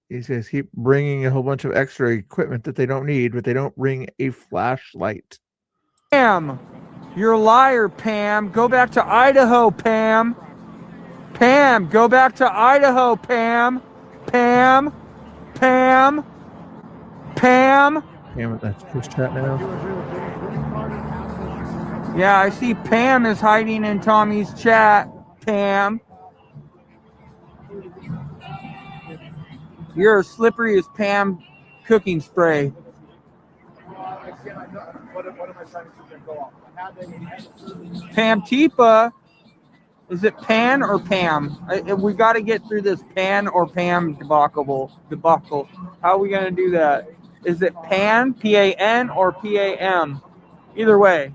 He says keep bringing a whole bunch of extra equipment that they don't need, but they don't bring a flashlight. Pam, you're a liar, Pam. Go back to Idaho, Pam. Pam, go back to Idaho, Pam. Pam. Pam. Pam. Damn it, that's his chat now. Yeah, I see Pam is hiding in Tommy's chat. Pam. You're as slippery as Pam cooking spray. Pam Tipa. Is it Pan or Pam? We got to get through this Pan or Pam debacle. How are we going to do that? Is it Pan, P-A-N, or P-A-M? Either way,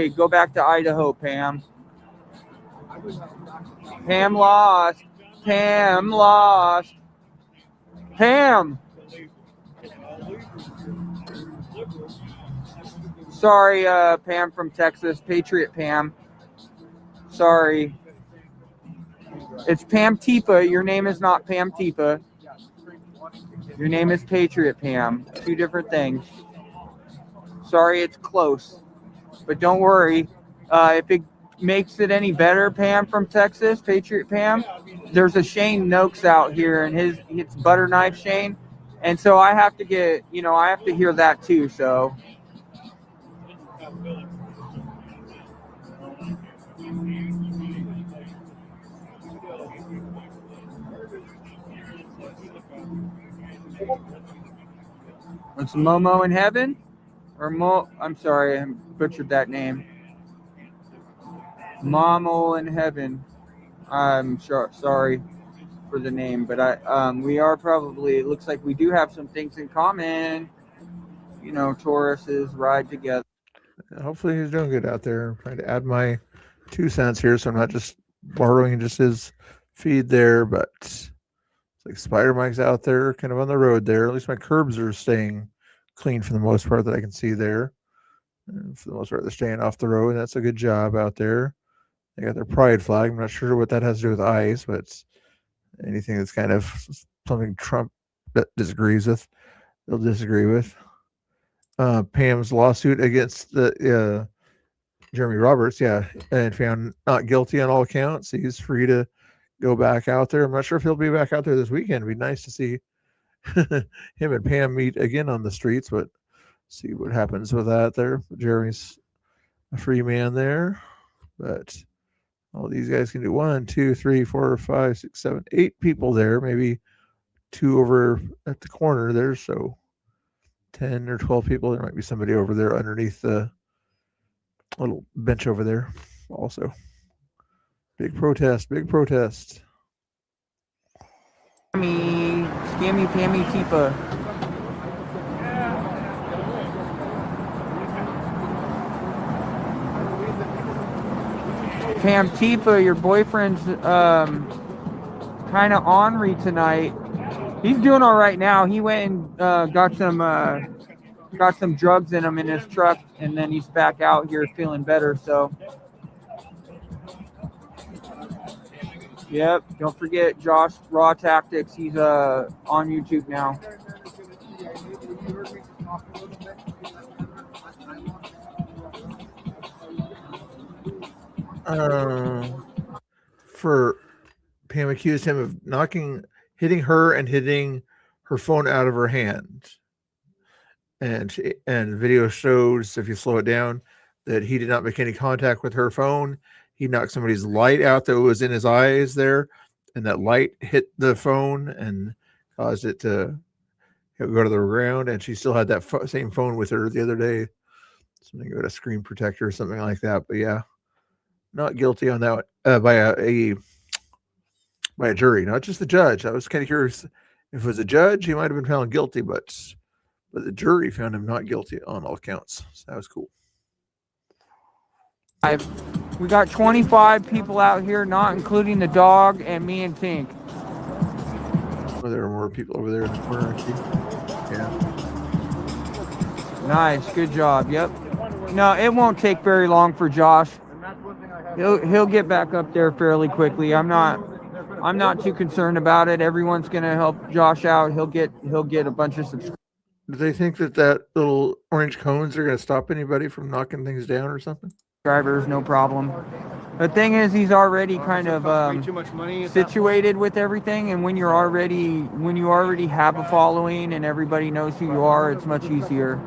go back to Idaho, Pam. Pam lost. Pam lost. Pam. Sorry, Pam from Texas. Patriot Pam. Sorry. It's Pam Tipa. Your name is not Pam Tipa. Your name is Patriot Pam. Two different things. Sorry, it's close. But don't worry. If it makes it any better, Pam from Texas, Patriot Pam, there's a Shane Noakes out here, and it's Butter Knife Shane. And so I have to get, I have to hear that too, so. It's Momo in heaven, or I'm sorry, I butchered that name. Momo in heaven. I'm sorry for the name, but we are probably. It looks like we do have some things in common. You know, Tauruses ride together. Hopefully he's doing good out there. I'm trying to add my 2 cents here, so I'm not just borrowing just his feed there, but it's like Spider Mike's out there kind of on the road there. At least my curbs are staying clean for the most part that I can see there. And for the most part, they're staying off the road. That's a good job out there. They got their pride flag. I'm not sure what that has to do with ICE, but it's anything that's kind of something Trump disagrees with, they'll disagree with. Pam's lawsuit against the Jeremy Roberts, and found not guilty on all accounts. He's free to go back out there. I'm not sure if he'll be back out there this weekend. It'd be nice to see him and Pam meet again on the streets, but see what happens with that there. Jeremy's a free man there, but all these guys can do 1, 2, 3, 4, 5, 6, 7, 8 people there, maybe 2 over at the corner there, so 10 or 12 people. There might be somebody over there underneath the little bench over there also. Big protest. Scammy Pammy Tifa. Pam Tifa, your boyfriend's kind of ornery tonight. He's doing all right now. He went and got some drugs in him in his truck, and then he's back out here feeling better. So, yep. Don't forget Josh Raw Tactics. He's on YouTube now. For Pam accused him of hitting her and hitting her phone out of her hand. And video shows, if you slow it down, that he did not make any contact with her phone. He knocked somebody's light out that was in his eyes there, and that light hit the phone and caused it to go to the ground. And she still had that same phone with her the other day. Something about a screen protector or something like that. But yeah, not guilty on that by a jury, not just the judge. I was kind of curious if it was a judge, he might have been found guilty, but the jury found him not guilty on all counts. So that was cool. We got 25 people out here, not including the dog and me and Tink. Oh, there are more people over there in the corner. Yeah. Nice, good job. Yep. No, it won't take very long for Josh. He'll get back up there fairly quickly. I'm not too concerned about it. Everyone's gonna help Josh out. He'll get a bunch of subscribers. Do they think that little orange cones are going to stop anybody from knocking things down or something? Drivers, no problem. The thing is, he's already kind of situated with everything, and when you already have a following and everybody knows who you are, it's much easier.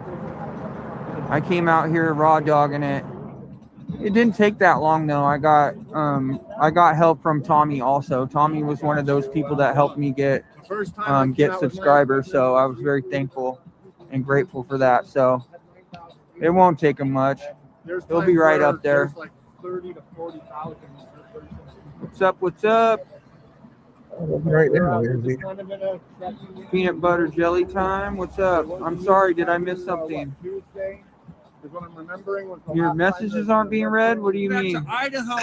I came out here raw dogging it. It didn't take that long though. I got help from Tommy also. Tommy was one of those people that helped me get subscribers, so I was very thankful and grateful for that. So it won't take him much. He'll be right up there. What's up? Right now, Peanut butter jelly time. What's up? I'm sorry, did I miss something? Your messages aren't being read? What do you mean? That's Idaho.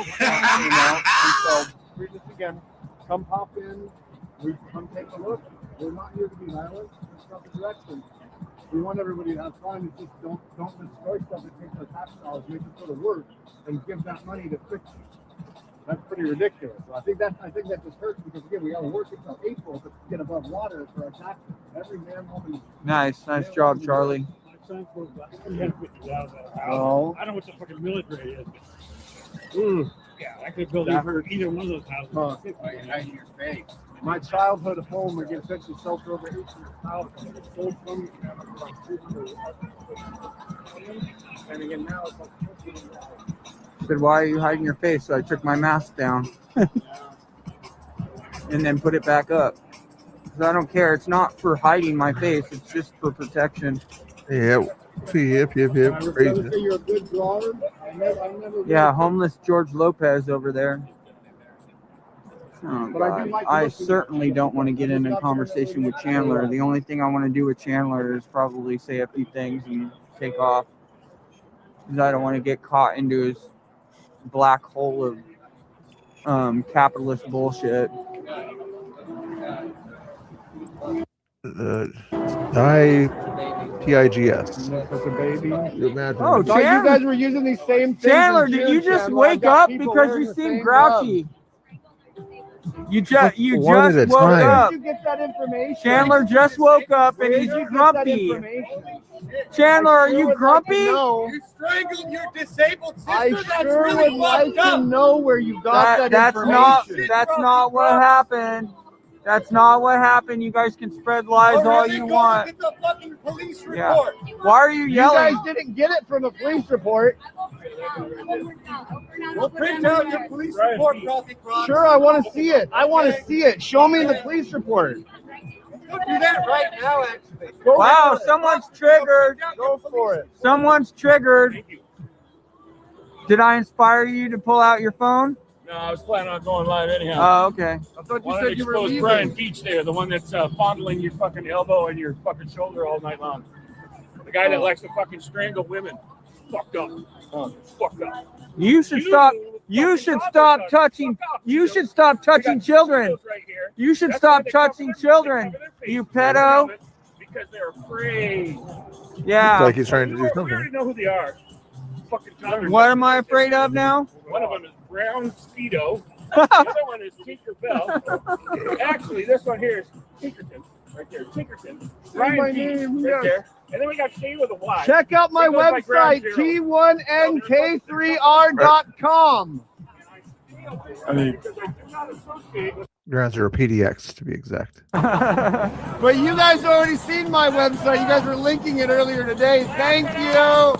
So read this again. Come pop in. We come take a look. We're not here to be violent. It's not the direction. We want everybody to have fun. It's just don't destroy stuff that takes our tax dollars, make it go to work, and give that money to fix it. That's pretty ridiculous. So I think that just hurts because again we got to work until April to get above water for our taxes. Every man, woman. Nice job, Charlie. Oh. I don't know what the fucking military is. Yeah, I could build either one of those houses. My childhood home, we get essentially sold for over 800,000. It's sold from and again now it's like Said, why are you hiding your face? So I took my mask down and then put it back up. 'Cause I don't care. It's not for hiding my face. It's just for protection. Yep. Yep. Crazy. You're a good drawer. I never Yeah, homeless George Lopez over there. Oh, But I do God. like I looking- certainly don't want to get in a conversation with Chandler. The only thing I want to do with Chandler is probably say a few things and take off. Because I don't want to get caught into his black hole of capitalist bullshit. TIGS. Such a baby. You imagine? Oh, Thought you guys were using these same things. Chandler, in did June, you just Chandler. I've wake got up people because wearing you the seem same grouchy? You just One at a woke time. up. Where did you get that information? Chandler just woke up and Where he's did you get that grumpy. information? Chandler, I are sure you would like to grumpy? know. You strangled your disabled sister. I That's sure really would like fucked to up. know where you got that That's information. not what happened. That's not what happened. You guys can spread lies all you want. Get the fucking police Yeah. report. Why are you You yelling? guys didn't get it from the police report. We'll print out your police report, Frothy Croc. Sure, I want to see it. I want to see it. Show me the police report. We'll do that right now, actually. Go Wow, for it. someone's triggered. Go for it. Someone's triggered. Did I inspire you to pull out your phone? No, I was planning on going live anyhow. Oh, okay. I thought you Wanted to said you were expose leaving. Brian Beach there, the one that's fondling your fucking elbow and your fucking shoulder all night long. The guy that likes to fucking strangle women. Fucked up. Fucked up. You should stop. You should stop touching. You should stop touching children. You should stop touching children. You pedo. Because they're afraid. Yeah. Like he's trying to do We something. already know who they are. Fucking Tyler. What am I afraid of now? One of them is Brown Speedo. The other one is Tinker Bell. Actually, this one here is Tinkerton. Right there, Tinkerton. my Ryan Beach, name, right yes. there. And then we got Shane with a Y. Check out my He goes by Ground website, Zero. t1nk3r.com. I mean, because I do not associate with Ground Zero PDX to be exact. But you guys already seen my website. You guys were linking it earlier today. Thank you.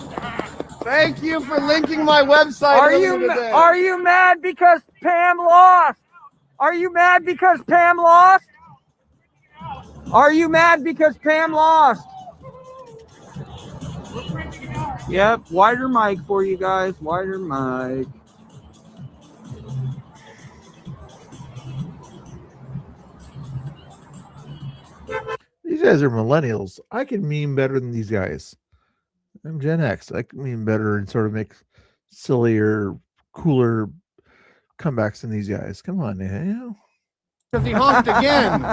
Thank you for linking my website earlier today. Are you mad because Pam lost? Are you mad because Pam lost? Are you mad because Pam lost? Yep, wider mic for you guys. Wider mic. These guys are millennials. I can meme better than these guys. I'm Gen X. I can meme better and sort of make sillier, cooler comebacks than these guys. Come on, now. Because he honked again.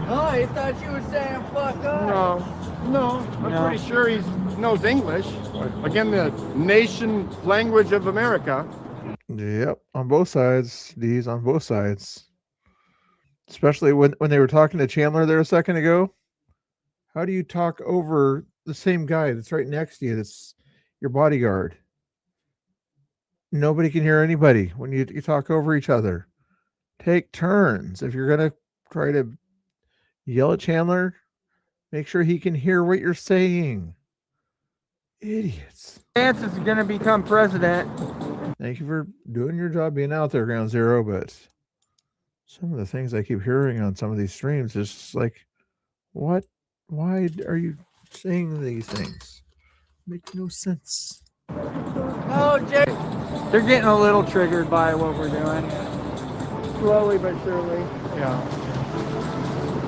Oh, I thought you were saying fuck up. No, I'm pretty sure he knows English. Again, the nation language of America. Yep, on both sides. These on both sides. Especially when they were talking to Chandler there a second ago. How do you talk over the same guy that's right next to you? That's your bodyguard. Nobody can hear anybody when you talk over each other. Take turns. If you're going to try to yell at Chandler, make sure he can hear what you're saying. Idiots. Vance is going to become president. Thank you for doing your job being out there, Ground Zero, but some of the things I keep hearing on some of these streams is just like, what? Why are you saying these things? Make no sense. Oh, Jay. They're getting a little triggered by what we're doing. Slowly but surely. Yeah.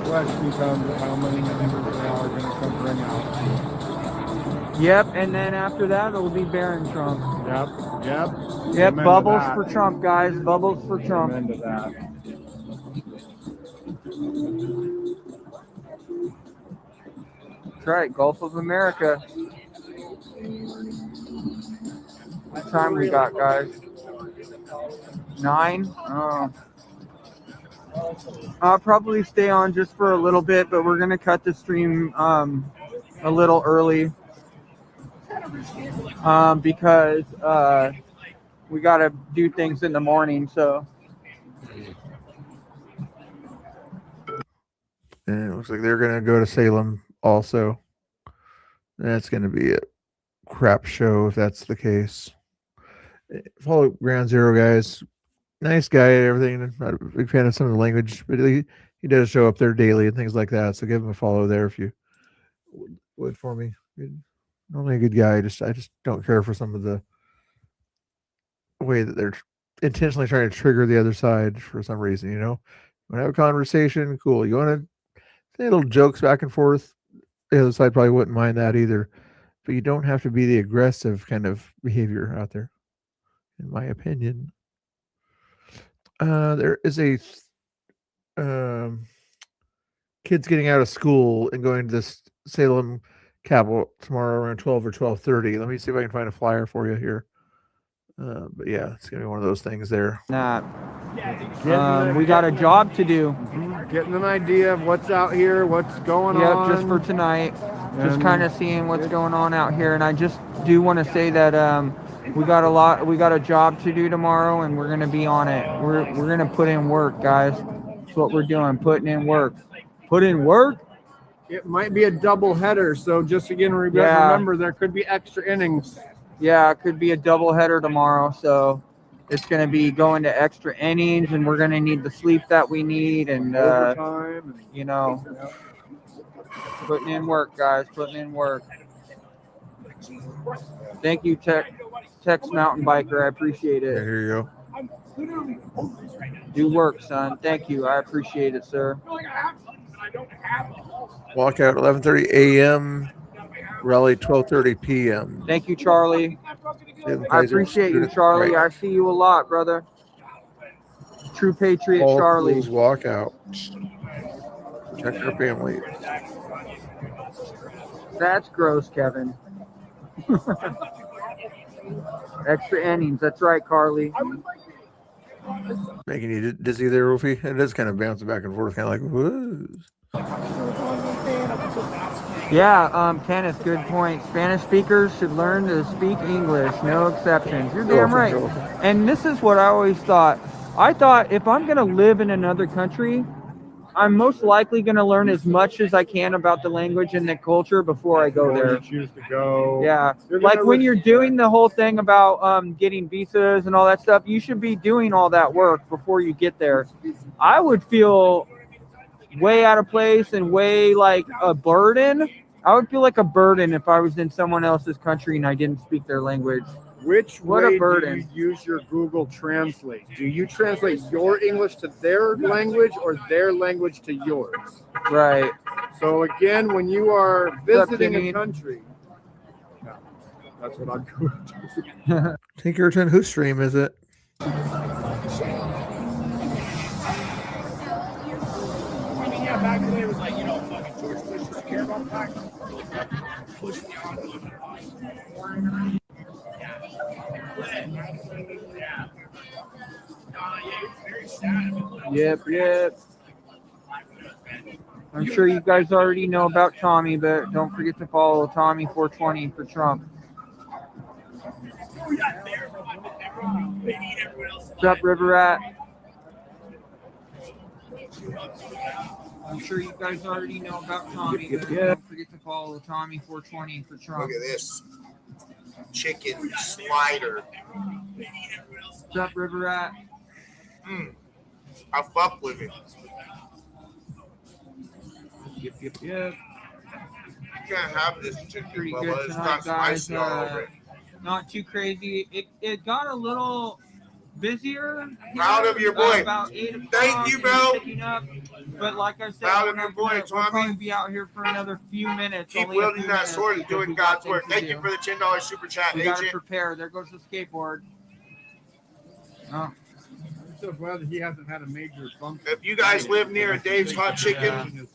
The question becomes how many members they are going to come bring out. Yep, and then after that, it'll be Barron Trump. Yep. Yep, Amen to bubbles that. for Trump, guys. Bubbles for Trump. Amen to that. That's right, Gulf of America. What time we got, guys? 9? Oh. I'll probably stay on just for a little bit, but we're gonna cut the stream a little early because we gotta do things in the morning. So And it looks like they're going to go to Salem also. That's going to be a crap show if that's the case. Follow Ground Zero, guys. nice guy and everything. Not a big fan of some of the language, but he does show up there daily and things like that. So give him a follow there if you would for me. Normally a good guy. I just don't care for some of the way that they're intentionally trying to trigger the other side for some reason. You want to have a conversation, cool. You want to say little jokes back and forth. The other side probably wouldn't mind that either. But you don't have to be the aggressive kind of behavior out there, in my opinion. There is a kids getting out of school and going to this Salem Capitol tomorrow around 12 or 12:30. Let me see if I can find a flyer for you here. But yeah, it's gonna be one of those things there. We got a job to do. Getting an idea of what's out here, what's going on. Yep, just for tonight. Just kind of seeing what's going on out here. And I just do want to say that we got a job to do tomorrow, and we're gonna be on it. We're gonna put in work, guys. That's what we're doing, putting in work. Put in work. It might be a double header, so just again remember there could be extra innings. Yeah, it could be a double header tomorrow, so it's going to be going to extra innings, and we're going to need the sleep that we need, and overtime, putting in work, guys, putting in work. Thank you, Tex Mountain Biker. I appreciate it. Here you go. Do work, son. Thank you. I appreciate it, sir. Walkout 11:30 a.m. Rally 12:30 p.m. Thank you, Charlie. I appreciate you, Charlie. Right. I see you a lot, brother. True patriot, All Charlie. Walkout. Protect your family. That's gross, Kevin. Extra innings. That's right, Carly. Making you dizzy there, Wolfie? It is kind of bouncing back and forth, kind of like, whoa. Yeah, Kenneth, good point. Spanish speakers should learn to speak English, no exceptions. You're damn right. And this is what I always thought. I thought if I'm going to live in another country, I'm most likely going to learn as much as I can about the language and the culture before I go there. Choose to go. Yeah, like when you're doing the whole thing about getting visas and all that stuff, you should be doing all that work before you get there. I would feel way out of place and way like a burden. I would feel like a burden if I was in someone else's country and I didn't speak their language. What a burden. Do you use your Google Translate? Do you translate your English to their language or their language to yours? Right. So again, when you are visiting a country, that's what I'm going to do. Take your turn. Whose stream is it? Yeah, back in the day it was like, fucking George Bush doesn't care about the Bush Yep. I'm sure you guys already know about Tommy, but don't forget to follow Tommy 420 for Trump. What's up, River Rat? I'm sure you guys already know about Tommy, but don't forget to follow Tommy 420 for Trump. Look at this chicken slider. What's up, River Rat? I fuck with it. Yep. You can't have this chicken, Pretty Bubba. good It's tonight, got guys. spicy all over it. Not too crazy. It got a little busier. Proud of your boy. About 8 o'clock. Thank you, bro. But like I said, Proud of your boy, we'll probably be out here for another few minutes. Keep only a wielding few that minutes sword and because doing we got God's work. things to Thank you do. for the $10 super chat, We got to Agent. prepare. There goes the skateboard. Oh. I'm so glad that he hasn't had a major bump. If you guys live near Dave's Hot Chicken,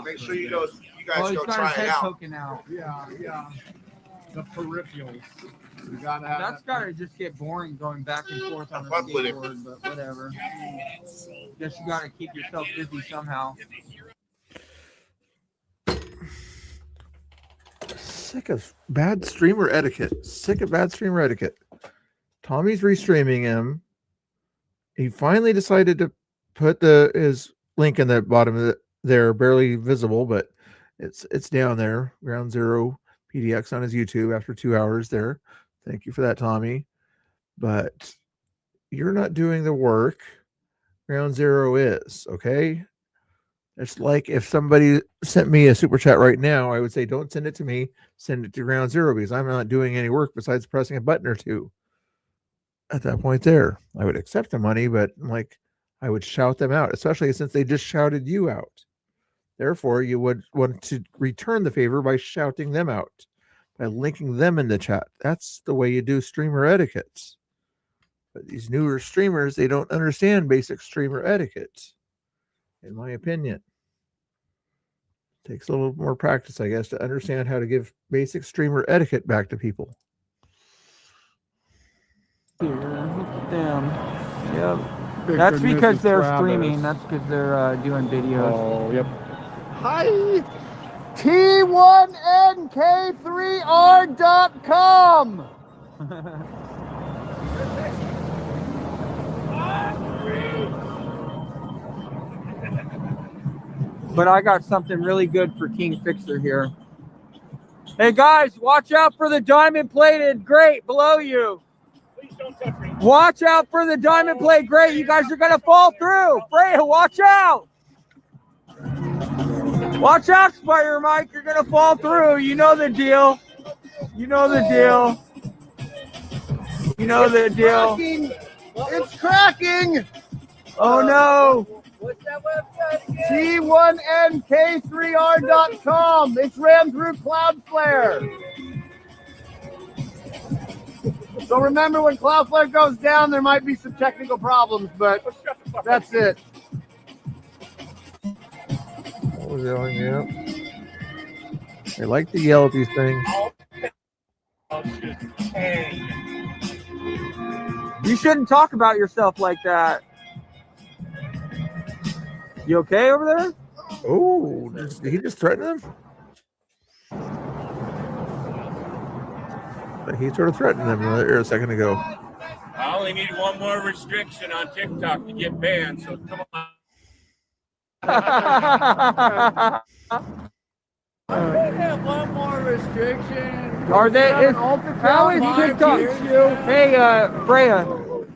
make sure you guys He's go got try his it head out. poking out. Yeah. The peripherals. You gotta have That's got to just get boring going back and forth on the fuck with it. skateboard, but whatever. Guess you got to keep yourself busy somehow. Sick of bad streamer etiquette. Tommy's restreaming him. He finally decided to put his link in the bottom of there, barely visible, but it's down there. Ground Zero PDX on his YouTube after 2 hours there. Thank you for that, Tommy. But you're not doing the work. Ground Zero is, okay? It's like if somebody sent me a super chat right now, I would say, don't send it to me, send it to Ground Zero, because I'm not doing any work besides pressing a button or two. At that point there, I would accept the money, but like I would shout them out, especially since they just shouted you out. Therefore, you would want to return the favor by shouting them out, by linking them in the chat. That's the way you do streamer etiquette. But these newer streamers, they don't understand basic streamer etiquette, in my opinion. Takes a little more practice, I guess, to understand how to give basic streamer etiquette back to people. Damn. Yep. That's because they're streaming. That's because they're doing videos. Oh, yep. Hi. T1NK3R.com. But I got something really good for King Fixer here. Hey guys, watch out for the diamond plated grate below you. Please don't touch me. Watch out for the diamond plate grate. You guys are gonna fall through. Freya, watch out. Watch out, Spider Mike. You're gonna fall through. You know the deal. You know the deal. You know the deal. It's cracking. Oh no. What's that website again? T1NK3R.com. It's ran through Cloudflare. So remember, when Cloudflare goes down, there might be some technical problems, but that's it. What was yelling? Yeah. They like to yell at these things. You shouldn't talk about yourself like that. You okay over there? Oh, did he just threaten him? But he sort of threatened him a second ago. I only need one more restriction on TikTok to get banned, so come on. They have one more restriction. Are they? How is TikTok? Hey, Freya.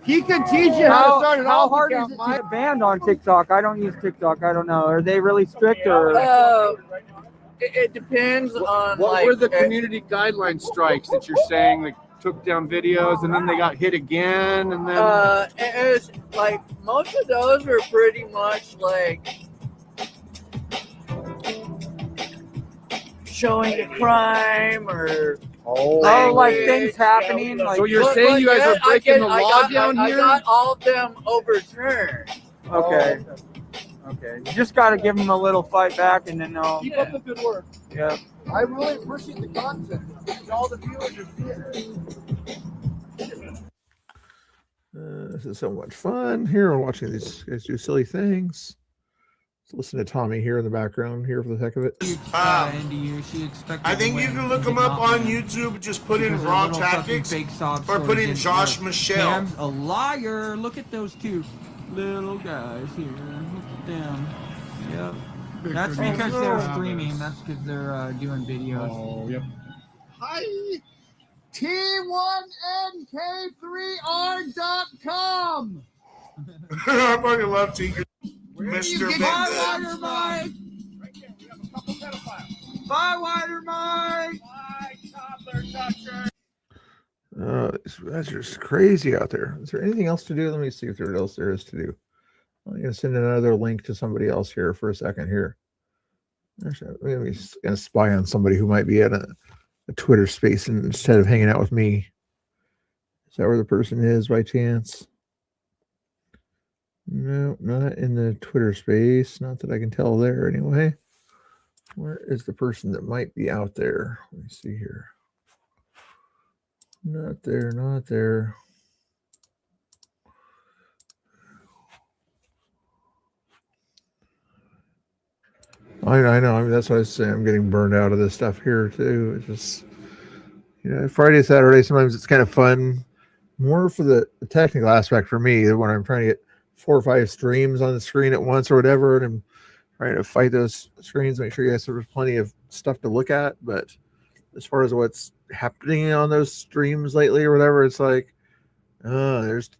He can teach you how to start an How alt hard account, is it to get banned on TikTok? I don't use TikTok. I don't know. Are they really strict or? It depends on What like. were the community guideline strikes that you're saying that took down videos and then they got hit again and then? It's like most of those were pretty much like showing a crime or. Like things happening. Like, so you're saying you guys are breaking the law down here? I got all of them overturned. Okay. Okay. You just got to give them a little fight back, and then they'll Keep up the good work. Yeah. I really appreciate the content. And all the viewers are here. This is so much fun here. We're watching these guys do silly things. Let's listen to Tommy here in the background here for the heck of it. I think you can look them up on YouTube. Just put in Raw Tactics or put in Josh Michelle. Cam's a liar. Look at those two little guys here. Look at them. Yep. That's because they're streaming. That's because they're doing videos. Oh, yep. Hi. T1NK3R.com. I fucking love Tinker. Mr. Bywider Mike. Bywider Mike. That's just crazy out there. Is there anything else to do? Let me see if there else there is to do. I'm going to send another link to somebody else here for a second here. We're going to spy on somebody who might be at a Twitter space instead of hanging out with me. Is that where the person is by chance? No, not in the Twitter space. Not that I can tell there anyway. Where is the person that might be out there? Let me see here. Not there, not there. I know. I mean, that's why I say I'm getting burned out of this stuff here too. It's just, Friday, Saturday, sometimes it's kind of fun. More for the technical aspect for me when I'm trying to get 4 or 5 streams on the screen at once or whatever, and I'm trying to fight those screens, make sure you guys have plenty of stuff to look at. But as far as what's happening on those streams lately or whatever, it's like, there's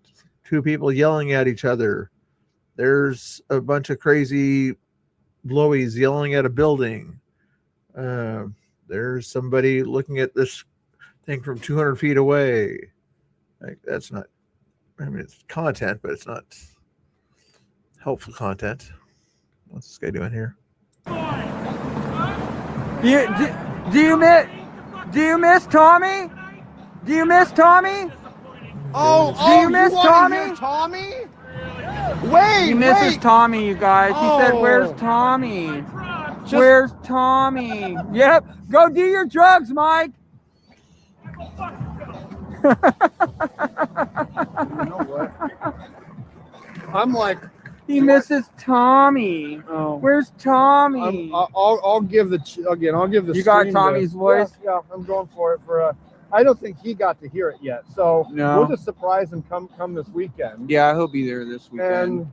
two people yelling at each other. There's a bunch of crazy blowies yelling at a building. There's somebody looking at this thing from 200 feet away. Like, that's not, I mean, it's content, but it's not helpful content. What's this guy doing here? Do you miss Tommy? Do you miss Tommy? Oh, you miss you wanna Tommy? hear Tommy? Wait, He misses wait. Tommy, you guys. He said, Oh. "Where's Tommy? Where's Tommy?" Yep. Go do your drugs, Mike. You know what? I'm like, He misses Tommy. oh. Where's Tommy? I'll give the I'll give the. You got stream Tommy's the- voice? Yeah, I'm going for it for a. I don't think he got to hear it yet, so No. we'll just surprise him come this weekend. Yeah, he'll be there this weekend. And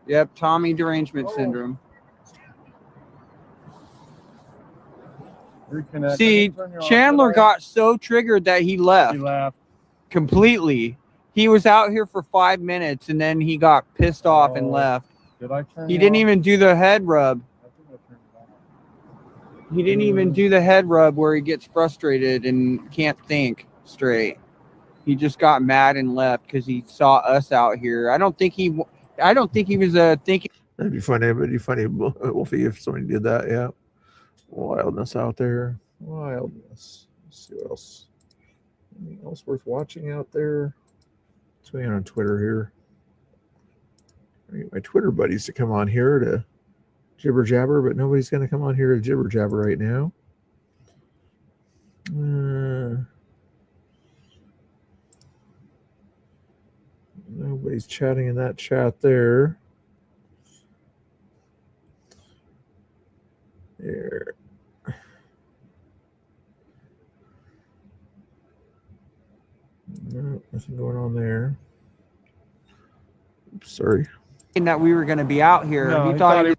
Yep, Tommy derangement syndrome. reconnect. See, Turn your off. Chandler Did I- got so triggered that he left. He laughed. Completely. He was out here for 5 minutes and then he got pissed off and Oh. left. Did I turn? He you didn't off? even do the head rub. I think I turned it off. He didn't even do the head rub where he gets frustrated and can't think straight. He just got mad and left because he saw us out here. I don't think he was thinking. That'd be funny. It'd be funny, Wolfie, if somebody did that. Yeah. Wildness out there. Wildness. Let's see what else. Anything else worth watching out there? What's going on Twitter here? I need my Twitter buddies to come on here to jibber jabber, but nobody's going to come on here to jibber jabber right now. Nobody's chatting in that chat there. There. No, nothing going on there. Oops, sorry. That we were going to be out here. No, he thought he was.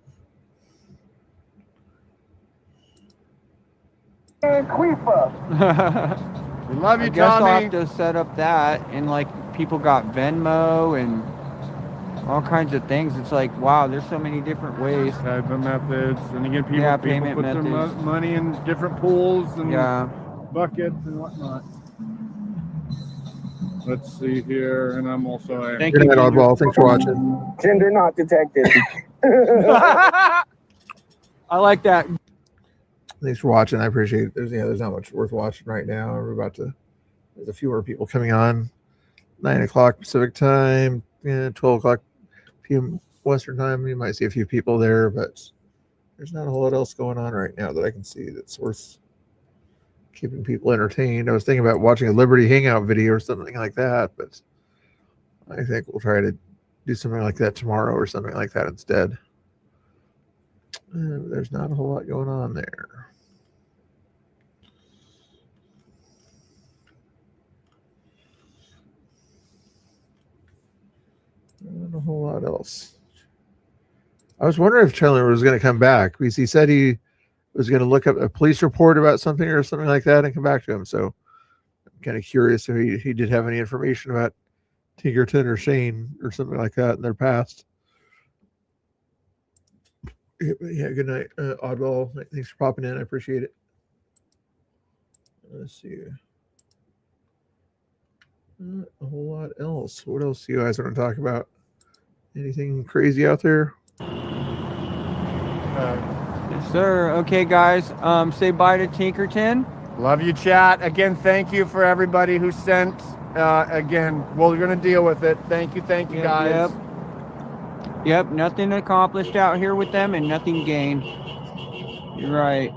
We love you, I guess I'll Tommy. have to set up that, and like people got Venmo and all kinds of things. It's like, wow, there's so many different ways. Payment methods, and again, people, Yeah, people payment put their methods. money in different pools and Yeah. buckets and whatnot. Let's see here, and I'm also a Thank Good you. night, Oddball. Thanks for watching. Gender not detected. I like that. Thanks for watching. I appreciate it. There's not much worth watching right now. There's a few more people coming on. 9 o'clock Pacific time, 12 o'clock p.m. Western time. You might see a few people there, but there's not a whole lot else going on right now that I can see that's worth keeping people entertained. I was thinking about watching a Liberty Hangout video or something like that, but I think we'll try to do something like that tomorrow or something like that instead. There's not a whole lot going on there. Not a whole lot else. I was wondering if Chandler was going to come back because he said he was going to look up a police report about something or something like that and come back to him. So I'm kind of curious if he did have any information about Tinkerton or Shane or something like that in their past. Yeah, good night, Oddball. Thanks for popping in. I appreciate it. Let's see. Not a whole lot else. What else do you guys want to talk about? Anything crazy out there? Yes, sir. Okay, guys. Say bye to Tinkerton. love you, chat. Again, thank you for everybody who sent. Again, we're going to deal with it. Thank you, guys. Yep, nothing accomplished out here with them and nothing gained. You're right.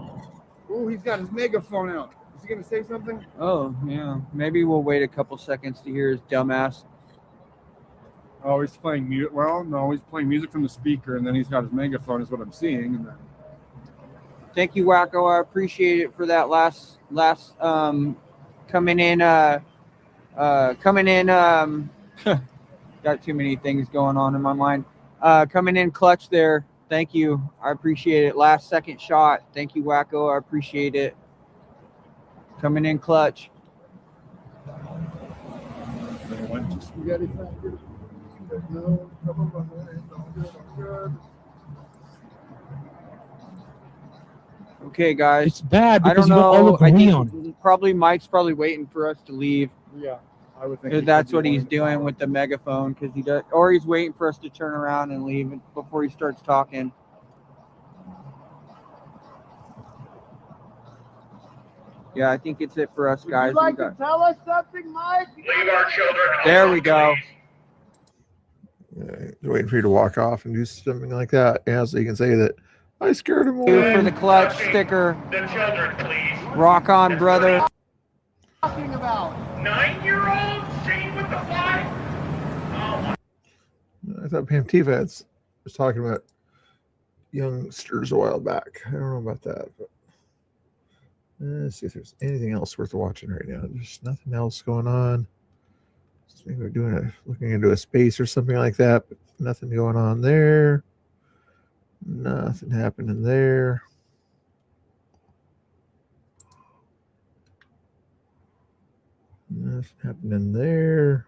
Ooh, he's got his megaphone out. Is he going to say something? Oh, yeah. Maybe we'll wait a couple seconds to hear his dumbass. Oh, he's playing music. Well, no, he's playing music from the speaker, and then he's got his megaphone, is what I'm seeing. And then... Thank you, Wacko. I appreciate it for that last coming in. Got too many things going on in my mind. Coming in clutch there. Thank you. I appreciate it. Last second shot. Thank you, Wacko. I appreciate it. Coming in clutch. They went to You got any factors? No, come on, good. Okay, guys. It's bad I don't because you don't all know. look I around. think probably Mike's probably waiting for us to leave. Yeah, I would think. That's what he's doing with the megaphone because he does, or he's waiting for us to turn around and leave before he starts talking. Yeah, I think it's it for us, guys. Would you like to tell us something, Mike? Leave our children. There we go. They're waiting for you to walk off and do something like that. Yeah, so you can say that I scared him away. For the clutch sticker. The children, please. Rock on, brother. Talking about 9-year-old singing with the flag. Oh my. I thought Pam Tivats was talking about youngsters a while back. I don't know about that, but let's see if there's anything else worth watching right now. There's nothing else going on. Maybe we're looking into a space or something like that, but nothing going on there. Nothing happening there. Nothing happening there.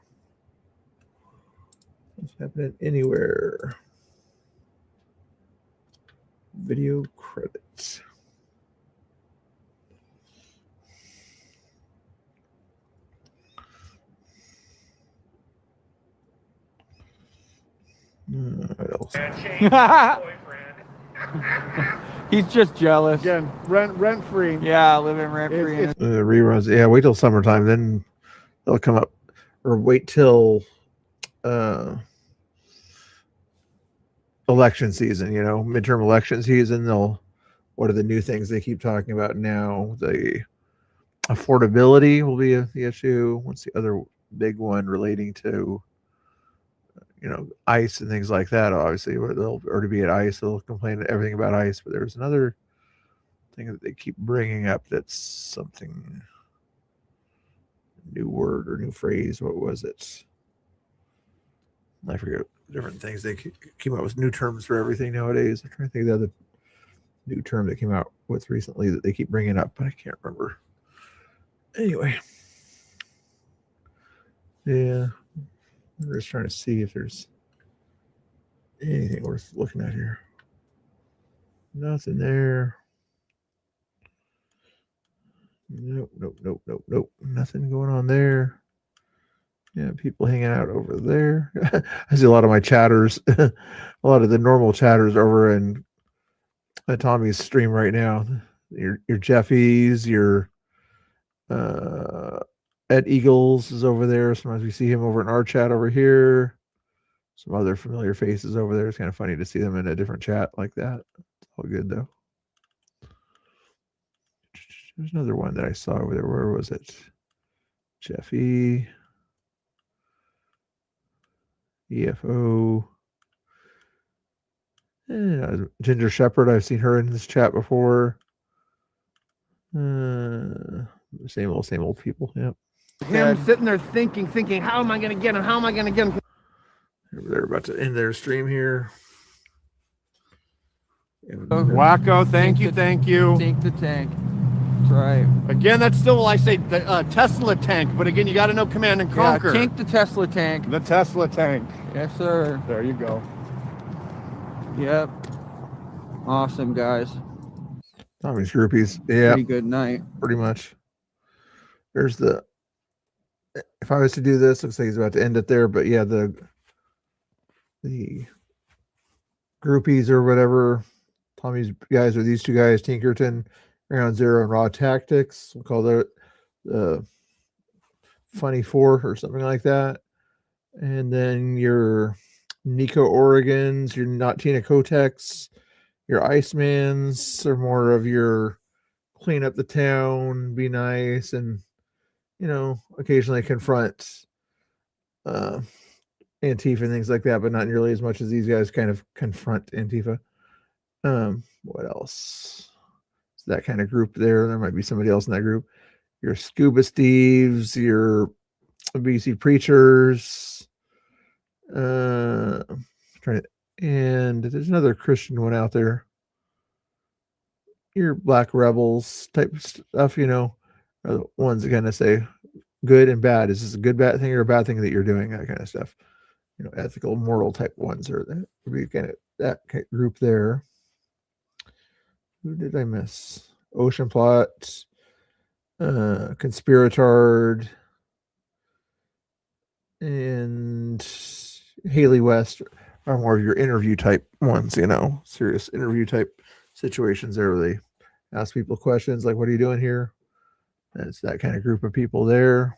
Nothing happening anywhere. Video credits. What else? He's just jealous. again, rent free. Yeah, living rent free. Reruns. Yeah, wait till summertime. Then they'll come up, or wait till election season. You know, midterm election season. What are the new things they keep talking about now? The affordability will be the issue. What's the other big one relating to? ICE and things like that. Obviously, they'll already be at ICE. They'll complain everything about ICE, but there's another thing that they keep bringing up. That's something new word or new phrase. What was it? I forget. Different things they came out with new terms for everything nowadays. I'm trying to think of the other new term that came out with recently that they keep bringing up, but I can't remember. Anyway, yeah. I'm just trying to see if there's anything worth looking at here. Nothing there. Nope. Nothing going on there. Yeah, people hanging out over there. I see a lot of my chatters, a lot of the normal chatters over in Tommy's stream right now. Your Jeffies, your Ed Eagles is over there. Sometimes we see him over in our chat over here. Some other familiar faces over there. It's kind of funny to see them in a different chat like that. It's all good though. There's another one that I saw over there. Where was it? Jeffy. EFO. Ginger Shepherd. I've seen her in this chat before. Same old people. Yep. Him sitting there thinking, how am I going to get him? How am I going to get him? They're about to end their stream here. Wacko, thank you. Tank the tank. That's right. Again, that's still, I say, the Tesla tank. But again, you got to know Command and Conquer. Yeah, tank the Tesla tank. The Tesla tank. Yes, sir. There you go. Yep. Awesome, guys. Tommy's groupies. Yeah. Pretty good night. Pretty much. There's if I was to do this, looks like he's about to end it there, but yeah, the groupies or whatever, Tommy's guys are these two guys, Tinkerton, Ground Zero, and Raw Tactics. We'll call that the Funny Four or something like that. And then your Nico Oregons, your Not Tina Kotex, your Icemans are more of your clean up the town, be nice, and occasionally confront Antifa and things like that, but not nearly as much as these guys kind of confront Antifa. What else? It's that kind of group there. There might be somebody else in that group. Your Scuba Steves, your BC Preachers. And there's another Christian one out there. Your Black Rebels type stuff, are the ones that kind of say good and bad. Is this a good bad thing or a bad thing that you're doing? That kind of stuff. You know, ethical, moral type ones, or that would be kind of that group there. Who did I miss? Ocean Plot, Conspiratard, and Haley West are more of your interview type ones, you know, serious interview type situations there where they ask people questions like, what are you doing here? And it's that kind of group of people there.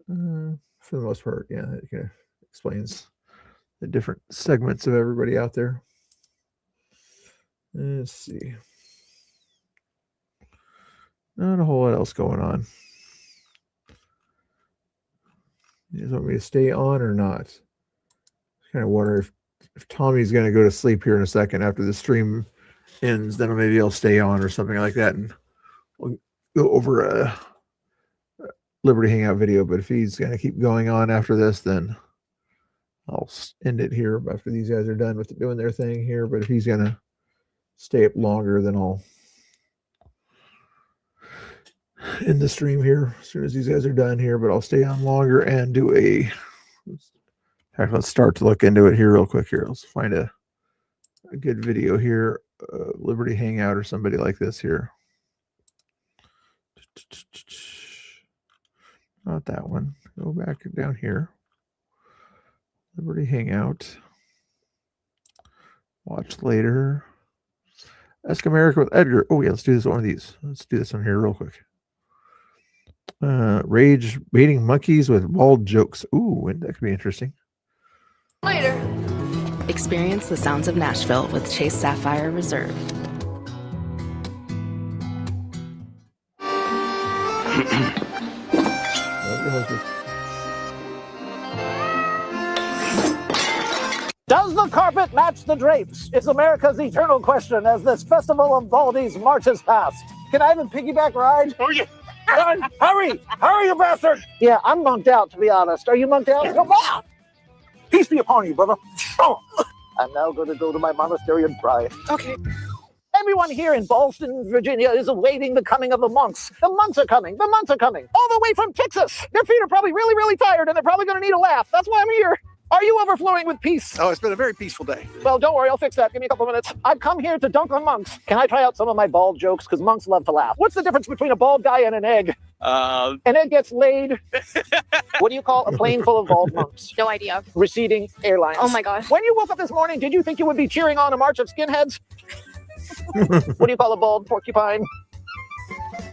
For the most part, yeah, it kind of explains the different segments of everybody out there. Let's see. Not a whole lot else going on. You guys want me to stay on or not? I kind of wonder if Tommy's going to go to sleep here in a second after the stream ends, then maybe I'll stay on or something like that, and we'll go over a Liberty Hangout video. But if he's going to keep going on after this, then I'll end it here after these guys are done with doing their thing here. But if he's going to stay up longer, then I'll end the stream here as soon as these guys are done here. But I'll stay on longer and do a... Let's start to look into it here real quick here. Let's find a good video here. Liberty Hangout or somebody like this here. Not that one. Go back down here. Liberty Hangout. Watch later. Ask America with Edgar. Oh yeah, let's do this one of these. Let's do this one here real quick. Rage baiting monkeys with bald jokes. Ooh, that could be interesting. Later. Experience the sounds of Nashville with Chase Sapphire Reserve. Does the carpet match the drapes? It's America's eternal question as this festival of Baldies marches past. Can I have a piggyback ride? Oh, yeah. Run, hurry! Hurry, you bastard! Yeah, I'm munked out, to be honest. Are you munked out? Come on! Peace be upon you, brother. Oh. I'm now going to go to my monastery and pray. Okay. Everyone here in Boston, Virginia is awaiting the coming of the monks. The monks are coming. The monks are coming. All the way from Texas. Their feet are probably really, really tired, and they're probably going to need a laugh. That's why I'm here. Are you overflowing with peace? Oh, it's been a very peaceful day. Well, don't worry. I'll fix that. Give me a couple minutes. I've come here to dunk on monks. Can I try out some of my bald jokes? Because monks love to laugh. What's the difference between a bald guy and an egg? An egg gets laid. What do you call a plane full of bald monks? No idea. Receding airlines. Oh my gosh. When you woke up this morning, did you think you would be cheering on a march of skinheads? What do you call a bald porcupine?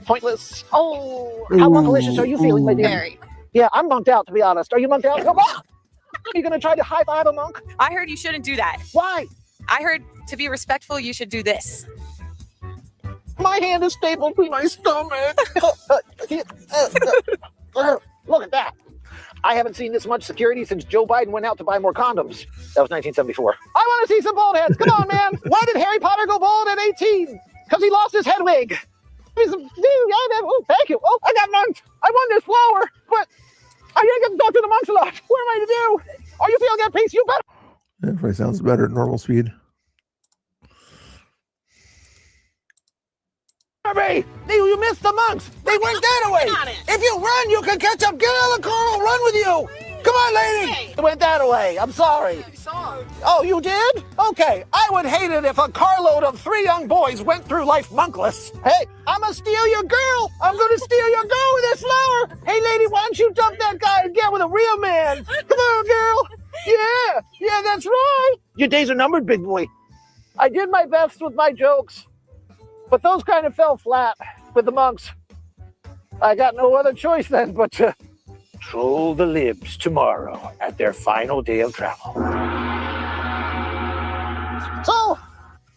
Pointless. Oh. How monkalicious are you feeling, my dear? Very. Yeah, I'm munked out, to be honest. Are you munked out? Come on! Are you going to try to high-five a monk? I heard you shouldn't do that. Why? I heard to be respectful, you should do this. My hand is stapled to my stomach. Look at that. I haven't seen this much security since Joe Biden went out to buy more condoms. That was 1974. I want to see some bald heads. Come on, man. Why did Harry Potter go bald at 18? Because he lost his head wig. Oh, thank you. Oh, I got monks. I won this flower, but I didn't get to talk to the monks a lot. What am I to do? Are you feeling at peace? You better. That probably sounds better at normal speed. You missed the monks. They went that way. If you run, you can catch up. Get out of the car. I'll run with you. Come on, lady. It went that way. I'm sorry. Oh, you did? Okay. I would hate it if a carload of 3 young boys went through life monkless. Hey, I'm going to steal your girl. I'm going to steal your girl with this flower. Hey, lady, why don't you dump that guy and get with a real man? Come on, girl. Yeah, that's right. Your days are numbered, big boy. I did my best with my jokes, but those kind of fell flat with the monks. I got no other choice then but to troll the libs tomorrow at their final day of travel. So,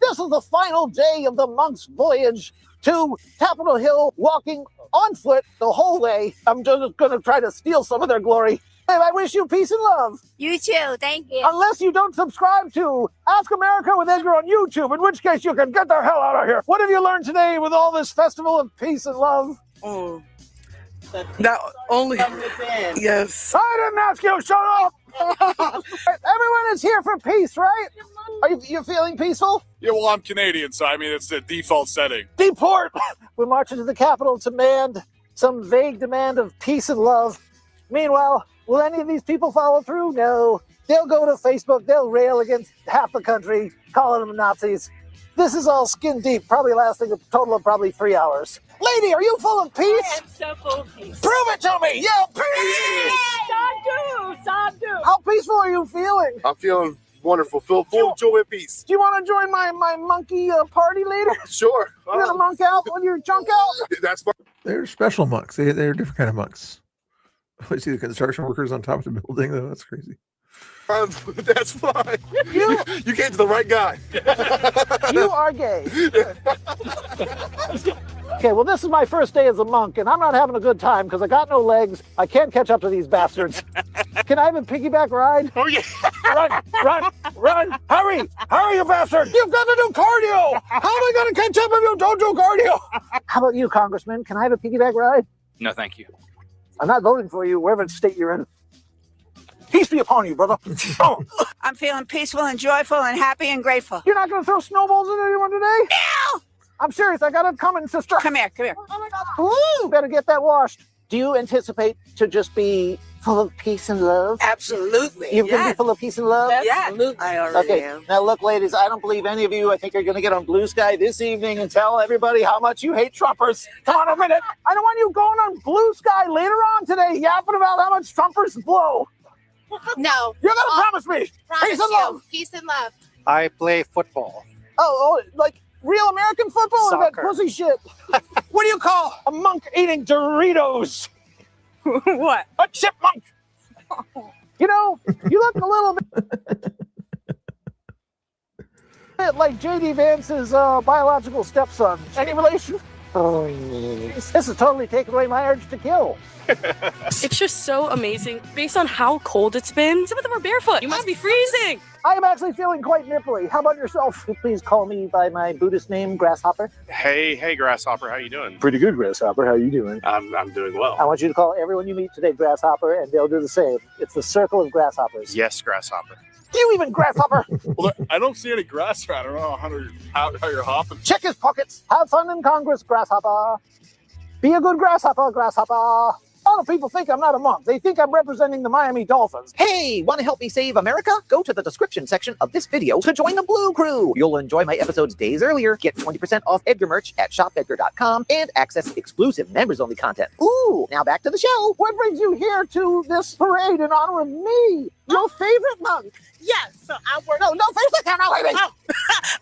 this is the final day of the monks' voyage to Capitol Hill, walking on foot the whole way. I'm just going to try to steal some of their glory. And I wish you peace and love. You too. Thank you. Unless you don't subscribe to Ask America with Edgar on YouTube, in which case you can get the hell out of here. What have you learned today with all this festival of peace and love? Oh, that only. Yes. I didn't ask you. Shut up. Everyone is here for peace, right? Are you feeling peaceful? Yeah, well, I'm Canadian, so I mean, it's the default setting. Deport. We're marching to the Capitol to demand some vague demand of peace and love. Meanwhile, will any of these people follow through? No. They'll go to Facebook, they'll rail against half the country, calling them Nazis. This is all skin deep, probably lasting a total of probably 3 hours. Lady, are you full of peace? I am so full of peace. Prove it to me! Yeah, peace! Some do. How peaceful are you feeling? I'm feeling wonderful, full of joy and peace. Do you want to join my monkey party later? Sure. You gonna monk out with your junk out? That's fine. They're special monks. They're a different kind of monks. I see the construction workers on top of the building, though. That's crazy. That's fine. You came to the right guy. You are gay. Okay, well, this is my first day as a monk, and I'm not having a good time because I got no legs. I can't catch up to these bastards. Can I have a piggyback ride? Oh, yeah. Run. Hurry, you bastard. You've got to do cardio. How am I going to catch up if you don't do cardio? How about you, Congressman? Can I have a piggyback ride? No, thank you. I'm not voting for you, wherever state you're in. Peace be upon you, brother. Oh. I'm feeling peaceful and joyful and happy and grateful. You're not going to throw snowballs at anyone today? No! I'm serious. I got it coming, sister. Come here. Ooh, better get that washed. Do you anticipate to just be full of peace and love? Absolutely. You're going to be full of peace and love? Absolutely. I already am. Now look, ladies, I don't believe any of you. I think you're going to get on Blue Sky this evening and tell everybody how much you hate Trumpers. Come on a minute. I don't want you going on Blue Sky later on today yapping about how much Trumpers blow. No. You're going to promise me peace and love. Peace and love. I play football. Oh, like real American football or that Soccer. pussy shit? What do you call a monk eating Doritos? What? A chipmunk. You know, you look a little bit like J.D. Vance's biological stepson. Any relation? Oh, this is totally taking away my urge to kill. It's just so amazing. Based on how cold it's been, some of them are barefoot. You must be freezing. I am actually feeling quite nipply. How about yourself? Please call me by my Buddhist name, Grasshopper. Hey, Grasshopper, how you doing? Pretty good, Grasshopper. How you doing? I'm doing well. I want you to call everyone you meet today Grasshopper, and they'll do the same. It's the circle of grasshoppers. Yes, Grasshopper. Do you even Grasshopper? Well, I don't see any grass here. I don't know how you're hopping. Check his pockets. Have fun in Congress, Grasshopper. Be a good grasshopper, Grasshopper. A lot of people think I'm not a monk. They think I'm representing the Miami Dolphins. Hey, want to help me save America? Go to the description section of this video to join the Blue Crew. You'll enjoy my episodes days earlier, get 20% off Edgar merch at shopedgar.com, and access exclusive members-only content. Ooh, now back to the show. What brings you here to this parade in honor of me, your favorite monk? Yes, so I work. No, face the camera, lady.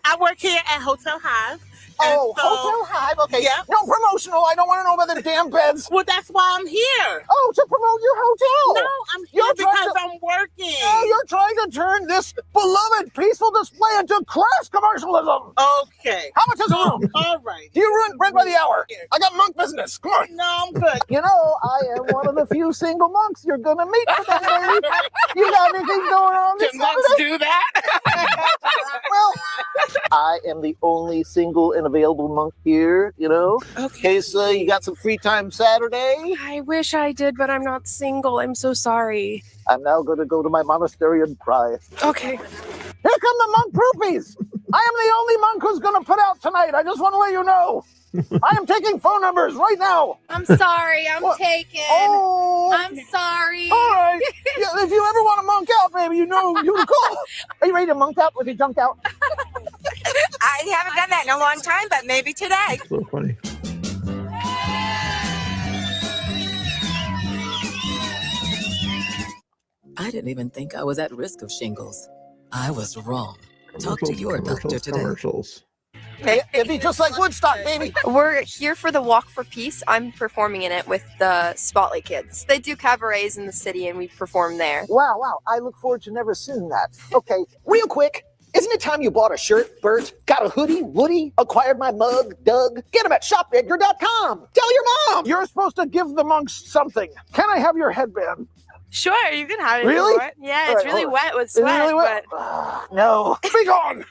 I work here at Hotel Hive. Oh, And so- Hotel Hive. Okay. Yeah. No promotional. I don't want to know about the damn beds. Well, that's why I'm here. Oh, to promote your hotel. No, I'm here You're trying because to- I'm working. Oh, you're trying to turn this beloved, peaceful display into class commercialism. Okay. How much is a room? All right. Do you rent by the hour? I got monk business. Come on. No, I'm good. You know, I am one of the few single monks you're going to meet today, lady. You got anything going on this Can monks Saturday? do that? Well, I am the only single and available monk here, you know. Okay, so you got some free time Saturday? I wish I did, but I'm not single. I'm so sorry. I'm now going to go to my monastery and cry. Okay. Here come the monk groupies. I am the only monk who's going to put out tonight. I just want to let you know. I am taking phone numbers right now. I'm sorry. I'm taken. Oh. I'm sorry. All right. Yeah, if you ever want to monk out, baby, you know you can call. Are you ready to monk out with your junk out? I haven't done that in a long time, but maybe today. So funny. I didn't even think I was at risk of shingles. I was wrong. Talk to your doctor today. Commercials. Hey, it'd be just like Woodstock, baby. We're here for the Walk for Peace. I'm performing in it with the Spotlight Kids. They do cabarets in the city and we perform there. Wow. I look forward to never seeing that. Okay, Real quick, isn't it time you bought a shirt, Bert? Got a hoodie, Woody? Acquired my mug, Doug? Get them at shopedgar.com. Tell your mom. you're supposed to give the monks something. Can I have your headband? Sure, you can have it. Really? If you want. Yeah, it's All right, really hold on. wet with Is it sweat. really wet? No. Be gone.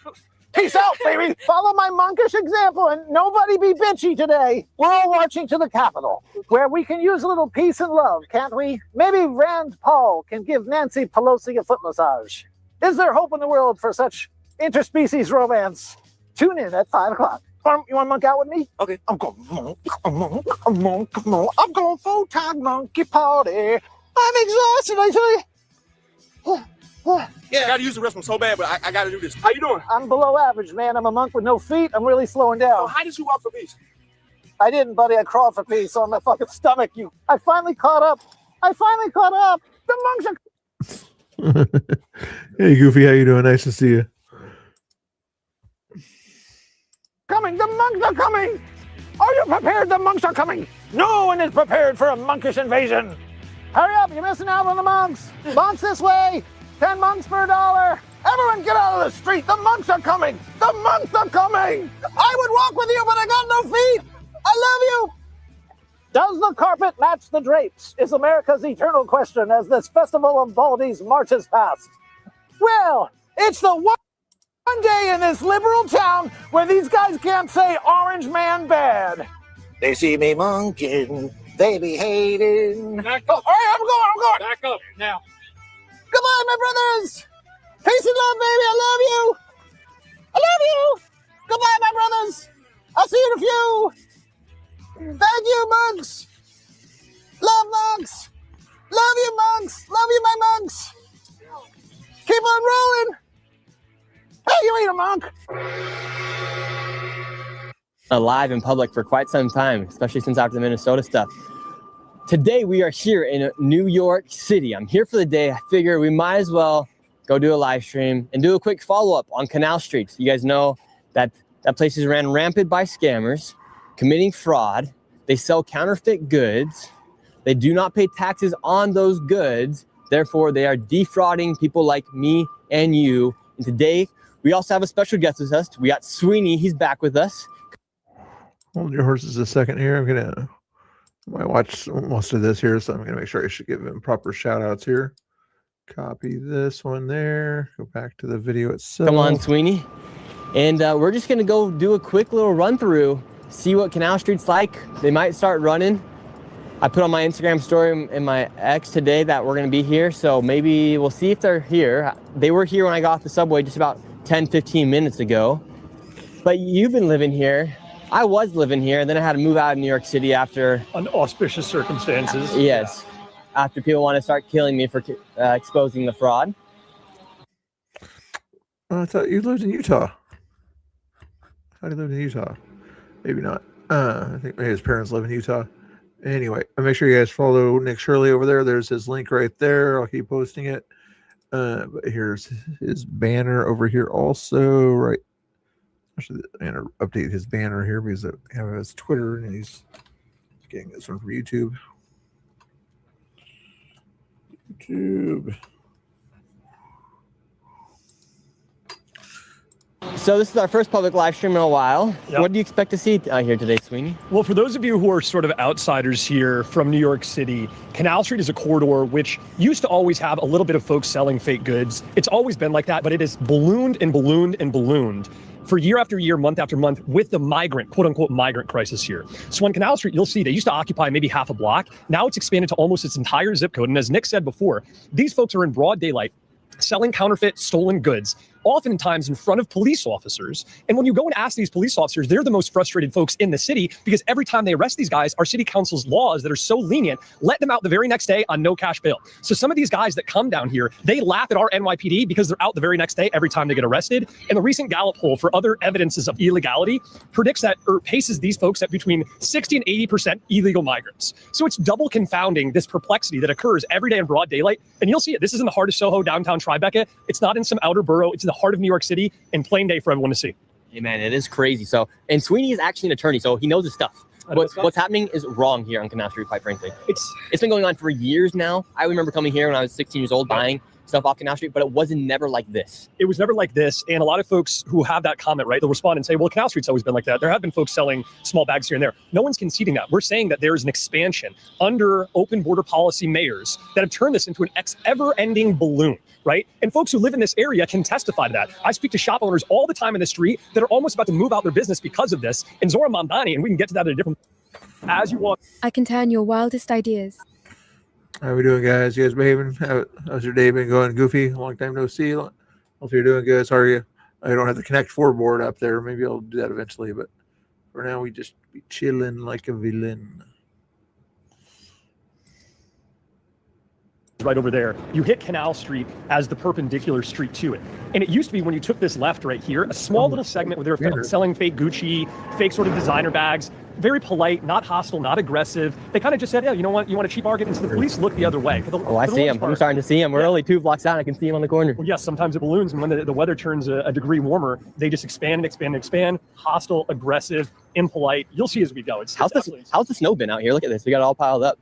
Peace out, baby. Follow my monkish example and nobody be bitchy today. We're all marching to the Capitol, where we can use a little peace and love, can't we? Maybe Rand Paul can give Nancy Pelosi a foot massage. Is there hope in the world for such interspecies romance? Tune in at 5 o'clock. You want to monk out with me? Okay. I'm going monk. I'm going full-time monkey party. I'm exhausted, I tell you. Yeah, I gotta use the restroom so bad, but I gotta do this. How you doing? I'm below average, man. I'm a monk with no feet. I'm really slowing down. So how did you walk for peace? I didn't, buddy. I crawled for peace on my fucking stomach. I finally caught up. The monks are... Hey, Goofy, how you doing? Nice to see you. coming. The monks are coming. Are you prepared? The monks are coming. No one is prepared for a monkish invasion. Hurry up. You're missing out on the monks. Monks this way. 10 monks for $1. Everyone get out of the street. The monks are coming. The monks are coming. I would walk with you, but I got no feet. I love you. Does the carpet match the drapes? Is America's eternal question as this festival of Baldies marches past. Well, it's the one day in this liberal town where these guys can't say Orange Man bad. They see me monking. They be hating. Back up. All right, I'm going. Back up now. Goodbye, my brothers. Peace and love, baby. I love you. I love you. Goodbye, my brothers. I'll see you in a few. Thank you, monks. Love monks. Love you, monks. Love you, my monks. Keep on rolling. Hey, you ain't a monk. Alive in public for quite some time, especially since after the Minnesota stuff. Today we are here in New York City. I'm here for the day. I figure we might as well go do a live stream and do a quick follow-up on Canal Street. You guys know that that place is ran rampant by scammers, committing fraud. They sell counterfeit goods. They do not pay taxes on those goods. Therefore, they are defrauding people like me and you. And today, we also have a special guest with us. We got Sweeney. He's back with us. Hold your horses a second here. I might watch most of this here, so I'm gonna make sure I should give him proper shout outs here. Copy this one there. Go back to the video itself. Come on, Sweeney. And we're just gonna go do a quick little run through, see what Canal Street's like. They might start running. I put on my Instagram story and my ex today that we're gonna be here, so maybe we'll see if they're here. They were here when I got off the subway just about 10-15 minutes ago. But you've been living here. I was living here, and then I had to move out of New York City after unauspicious circumstances. Yes, after people want to start killing me for exposing the fraud. I thought you lived in Utah. I thought he lived in Utah. Maybe not. I think maybe his parents live in Utah. Anyway, make sure you guys follow Nick Shirley over there. There's his link right there. I'll keep posting it. But here's his banner over here also, right? I should update his banner here because I have his Twitter and he's getting this one from YouTube. So this is our first public live stream in a while. Yep. What do you expect to see here today, Sweeney? Well, for those of you who are sort of outsiders here from New York City, Canal Street is a corridor which used to always have a little bit of folks selling fake goods. It's always been like that, but it has ballooned and ballooned and ballooned for year after year, month after month, with the migrant, quote unquote, migrant crisis here. So on Canal Street, you'll see they used to occupy maybe half a block. Now it's expanded to almost its entire zip code. And as Nick said before, these folks are in broad daylight selling counterfeit, stolen goods, oftentimes in front of police officers. And when you go and ask these police officers, they're the most frustrated folks in the city because every time they arrest these guys, our city council's laws that are so lenient let them out the very next day on no cash bail. So some of these guys that come down here, they laugh at our NYPD because they're out the very next day every time they get arrested. And the recent Gallup poll for other evidences of illegality predicts that or paces these folks at between 60 and 80% illegal migrants. So it's double confounding this perplexity that occurs every day in broad daylight. And you'll see it. This is in the heart of Soho, downtown Tribeca. It's not in some outer borough. It's in the heart of New York City in plain day for everyone to see. Hey man, it is crazy. So, and Sweeney is actually an attorney, so he knows his stuff. What's happening is wrong here on Canal Street, quite frankly. It's been going on for years now. I remember coming here when I was 16 years old, buying stuff off Canal Street, but it wasn't never like this. It was never like this. And a lot of folks who have that comment, right, they'll respond and say, well, Canal Street's always been like that. There have been folks selling small bags here and there. No one's conceding that. We're saying that there is an expansion under open border policy mayors that have turned this into an ever-ending balloon, right? And folks who live in this area can testify to that. I speak to shop owners all the time in the street that are almost about to move out their business because of this. And Zora Mamdani, and we can get to that at a different as you want. I can turn your wildest ideas. How are we doing, guys? You guys behaving? How's your day been going? Goofy? Long time no see. Hope you're doing good. Sorry, I don't have the Connect 4 board up there. Maybe I'll do that eventually, but For now, we just be chilling like a villain. Right over there, you hit Canal Street as the perpendicular street to it. And it used to be when you took this left right here, a small little segment where they were selling fake Gucci, fake sort of designer bags, very polite, not hostile, not aggressive. They kind of just said, yeah, you know what, you want a cheap market? And so the police look the other way. Oh, I see him. I'm starting to see him. We're only 2 blocks out. I can see him on the corner. Well, yes, sometimes it balloons. And when the weather turns a degree warmer, they just expand and expand and expand. Hostile, aggressive, impolite. You'll see as we go. How's the snow been out here? Look at this. We got it all piled up.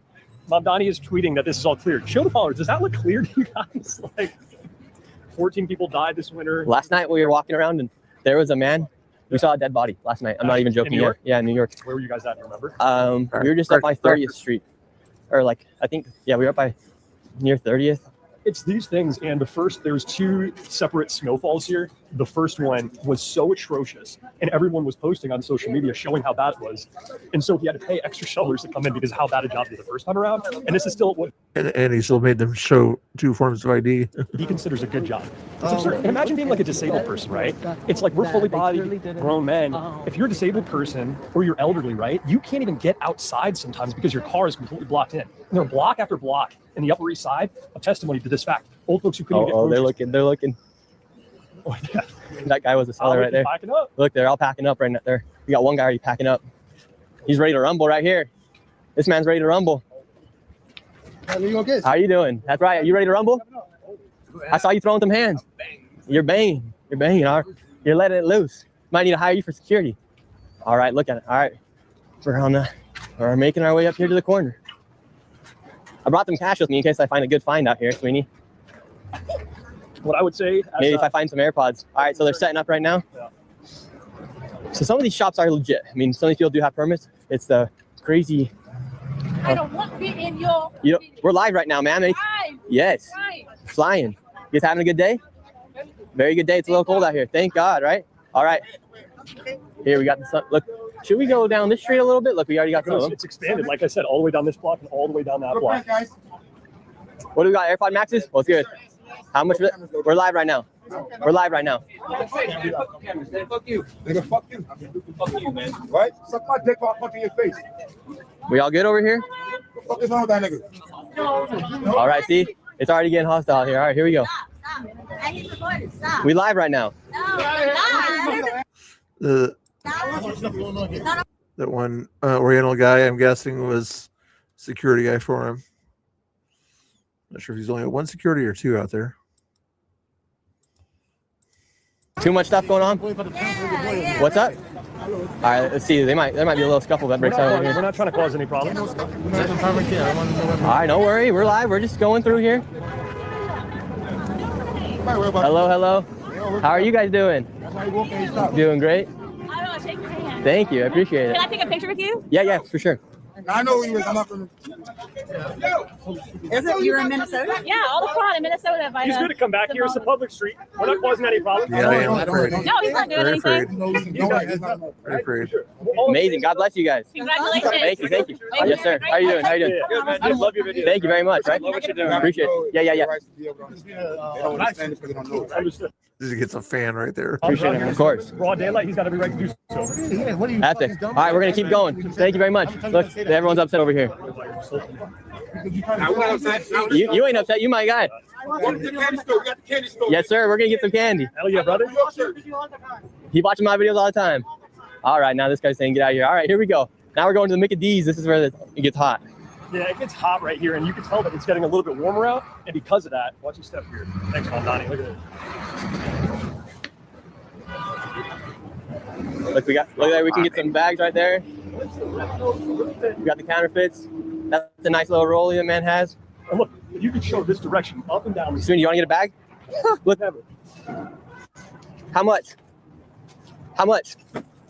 Mom Donnie is tweeting that this is all cleared. Show the followers. Does that look clear to you guys? Like 14 people died this winter. Last night we were walking around and there was a man. We saw a dead body last night. I'm not even joking. Yeah, in New York. Where were you guys at? Do you remember? We were just up by 30th Street, or like I think we were up by near 30th. It's these things, and there's 2 separate snowfalls here. The first one was so atrocious, and everyone was posting on social media showing how bad it was. And so he had to pay extra shovelers to come in because of how bad a job he did the first time around. And this is still what. And he still made them show 2 forms of ID. He considers a good job. It's absurd. And imagine being like a disabled person, right? It's like we're fully bodied, grown men. If you're a disabled person or you're elderly, right? You can't even get outside sometimes because your car is completely blocked in. And there are block after block in the Upper East Side of testimony to this fact. Old folks who couldn't get. They're looking. Oh, yeah. That guy was a seller right there. Look, they're all packing up right there. We got one guy already packing up. He's ready to rumble right here. This man's ready to rumble. How you doing? That's right. Are you ready to rumble? I saw you throwing some hands. You're banging. You're letting it loose. Might need to hire you for security. All right, look at it. All right. We're making our way up here to the corner. I brought some cash with me in case I find a good find out here, Sweeney. What I would say, maybe if I find some AirPods. All right, so they're setting up right now. Yeah. So some of these shops are legit. I mean, some of these people do have permits. It's the crazy. I don't want to be in your. We're live right now, ma'am. Yes. Flying. You guys having a good day? Very good day. It's a little cold out here. Thank God, right? All right. Here we got the sun. Look, should we go down this street a little bit? Look, we already got some of them. It's expanded, like I said, all the way down this block and all the way down that block. What do we got? AirPod Maxes? Well, it's good. How much? We're live right now. Fuck you. Nigga, fuck you. Fuck you, man. Right? Suck my dick off, fuck in your face. We all good over here? What the fuck is wrong with that nigga? All right, see? It's already getting hostile here. All right, here we go. We live right now. That one Oriental guy, I'm guessing, was security guy for him. Not sure if he's only got 1 security or 2 out there. Too much stuff going on? What's up? All right, let's see. There might be a little scuffle that breaks out over here. We're not trying to cause any problems. All right, don't worry. We're live. We're just going through here. Hello. How are you guys doing? Doing great. Thank you. I appreciate it. Can I take a picture with you? Yeah, for sure. I know you. I'm not from. Isn't you're in Minnesota? Yeah, all the quad in Minnesota. He's going to come back here. It's a public street. We're not causing any problems. Yeah, I am. No, he's not doing anything. Very afraid. Amazing. God bless you guys. Congratulations. Thank you. Yes, sir. How are you doing? Good, man. I love your video. Thank you very much. I love what you're doing. Appreciate it. Yeah. Understood. He gets a fan right there. Appreciate it. Of course. Broad daylight, he's got every right to do so. Epic. All right, we're going to keep going. Thank you very much. Look, everyone's upset over here. You ain't upset. You my guy. Yes, sir. We're going to get some candy. Hell yeah, brother. He watching my videos all the time. All right, now this guy's saying get out of here. All right, here we go. Now we're going to the Mickey D's. This is where it gets hot. Yeah, it gets hot right here, and you can tell that it's getting a little bit warmer out. And because of that, watch you step here. Thanks, Mom Donnie. Look at it. Look there. We can get some bags right there. We got the counterfeits. That's a nice little rollie the man has. And look, you can show this direction up and down. Soon, you want to get a bag? Look. How much?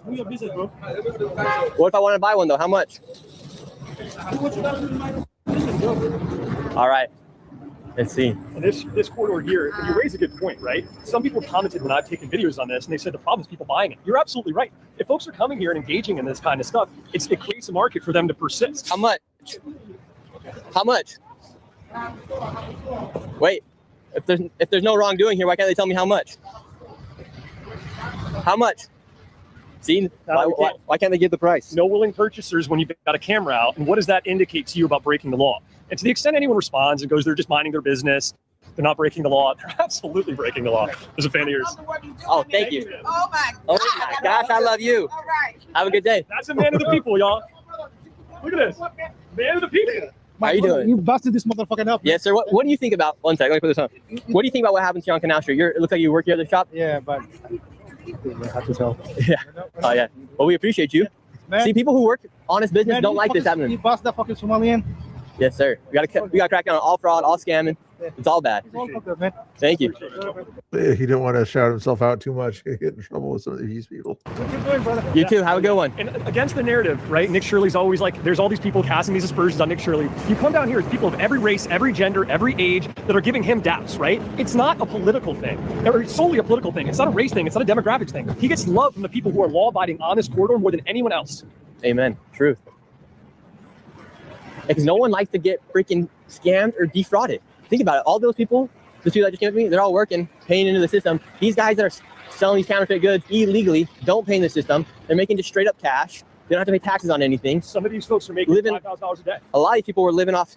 What if I want to buy one though? How much? All right. Let's see. And this corridor here, you raise a good point, right? Some people commented when I've taken videos on this, and they said the problem is people buying it. You're absolutely right. If folks are coming here and engaging in this kind of stuff, it creates a market for them to persist. How much? Wait. If there's no wrongdoing here, why can't they tell me how much? How much? See, why can't they give the price? No willing purchasers when you've got a camera out. And what does that indicate to you about breaking the law? And to the extent anyone responds and goes, they're just minding their business, they're not breaking the law, they're absolutely breaking the law. As a fan of yours. Oh, thank you. Oh my gosh, I love you. All right. Have a good day. That's a man of the people, y'all. Look at this. Man of the people. How you doing? You busted this motherfucking up. Yes, sir. What do you think about, one second, let me put this on. What do you think about what happens here on Canal Street? It looks like you work here at the shop? Yeah, but I have to tell. Yeah. Oh, yeah. Well, we appreciate you. Man. See, people who work honest business Man, don't you like this fucking- happening. You bust that fucking Somalian. Yes, sir. We got to crack down on all fraud, all scamming. It's all bad. Thank you. He didn't want to shout himself out too much. He'd get in trouble with some of these people. You too. Have a good one. And against the narrative, right? Nick Shirley's always like, there's all these people casting these aspersions on Nick Shirley. You come down here, it's people of every race, every gender, every age that are giving him daps, right? It's not a political thing, or solely a political thing. It's not a race thing. It's not a demographics thing. He gets love from the people who are law-abiding on this corridor more than anyone else. Amen. Truth. Because no one likes to get freaking scammed or defrauded. Think about it. All those people, the two that just came up to me, they're all working, paying into the system. These guys that are selling these counterfeit goods illegally don't pay in the system. They're making just straight up cash. They don't have to pay taxes on anything. Some of these folks are making $5,000 a day. A lot of these people were living off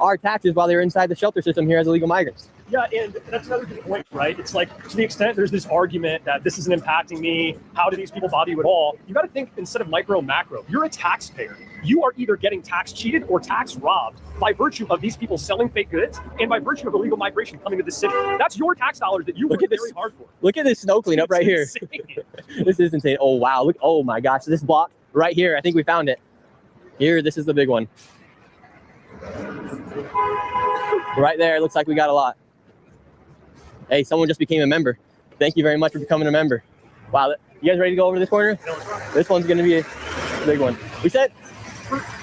our taxes while they were inside the shelter system here as illegal migrants. Yeah, and that's another good point, right? It's like, to the extent there's this argument that this isn't impacting me, how do these people bother you at all? You got to think instead of micro, macro. You're a taxpayer. You are either getting tax cheated or tax robbed by virtue of these people selling fake goods and by virtue of illegal migration coming to the city. That's your tax dollars that you work very hard for. Look at this snow cleanup right here. This is insane. Oh, wow. Look. Oh, my gosh. This block right here. I think we found it. Here, this is the big one. Right there. It looks like we got a lot. Hey, someone just became a member. Thank you very much for becoming a member. Wow. You guys ready to go over this corner? This one's going to be a big one. We said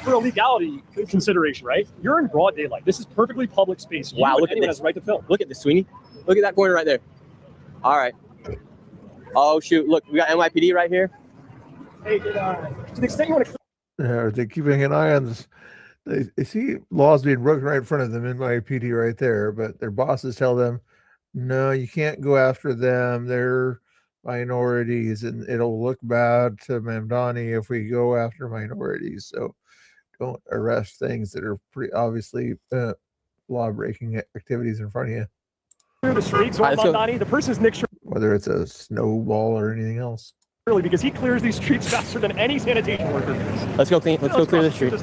for a legality consideration, right? You're in broad daylight. This is perfectly public space. Wow, look at anyone this. has a right to film. Look at this, Sweeney. Look at that corner right there. All right. Oh, shoot. Look, we got NYPD right here. Hey, to the extent you want to... They're keeping an eye on this. They see laws being broken right in front of them, NYPD right there, but their bosses tell them, no, you can't go after them. They're minorities, and it'll look bad to Mamdani if we go after minorities. So don't arrest things that are pretty obviously law-breaking activities in front of you. Through the streets on Mamdani, the person's Nick Shirley. Whether it's a snowball or anything else. Really, because he clears these streets faster than any sanitation worker. Let's go clean. Let's go clear the street.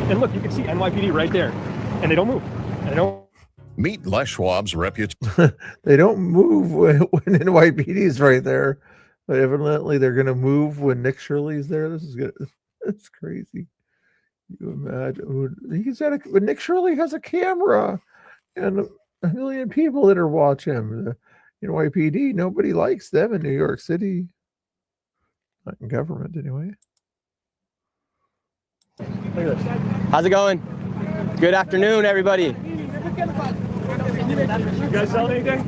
And look, you can see NYPD right there, and they don't move. And they don't. Meet Les Schwab's reputation. They don't move when NYPD is right there, but evidently they're going to move when Nick Shirley's there. This is good. That's crazy. You imagine when Nick Shirley has a camera and a million people that are watching him. The NYPD, nobody likes them in New York City. Not in government, anyway. How's it going? Good afternoon, everybody. You guys sell anything?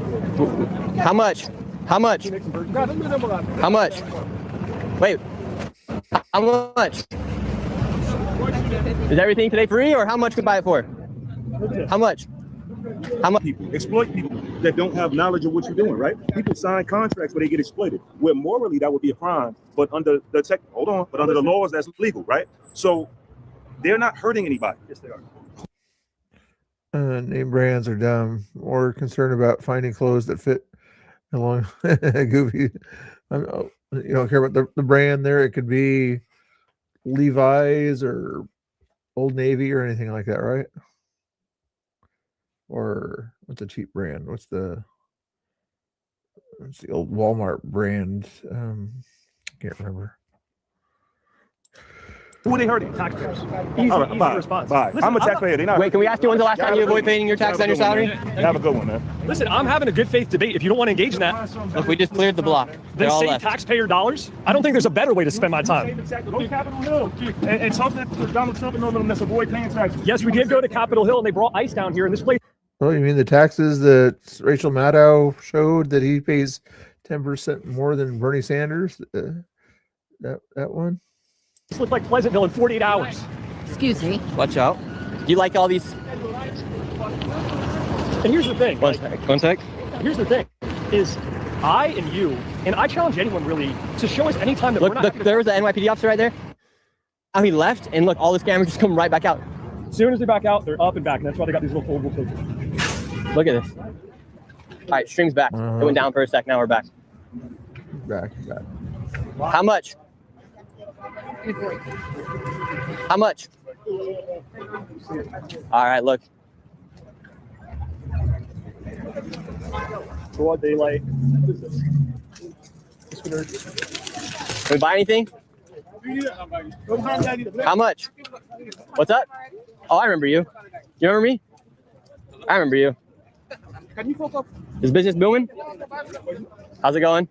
How much? How much? How much? Wait. How much? Is everything today free, or how much could buy it for? How much? How much? People exploit people that don't have knowledge of what you're doing, right? People sign contracts where they get exploited. Where morally that would be a crime, but under the under the laws that's legal, right? So they're not hurting anybody. Yes, they are. Name brands are dumb or concerned about finding clothes that fit along goofy. You don't care about the brand there. It could be Levi's or Old Navy or anything like that, right? Or what's a cheap brand? What's the old Walmart brand? I can't remember. Who are they hurting? Taxpayers. Easy response. Listen, I'm a taxpayer. They're not. Wait, can we ask you when's the last time you avoid paying your taxes on your salary? Have a good one, man. Listen, I'm having a good faith debate. If you don't want to engage in that, look, we just cleared the block. Then save taxpayer dollars. I don't think there's a better way to spend my time. Go to Capitol Hill and talk to Donald Trump and all of them that's avoid paying taxes. Yes, we did go to Capitol Hill and they brought ICE down here in this place. Oh, you mean the taxes that Rachel Maddow showed that he pays 10% more than Bernie Sanders? That one? This looked like Pleasantville in 48 hours. Excuse me. Watch out. Do you like all these? And here's the thing. One sec. Here's the thing. is I and you, and I challenge anyone really to show us any time that Look, we're not. look, there was an NYPD officer right there. Oh, he left, and look, all the scammers just come right back out. As soon as they back out, they're up and back, and that's why they got these little foldable filters. Look at this. All right, stream's back. It went down for a sec. Now we're back. Back. How much? How much? All right, look. Broad daylight. What is this? Can we buy anything? How much? What's up? Oh, I remember you. You remember me? I remember you. Is business booming? How's it going?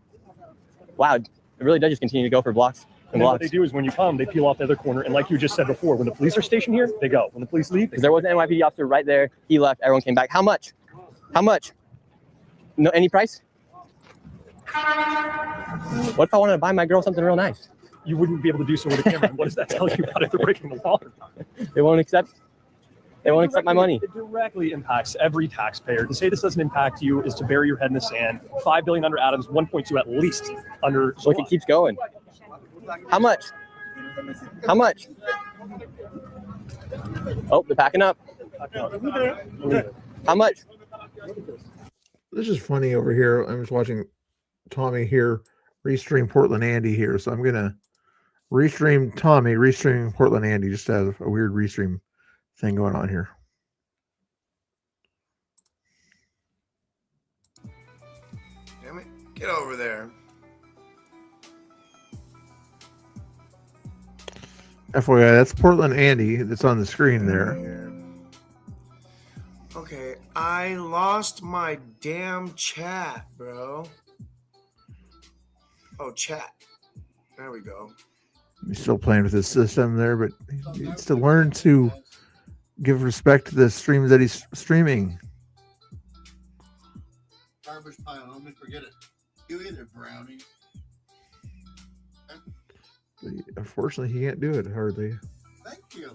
Wow, it really does just continue to go for blocks and And what blocks. they do is when you come, they peel off the other corner. And like you just said before, when the police are stationed here, they go. When the police leave, Because there was an NYPD officer right there. He left. Everyone came back. How much? How much? No, any price? What if I wanted to buy my girl something real nice? you wouldn't be able to do so with a camera. And what does that tell you about if they're breaking the law? They won't accept. They won't accept my money. It directly impacts every taxpayer. To say this doesn't impact you is to bury your head in the sand. 5 billion under Adams, 1.2 at least under. Look, it keeps going. How much? How much? Oh, they're packing up. How much? This is funny over here. I'm just watching Tommy here restream Portland Andy here. So I'm going to restream Tommy, restreaming Portland Andy, just to have a weird restream thing going on here. Damn it. Get over there. FYI, that's Portland Andy that's on the screen there. Okay, I lost my damn chat, bro. Oh, chat. There we go. He's still playing with his system there, but he needs to learn to give respect to the streams that he's streaming. Garbage pile. Let me forget it. You either, Brownie. Unfortunately, he can't do it hardly. Thank you.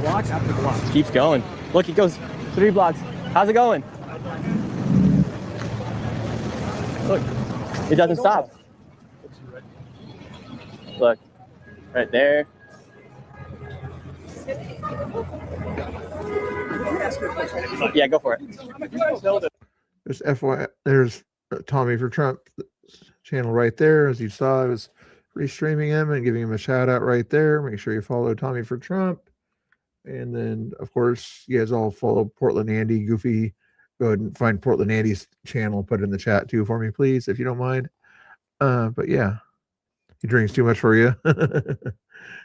Block after block. Keeps going. Look, it goes 3 blocks. How's it going? Look, it doesn't stop. Look, right there. Yeah, go for it. There's FYI, there's Tommy for Trump channel right there. As you saw, I was restreaming him and giving him a shout out right there. Make sure you follow Tommy for Trump. And then, of course, you guys all follow Portland Andy, Goofy. Go ahead and find Portland Andy's channel. Put it in the chat too for me, please, if you don't mind. But yeah, he drinks too much for you.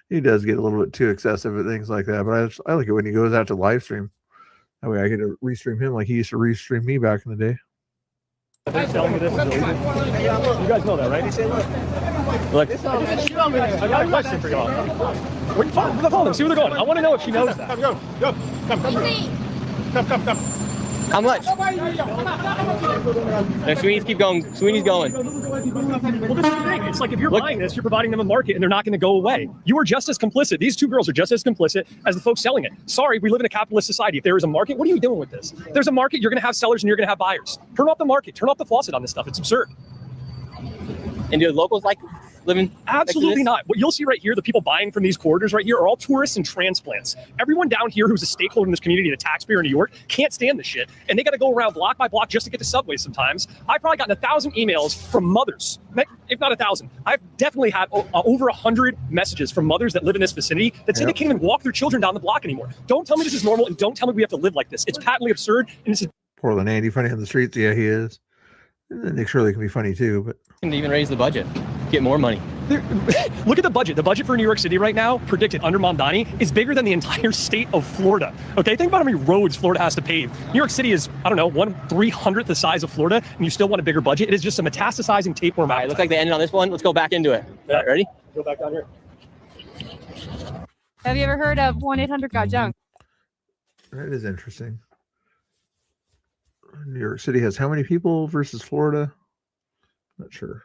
He does get a little bit too excessive at things like that. But I like it when he goes out to live stream. That way I get to restream him like he used to restream me back in the day. They're selling this. You guys know that, right? Look, I got a question for y'all. Follow them. See where they're going. I want to know if she knows that. Come. how much? And Sweeney's keep going. Sweeney's going. Well, this is the thing. It's like if you're buying this, you're providing them a market, and they're not going to go away. You are just as complicit. These two girls are just as complicit as the folks selling it. Sorry, we live in a capitalist society. If there is a market, what are you doing with this? There's a market. You're going to have sellers, and you're going to have buyers. Turn off the market. Turn off the faucet on this stuff. It's absurd. And do the locals like living? Absolutely not. What you'll see right here, the people buying from these corridors right here are all tourists and transplants. Everyone down here who's a stakeholder in this community, the taxpayer in New York, can't stand this shit. And they got to go around block by block just to get to Subway sometimes. I've probably gotten 1,000 emails from mothers, if not 1,000. I've definitely had over 100 messages from mothers that live in this vicinity that say they can't even walk their children down the block anymore. Don't tell me this is normal, and don't tell me we have to live like this. It's patently absurd. And it's Portland Andy funny on the streets. Yeah, he is. And Nick Shirley can be funny too, but and even raise the budget, get more money. Look at the budget. The budget for New York City right now, predicted under Mamdani, is bigger than the entire state of Florida. Okay, think about how many roads Florida has to pave. New York City is, I don't know, 1/300th the size of Florida, and you still want a bigger budget. It is just a metastasizing tapeworm. All right, looks like they ended on this one. Let's go back into it. All right, ready? Go back down here. Have you ever heard of 1-800-GOT-JUNK? that is interesting. New York City has how many people versus Florida? Not sure.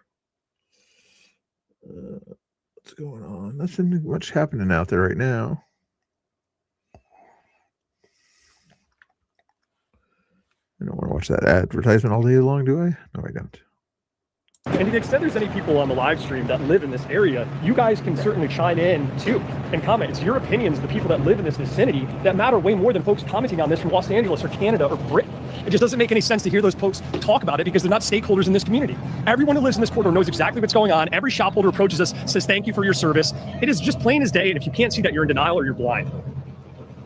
What's going on? Nothing much happening out there right now. I don't want to watch that advertisement all day long, do I? No, I don't. And to the extent there's any people on the live stream that live in this area, you guys can certainly chime in too and comment. It's your opinions, the people that live in this vicinity, that matter way more than folks commenting on this from Los Angeles or Canada or Britain. It just doesn't make any sense to hear those folks talk about it because they're not stakeholders in this community. Everyone who lives in this corridor knows exactly what's going on. Every shop holder approaches us, says thank you for your service. It is just plain as day, and if you can't see that, you're in denial or you're blind.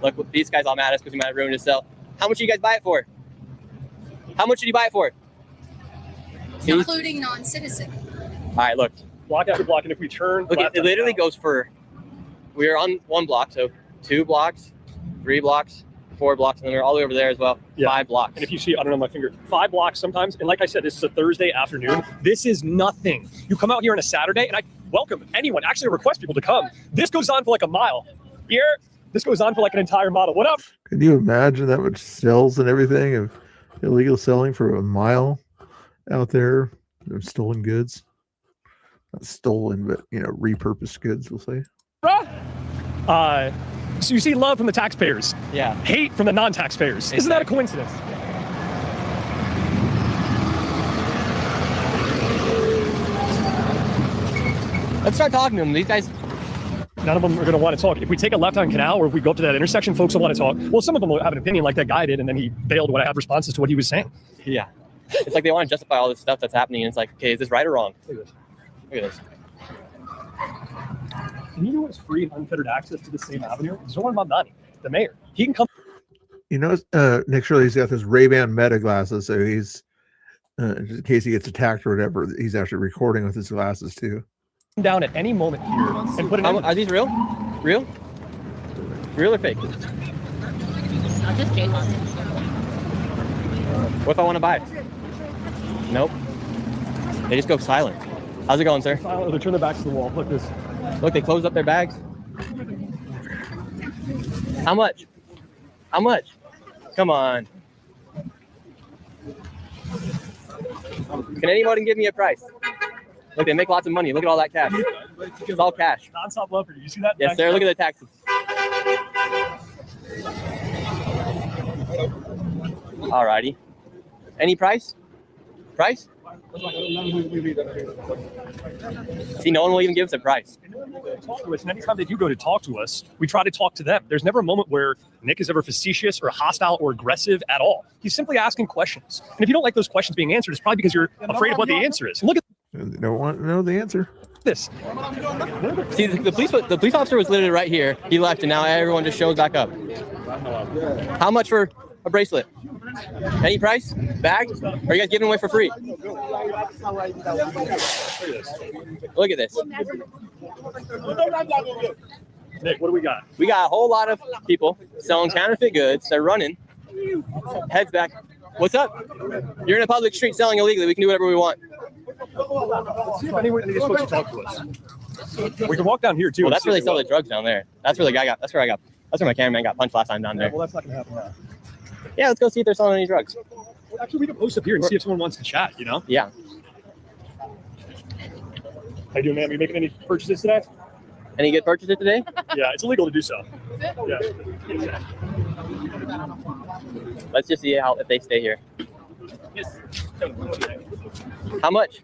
Look, these guys all mad at us because we might have ruined his cell. How much did you guys buy it for? How much did you buy it for? Including non-citizen. All right, look. Block after block, and if we turn look, it literally goes for, we're on 1 block, so 2 blocks, 3 blocks, 4 blocks, and then we're all the way over there as well. Yeah. 5 blocks. And if you see, I don't know my finger, 5 blocks sometimes. And like I said, this is a Thursday afternoon. This is nothing. You come out here on a Saturday, and I welcome anyone, actually request people to come. This goes on for like a mile. Here, this goes on for like an entire mile. What up? Can you imagine that much cells and everything of illegal selling for a mile out there of stolen goods? Not stolen, but repurposed goods, we'll say. So you see love from the taxpayers. Yeah. Hate from the non-taxpayers. Exactly. Isn't that a coincidence? Let's start talking to them. These guys, none of them are going to want to talk. If we take a left on Canal or if we go up to that intersection, folks will want to talk. Well, some of them will have an opinion like that guy did, and then he bailed when I have responses to what he was saying. Yeah. It's like they want to justify all this stuff that's happening, and it's like, okay, is this right or wrong? Look at this. And you know what's free and unfettered access to the same avenue? Zoran Mamdani, the mayor. He can come. Nick Shirley's got those Ray-Ban Meta glasses, so he's, in case he gets attacked or whatever, he's actually recording with his glasses too. Down at any moment here and put it in. Are these real? Real? Real or fake? I'll just take one. What if I want to buy it? Nope. They just go silent. How's it going, sir? Silent, they turn their backs to the wall. Look this. Look, they closed up their bags. How much? How much? Come on. Can anybody give me a price? Look, they make lots of money. Look at all that cash. It's all cash. Non-stop love for you. You see that? Yes, sir. Look at the taxes. All righty. Any price? Price? See, no one will even give us a price. And anytime they do go to talk to us, we try to talk to them. There's never a moment where Nick is ever facetious or hostile or aggressive at all. He's simply asking questions. And if you don't like those questions being answered, it's probably because you're afraid of what the answer is. Look at They don't want to know the answer. this. See, the police officer was literally right here. He left, and now everyone just shows back up. How much for a bracelet? Any price? Bag? Or are you guys giving away for free? Look at this. Nick, what do we got? We got a whole lot of people selling counterfeit goods. They're running. Heads back. What's up? You're in a public street selling illegally. We can do whatever we want. Let's see if any of these folks will talk to us. We can walk down here too. Well, that's where they sell the drugs down there. That's where the guy got. That's where my cameraman got punched last time down there. Well, that's not gonna happen now. Yeah, let's go see if they're selling any drugs. Actually, we can post up here and see if someone wants to chat. Yeah. How you doing, man? Are you making any purchases today? Any good purchases today? Yeah, it's illegal to do so. Yeah. Let's just see if they stay here. How much?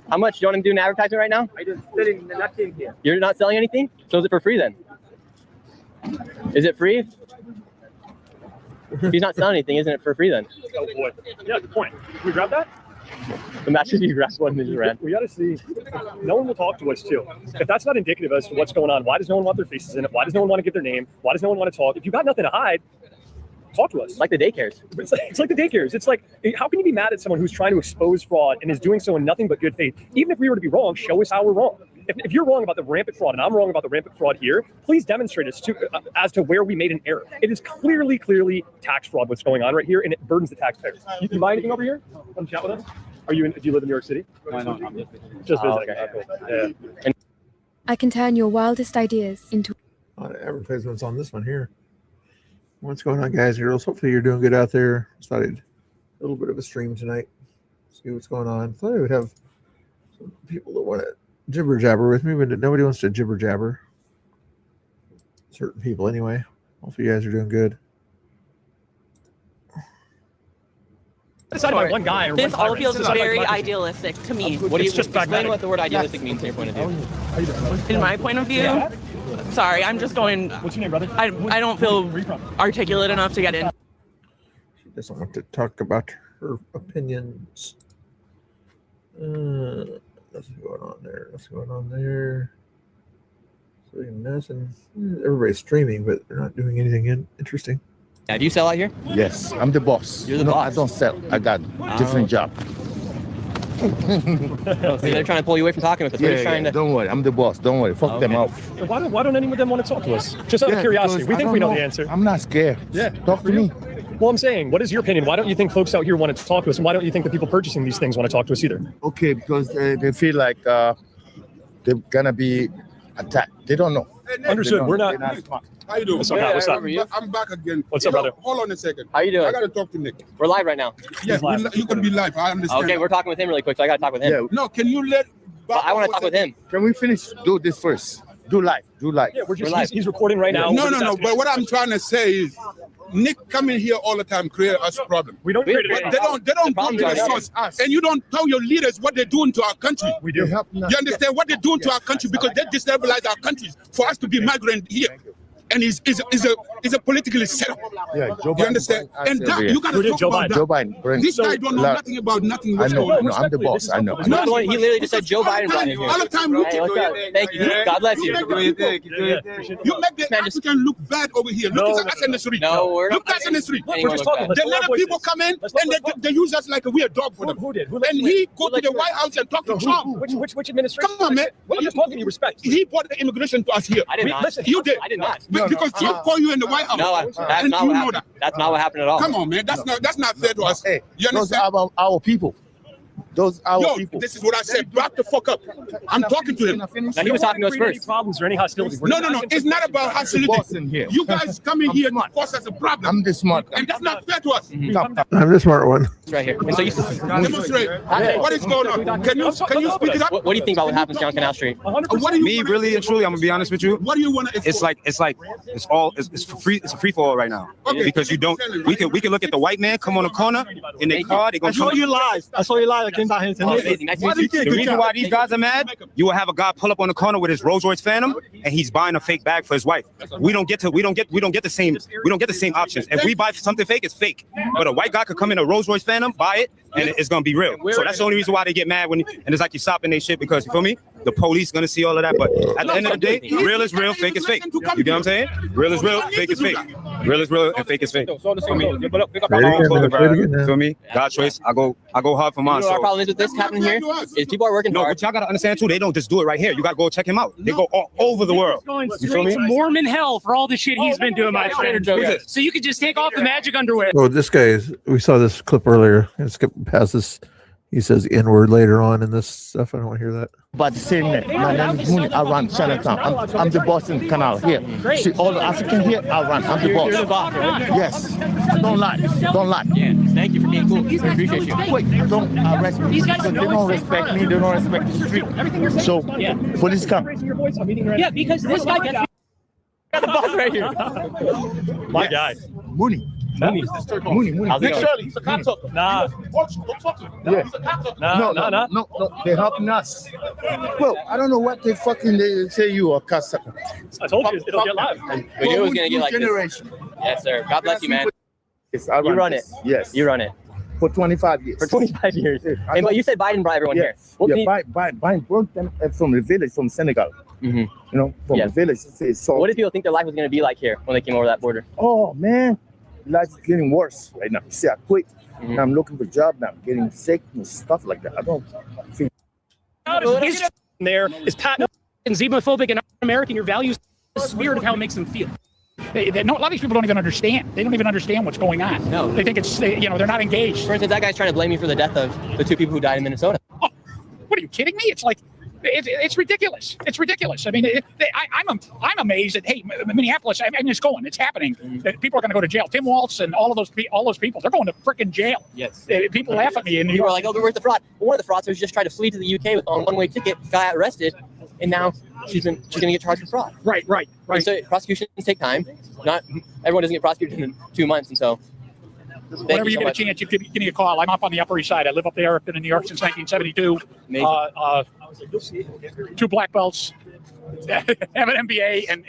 How much? You want to do an advertisement right now? I just selling nothing here. You're not selling anything? So is it for free then? Is it free? If he's not selling anything, isn't it for free then? Oh boy. Yeah, good point. Can we grab that? Imagine if you grabbed one and you ran. We got to see. No one will talk to us too. If that's not indicative as to what's going on, why does no one want their faces in it? Why does no one want to give their name? Why does no one want to talk? If you got nothing to hide, talk to us. Like the daycares. It's like the daycares. It's like, how can you be mad at someone who's trying to expose fraud and is doing so in nothing but good faith? Even if we were to be wrong, show us how we're wrong. If you're wrong about the rampant fraud and I'm wrong about the rampant fraud here, please demonstrate us as to where we made an error. It is clearly tax fraud what's going on right here, and it burdens the taxpayers. You buy anything over here? Come chat with us? Do you live in New York City? No, I'm just visiting. Okay. Cool. Yeah. I can turn your wildest ideas into Advertisements on this one here. What's going on, guys and girls? Hopefully you're doing good out there. Started a little bit of a stream tonight. See what's going on. Thought I would have some people that want to jibber jabber with me, but nobody wants to jibber jabber. Certain people anyway. Hopefully you guys are doing good. decided by one guy. Or This one all tyrant. feels It's decided very by- idealistic to me. What do you It's just explain pragmatic. what the word idealistic means from your point of view? In my point of view, sorry, I'm just going. What's your name, brother? I don't feel articulate enough to get in. She doesn't want to talk about her opinions. Nothing going on there. Nothing going on there. So nothing. Everybody's streaming, but they're not doing anything interesting. Yeah, do you sell out here? Yes, I'm the boss. You're the boss. I don't sell. I got different job. Oh, see, they're trying to pull you away from talking with us. We're just trying to. Don't worry. I'm the boss. Don't worry. Fuck them off. Why don't any of them want to talk to us? Just out of curiosity. because We I think don't we know the answer. I'm not scared. Yeah. Talk to me. Well, I'm saying, what is your opinion? Why don't you think folks out here want to talk to us? And why don't you think the people purchasing these things want to talk to us either? Okay, because they feel like they're gonna be attacked. They don't know. Understood. We're They're not. smart. How you doing? What's up, Matt? What's up? I'm back again. What's up, brother? Hold on a second. How you doing? I gotta talk to Nick. We're live right now. Yes, you can be live. I understand. Okay, we're talking with him really quick, so I got to talk with him. Yeah. No, can you let? But I want to talk with him. Can we finish? Do this first. Do live. Do live. Yeah, we're just. live. He's recording right now. No, We're no, just no. asking- But what I'm trying to say is, Nick coming here all the time create us problem. We don't create But it. they don't go to the source, and you don't tell your leaders what they're doing to our country. We do. You understand what they're doing to our country because they destabilize our countries for us to be migrant here. And is a politically set up. Yeah, Joe Biden. You understand? And that you gotta talk about Joe that. Biden. This guy don't know nothing about nothing. I know. No, I'm the boss. I know. He literally just said Joe Biden brought him here. All the time Hey, looking. what's up? Thank you. God bless you. You make the African look bad over here. Look at us in the street. No, we're not. Look at us in the street. We're just talking. Let's They let lower the people voices. come in Let's and lower- they use us like a weird dog for them. Who did? And he go to the White House and talk to Trump. Which administration? Come on, man. I'm just talking to you respect. He brought the immigration to us here. I did not. Listen, You did. I did not. Because Trump called you in the White House. No, that's And not you what know happened. that. That's not what happened at all. Come on, man. That's not fair to us. Hey, You those understand? are our people. Those are our Yo, people. this is what I said. Back the fuck up. I'm talking to him. Now, he was talking to us Any first. problems or any hostility? We're No, just no, no. asking It's for not about boss in hostility. here. You guys coming here to smart. cause us a problem. I'm the smart. And that's not fair to us. I'm the smart one. It's right here. And so you, Demonstrate. What is going on? Can you speak it up? what do you think about what happens here on Canal Street? 100%. What do you Me, wanna- really and truly, I'm gonna be honest with you. What do you want to? It's for free. It's a free for all right now Okay. because you don't. We can look at the white man come on the corner in their car. They gonna come. live. I saw you live. I came down here Oh, amazing. Nice to meet you. The reason why these guys are mad, you will have a guy pull up on the corner with his Rolls Royce Phantom, and he's buying a fake bag for his wife. We don't get the same options. If we buy something fake, it's fake. But a white guy could come in a Rolls Royce Phantom, buy it, and it's gonna be real. So that's the only reason why they get mad and it's like you stopping their shit because you feel me? The police gonna see all of that, but at the end of the day, real is real, fake is fake. You get what I'm saying? Real is real, fake is fake. Real is real, and fake is fake. Feel me? Feel me? God choice. I go hard for mine. You know what our So. problem is with this happening here? Is people are working No, hard. but y'all gotta understand too. They don't just do it right here. You gotta go check him out. They go all over the world. You feel me? Mormon hell for all the shit he's been doing, my friend. Who's it? So you could just take off the magic underwear. Oh, this guy is. We saw this clip earlier. Let's skip past this. He says N word later on in this stuff. I don't want to hear that. But saying that, my name is Mooney. I run Chinatown. I'm the boss in the canal here. See all the African here, I run. I'm the boss. You're the boss, right? Yes. Don't lie. Don't lie. Yeah. Thank you for being cool. I appreciate you. Wait, don't arrest me. Because they don't respect me. They don't respect the street. So, police come. Yeah, because this guy gets Got the boss right here. My guy. Mooney. Mooney. How's it going? He's a cocksucker. Nah. Yeah. No. They're helping us. Well, I don't know what they fucking they say you are cocksucker. I told you it'll get live. We knew it was gonna get like this. Generation. Yes, sir. God bless you, man. Yes, I You run it. this. Yes. You run it For 25 years. for 25 years. Hey, but you said Biden brought everyone here. Yes. What Yeah, can you- Biden brought them from the village, from Senegal. Mhm. You know, from Yeah. the village. So, What did people think their life was going to be like here when they came over that border? oh, man, life is getting worse right now. See, I quit. Mhm. Now I'm looking for a job now. I'm getting sick and stuff like that. I don't think. His there is patent and xenophobic and un-American. Your values, the spirit of how it makes them feel. No, a lot of these people don't even understand. They don't even understand what's going on. No. They think they're not engaged. For instance, that guy's trying to blame me for the death of the two people who died in Minnesota. Oh, what are you kidding me? It's like, it's ridiculous. It's ridiculous. I mean, I'm amazed that, hey, Minneapolis, I mean, it's going, it's happening. That people are going to go to jail. Tim Waltz and all those people, they're going to freaking jail. Yes. People laugh at me. And People are like, oh, where's the fraud? Well, one of the fraudsters just tried to flee to the UK with a one-way ticket, got arrested, and now she's going to get charged for fraud. Right. And so prosecutions take time. Not everyone doesn't get prosecuted in 2 months, and so Whenever you get a chance, you give me a call. I'm up on the Upper East Side. I live up there. I've been in New York since 1972. 2 black belts. Have an MBA, and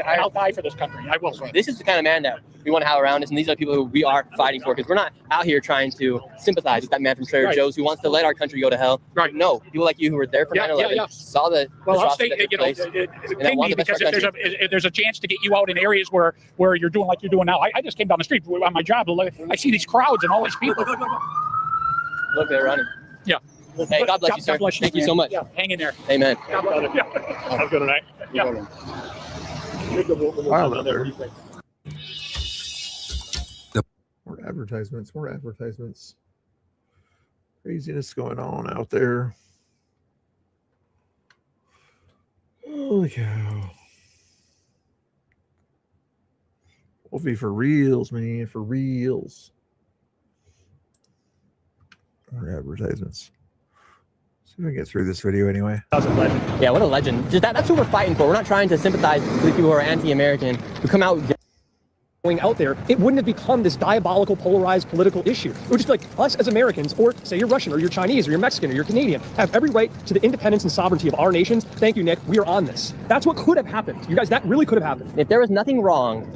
I'll die for this country. I will. This is the kind of man that we want to have around us, and these are the people who we are fighting for, because we're not out here trying to sympathize with that man from Trader Joe's who wants to let our country go to hell. Right. No, people like you who were there for 9/11, saw the I'll stay, because if there's a chance to get you out in areas where you're doing like you're doing now. I just came down the street on my job. I see these crowds and all these people. Look, they're running. Yeah. Hey, God bless you, sir. Thank you so much. Yeah, hang in there. Amen. Have a good night. Yeah. More advertisements. Craziness going on out there. Holy cow. Wolfie for reals, man. For reals. More advertisements. See if we can get through this video anyway. Yeah, what a legend. Just that's who we're fighting for. We're not trying to sympathize with people who are anti-American, who come out going out there, it wouldn't have become this diabolical, polarized political issue. It would just be like us as Americans, or say you're Russian, or you're Chinese, or you're Mexican, or you're Canadian, have every right to the independence and sovereignty of our nations. Thank you, Nick. We are on this. That's what could have happened. You guys, that really could have happened. If there was nothing wrong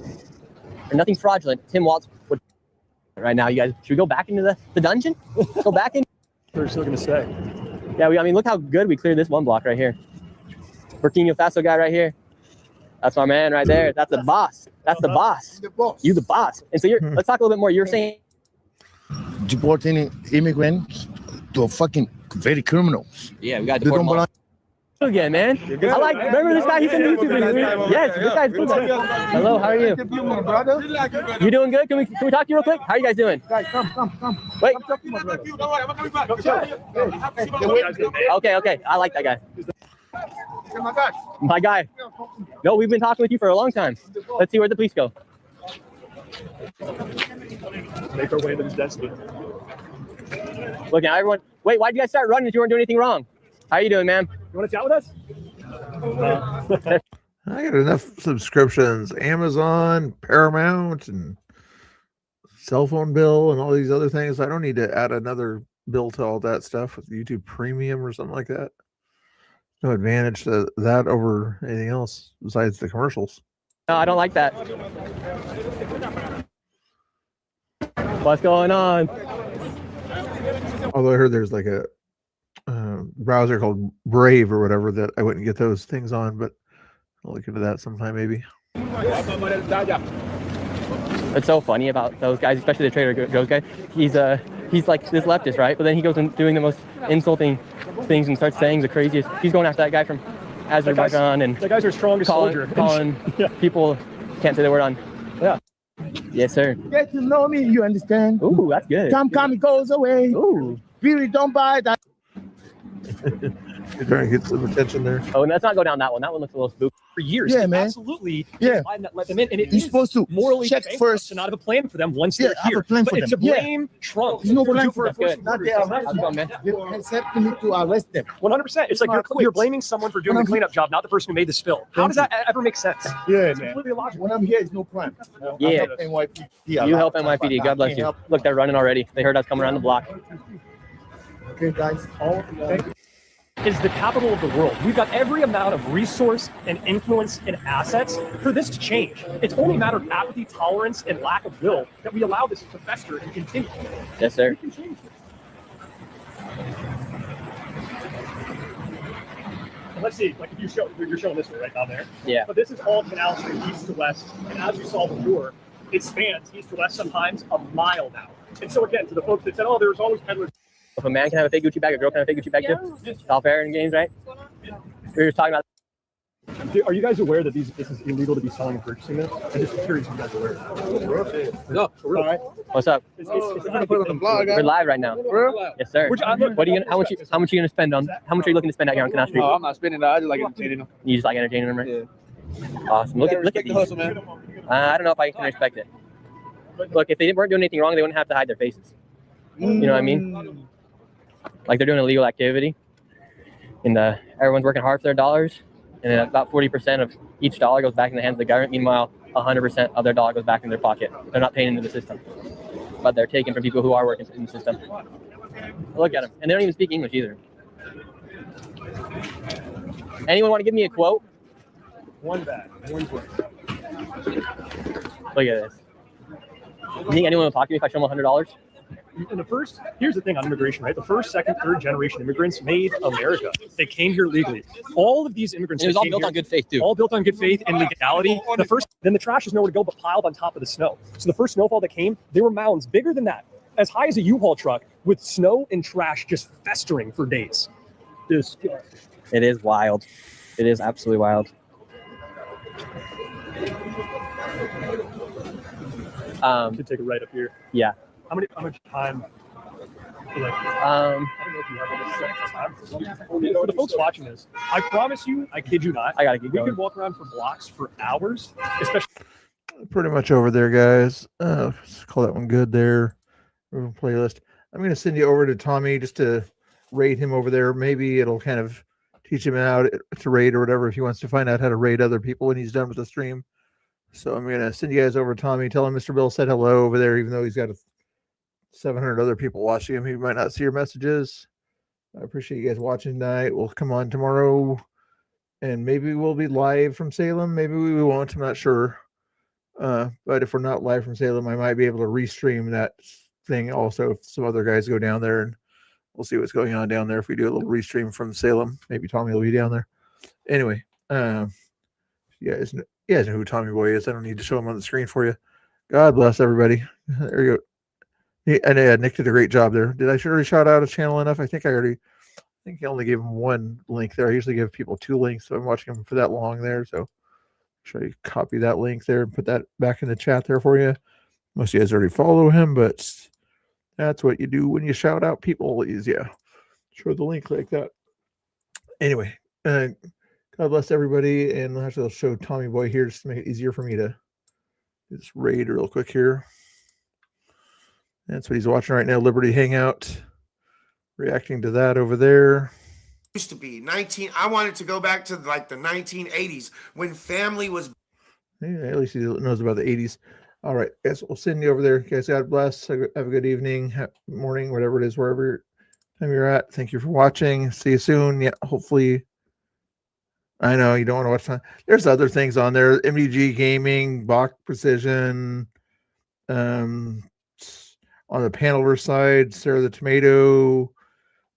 or nothing fraudulent, Tim Walz would right now. You guys, should we go back into the dungeon? Go back in. They're still going to say. Yeah, I mean, look how good we cleared this one block right here. Burkina Faso guy right here. That's my man right there. That's the boss. That's the boss. You the boss. And so let's talk a little bit more. You're saying deporting immigrants to fucking very criminals. Yeah, we got to deport them all. Again, man. I like. Remember this guy? He's in the YouTube video. Yes, this guy's cool. Hello, how are you? You doing good? Can we talk to you real quick? How are you guys doing? Guys, come. Wait. Okay. I like that guy. My guy. No, we've been talking with you for a long time. Let's see where the police go. Make our way to this density. Look now, everyone. Wait, why'd you guys start running if you weren't doing anything wrong? How you doing, man? You want to chat with us? I got enough subscriptions, Amazon, Paramount, and cell phone bill, and all these other things. I don't need to add another bill to all that stuff with YouTube Premium or something like that. No advantage to that over anything else besides the commercials. No, I don't like that. What's going on? Although I heard there's like a browser called Brave or whatever that I wouldn't get those things on, but I'll look into that sometime maybe. It's so funny about those guys, especially the Trader Joe's guy. He's like this leftist, right? But then he goes and doing the most insulting things and starts saying the craziest. He's going after that guy from Azerbaijan and that guy's our strongest soldier. Calling people can't say the word on. Yeah. Yes, sir. Get to know me, you understand? Ooh, that's good. Time goes away. Ooh. Really don't buy that. You're trying to get some attention there. Oh, and let's not go down that one. That one looks a little spooky. For years, yeah, man. Absolutely. Yeah. Let them in, and you're supposed to morally check first to not have a plan for them once they're here. Have a plan for them. To blame Trump. There's no plan for them. Not they arrest them. You accepting me to arrest them. 100%. It's like you're blaming someone for doing the cleanup job, not the person who made the spill. How does that ever make sense? Yeah, man. When I'm here, it's no plan. Yeah. You help NYPD. God bless you. Look, they're running already. They heard us coming around the block. Okay, guys. Thank you. Is the capital of the world. We've got every amount of resource and influence and assets for this to change. It's only a matter of apathy, tolerance, and lack of will that we allow this to fester and continue. Yes, sir. And let's see, like if you're showing this one right down there. Yeah. But this is all Canal Street, east to west, and as you saw before, it spans east to west sometimes a mile now. And so again, to the folks that said, "Oh, there's always peddlers." If a man can have a fake Gucci bag, a girl can have a fake Gucci bag too. It's all fair in games, right? We were just talking about. Are you guys aware that this is illegal to be selling and purchasing this? I'm just curious if you guys are aware. No, for real. All right. What's up? We're live right now. Yes, sir. What are you gonna? How much are you gonna spend on? How much are you looking to spend out here on Canal Street? Oh, I'm not spending that. I just like entertaining them. You just like entertaining them, right? Yeah. Awesome. Look at these. Hustle, man. I don't know if I can respect it. Look, if they weren't doing anything wrong, they wouldn't have to hide their faces. You know what I mean? Like they're doing illegal activity, and everyone's working hard for their dollars, and then about 40% of each dollar goes back in the hands of the government. Meanwhile, 100% of their dollar goes back in their pocket. They're not paying into the system. but they're taken from people who are working in the system. Look at them, and they don't even speak English either. Anyone want to give me a quote? One bag, one quote. Look at this. You think anyone will talk to me if I show them $100? And here's the thing on immigration, right? The first, second, third generation immigrants made America. They came here legally. All of these immigrants, it was all built on good faith too. All built on good faith and legality. Then the trash is nowhere to go but piled on top of the snow. So the first snowfall that came, there were mounds bigger than that, as high as a U-Haul truck, with snow and trash just festering for days. It is wild. It is absolutely wild. Could take it right up here. Yeah. How much time? I don't know if you have all this time. For the folks watching this, I promise you, I kid you not, I gotta keep going. We could walk around for blocks for hours, especially. Pretty much over there, guys. Let's call that one good there. Playlist. I'm going to send you over to Tommy just to rate him over there. Maybe it'll kind of teach him out to rate or whatever if he wants to find out how to rate other people when he's done with the stream. So I'm going to send you guys over to Tommy. Tell him Mr. Bill said hello over there, even though he's got 700 other people watching him. He might not see your messages. I appreciate you guys watching tonight. We'll come on tomorrow, and maybe we'll be live from Salem. Maybe we won't. I'm not sure. But if we're not live from Salem, I might be able to restream that thing also if some other guys go down there, and we'll see what's going on down there. If we do a little restream from Salem, maybe Tommy will be down there. Anyway, you guys know who Tommy Boy is. I don't need to show him on the screen for you. God bless everybody. There you go. And Nick did a great job there. Did I already shout out his channel enough? I think I only gave him one link there. I usually give people 2 links, so I'm watching him for that long there. So try to copy that link there and put that back in the chat there for you. Most of you guys already follow him, but that's what you do when you shout out people. Is show the link like that. Anyway, God bless everybody, and I'll have to show Tommy Boy here just to make it easier for me to just raid real quick here. That's what he's watching right now, Liberty Hangout. Reacting to that over there. Used to be I wanted to go back to like the 1980s when family was. Yeah, at least he knows about the 80s. All right, guys, we'll send you over there. Guys, God bless. Have a good evening, morning, whatever it is, wherever time you're at. Thank you for watching. See you soon. Yeah, hopefully. I know you don't want to watch time. There's other things on there. MDG Gaming, Bach Precision, on the Paneler side, Sarah the Tomato,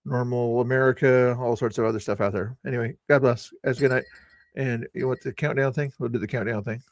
Normal America, all sorts of other stuff out there. Anyway, God bless. Guys, good night. And you want the countdown thing? We'll do the countdown thing.